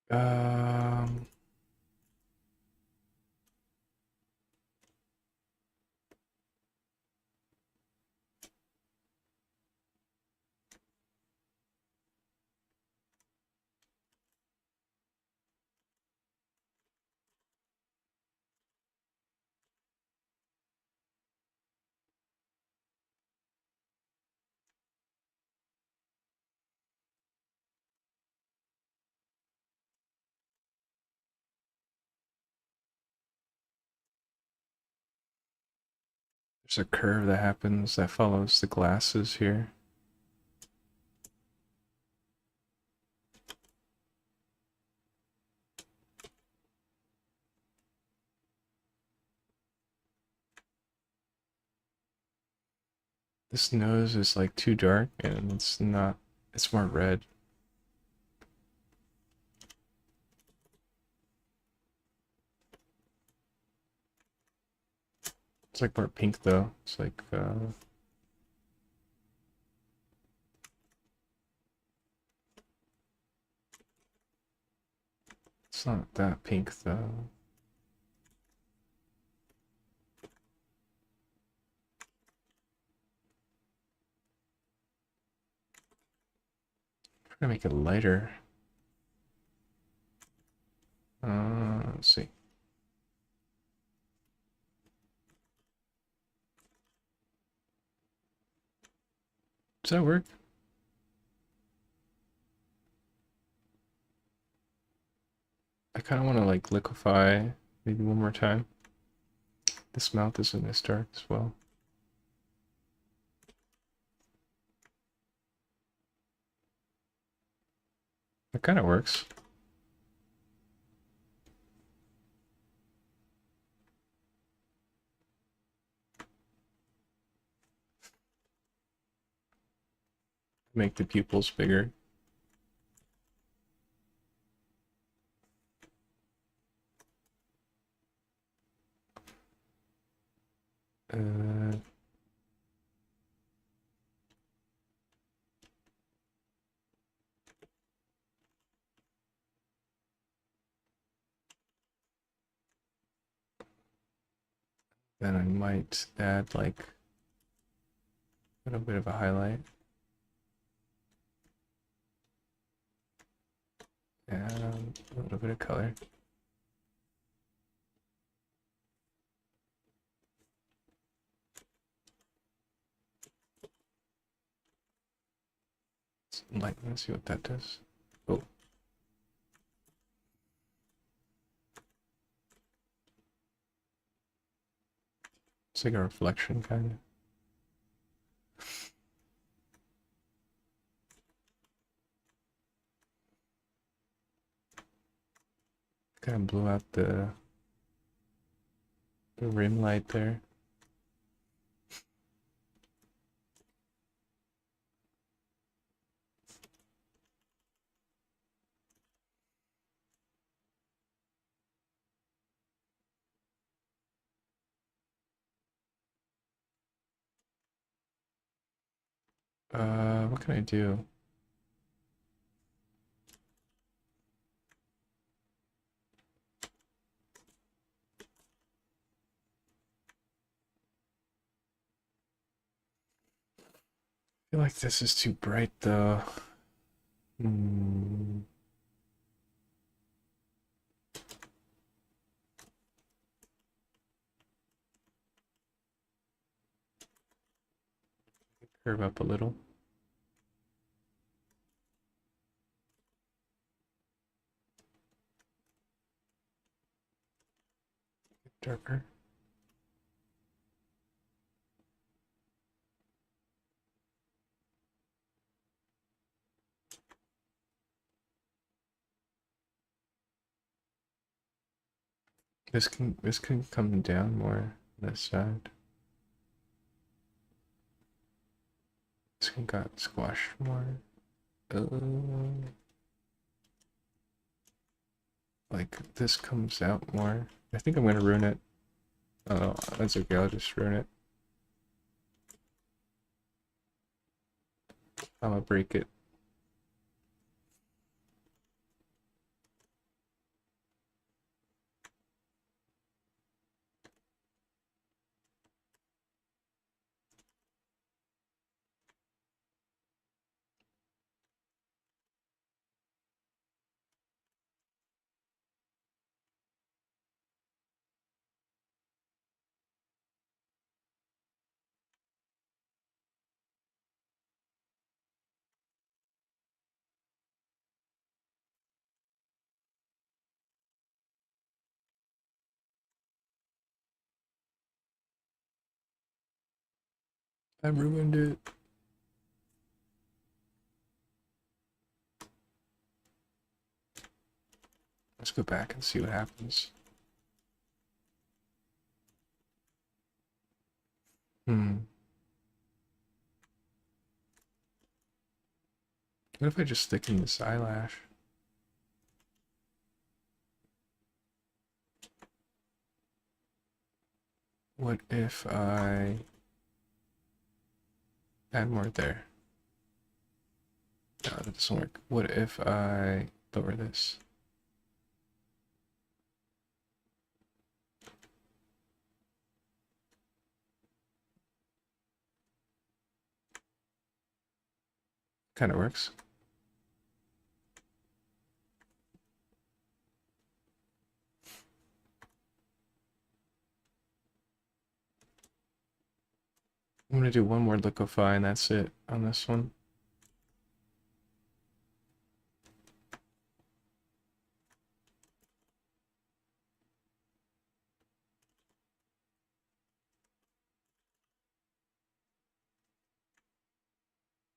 Um, There's a curve that happens that follows the glasses here. This nose is like too dark and it's not, it's more red. It's like more pink though. It's like, it's not that pink though. I'm gonna make it lighter. Let's see. Does that work? I kind of want to like liquefy maybe one more time. This mouth isn't as dark as well. It kind of works. Make the pupils bigger. Uh, then I might add like a little bit of a highlight. And a little bit of color. Let's see what that does. Oh. It's like a reflection kind of. Kind of blew out the rim light there. What can I do? I feel like this is too bright though. Hmm. Curve up a little. Darker. This can come down more this side. This one got squashed more. Like this comes out more. I think I'm gonna ruin it. Oh, that's okay. I'll just ruin it. I'm gonna break it. I ruined it. Let's go back and see what happens. What if I just thicken this eyelash? What if I add more there? No, that doesn't work. What if I lower this? Kind of works. I'm gonna do one more liquefy and that's it on this one.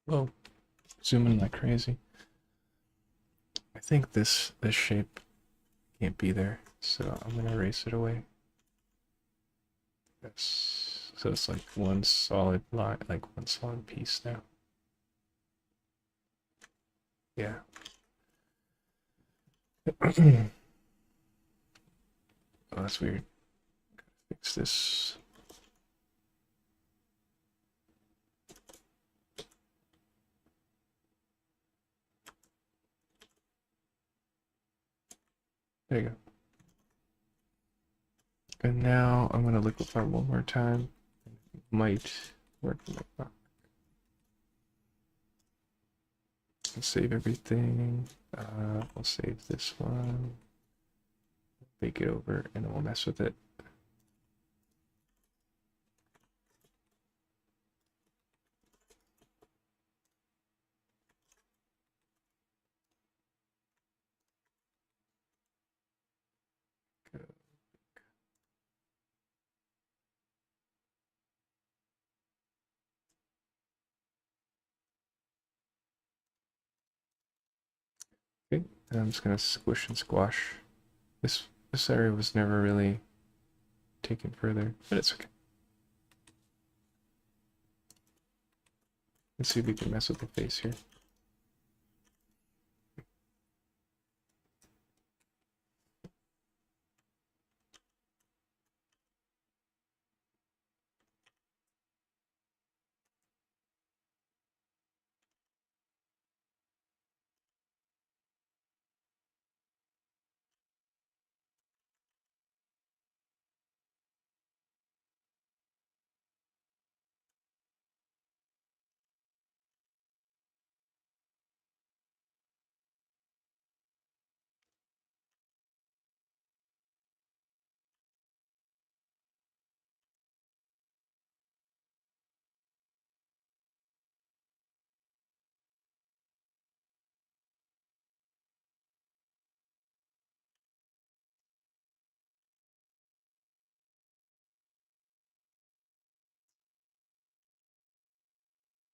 Whoa, zooming like crazy. I think this shape can't be there, so I'm gonna erase it away. Yes. So it's like one solid line, like one solid piece now. Yeah. Oh, that's weird. Fix this. There you go. And now I'm gonna liquefy one more time. Might work like that. Let's save everything. We'll save this one. Bake it over, and then we'll mess with it. Okay, and I'm just gonna squish and squash. This area was never really taken further, but it's okay. Let's see if we can mess with the face here.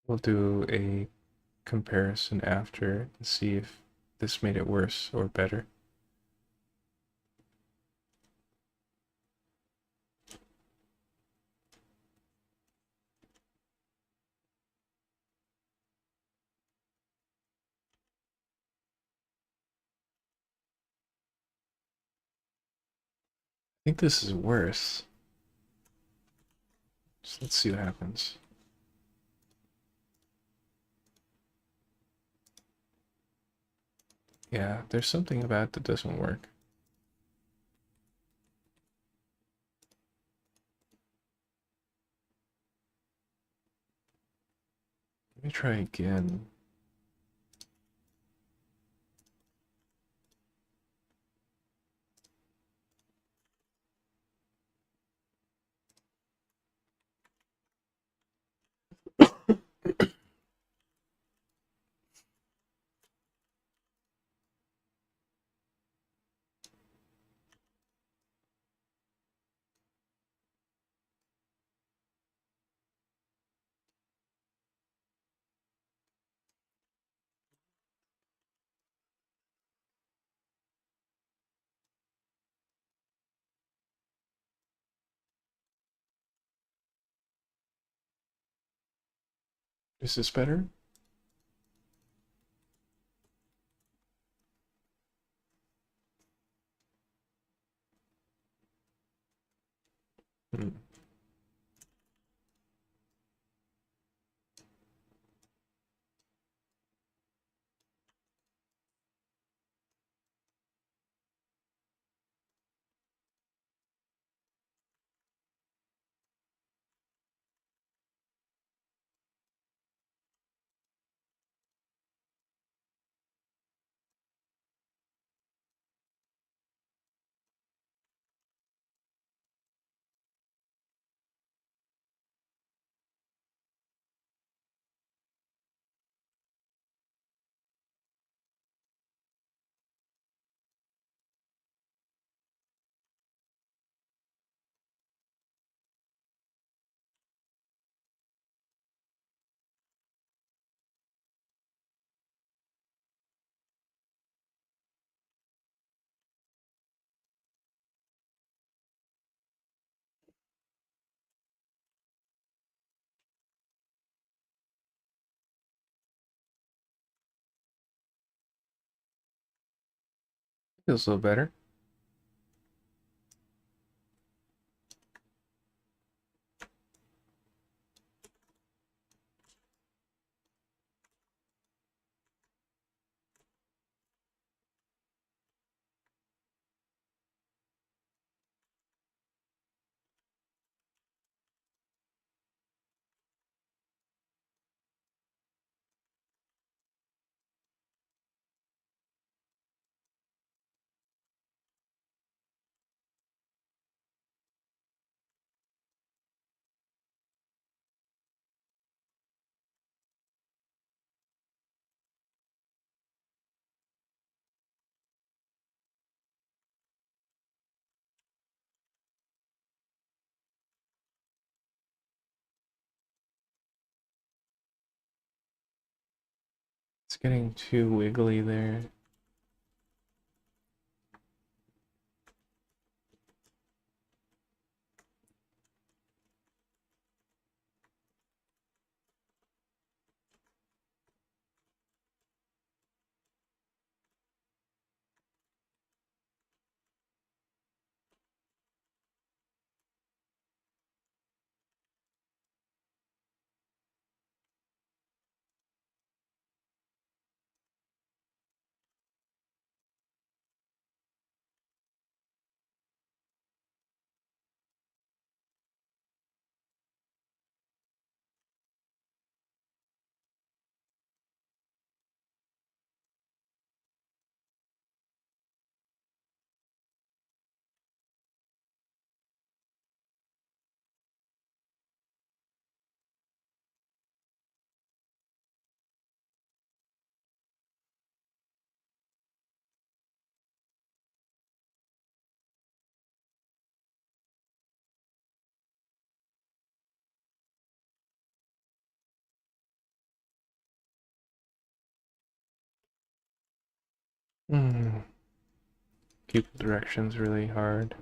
We'll do a comparison after and see if this made it worse or better. I think this is worse. So let's see what happens. Yeah, there's something about it that doesn't work. Let me try again. Is this better? Hmm. Feels a little better. It's getting too wiggly there. Hmm. Keep the directions really hard.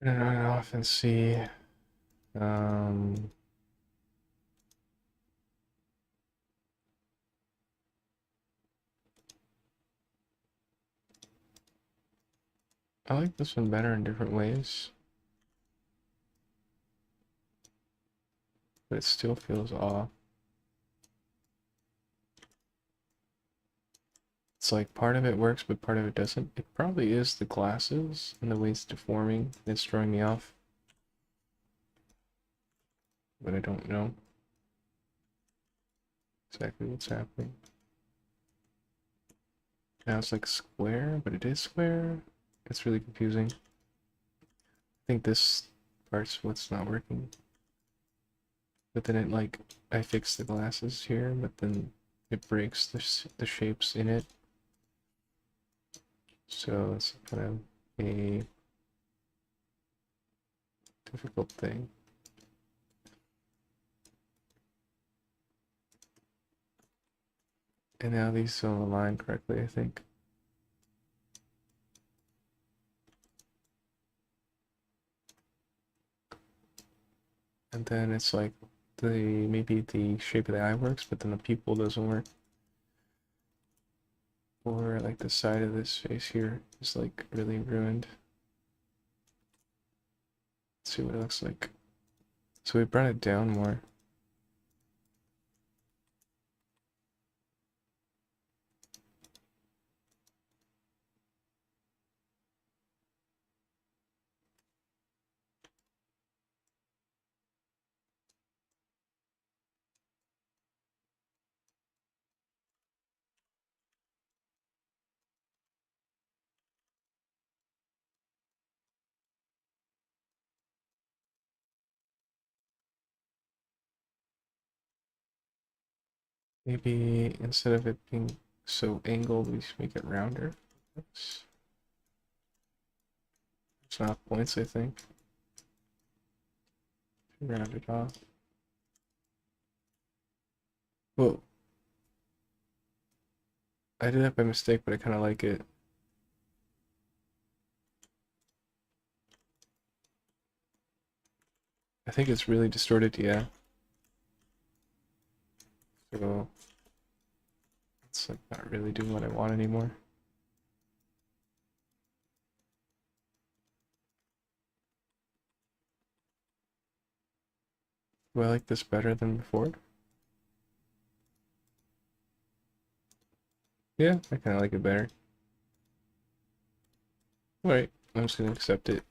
Turn it off and see. Um, I like this one better in different ways, but it still feels off. It's like part of it works, but part of it doesn't. It probably is the glasses and the way it's deforming that's throwing me off, but I don't know exactly what's happening. Now it's like square, but it is square. It's really confusing. I think this part's what's not working. but then it like I fix the glasses here, but then it breaks the shapes in it. So it's kind of a difficult thing. And now these don't align correctly, I think. And then it's like maybe the shape of the eye works, but then the pupil doesn't work. Or like the side of this face here is like really ruined. Let's see what it looks like. So we brought it down more. Maybe instead of it being so angled, we should make it rounder. It's not points, I think. Round it off. Whoa. I did that by mistake, but I kind of like it. I think it's really distorted, yeah. So it's like not really doing what I want anymore. Do I like this better than before? Yeah, I kind of like it better. Alright, I'm just gonna accept it.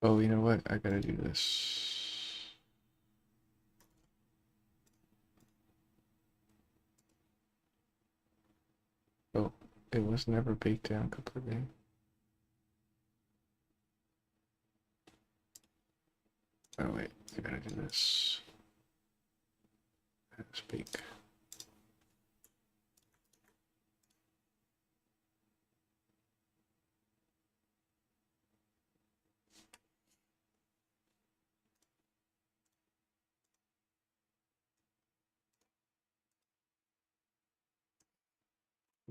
Oh, you know what? I gotta do this. Oh, it was never baked down completely. Oh wait, I gotta do this. Speak.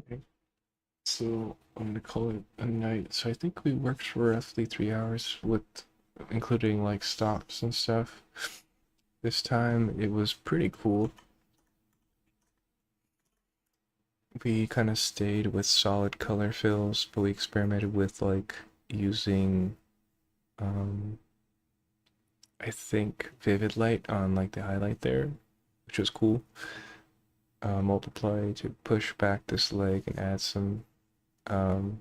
Okay. So I'm gonna call it a night. So I think we worked for roughly 3 hours with including like stops and stuff. This time it was pretty cool. We kind of stayed with solid color fills, but we experimented with like using um I think vivid light on like the highlight there, which was cool. Multiply to push back this leg and add some um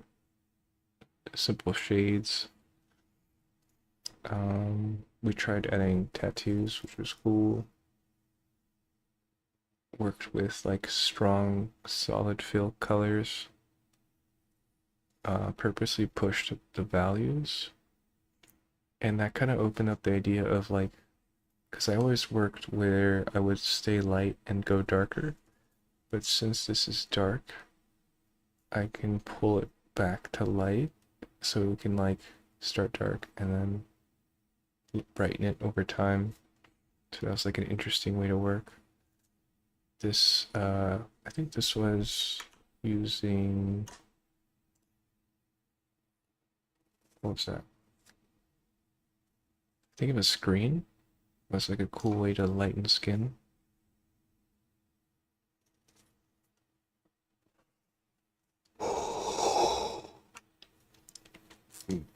simple shades. We tried adding tattoos, which was cool. Worked with like strong solid fill colors. Purposely pushed the values, and that kind of opened up the idea of like, because I always worked where I would stay light and go darker, but since this is dark, I can pull it back to light, so we can like start dark and then brighten it over time. So that was like an interesting way to work. This, I think this was using, what was that? I think of a screen was like a cool way to lighten skin.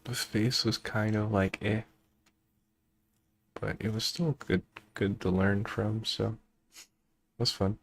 The face was kind of like but it was still good to learn from, so it was fun.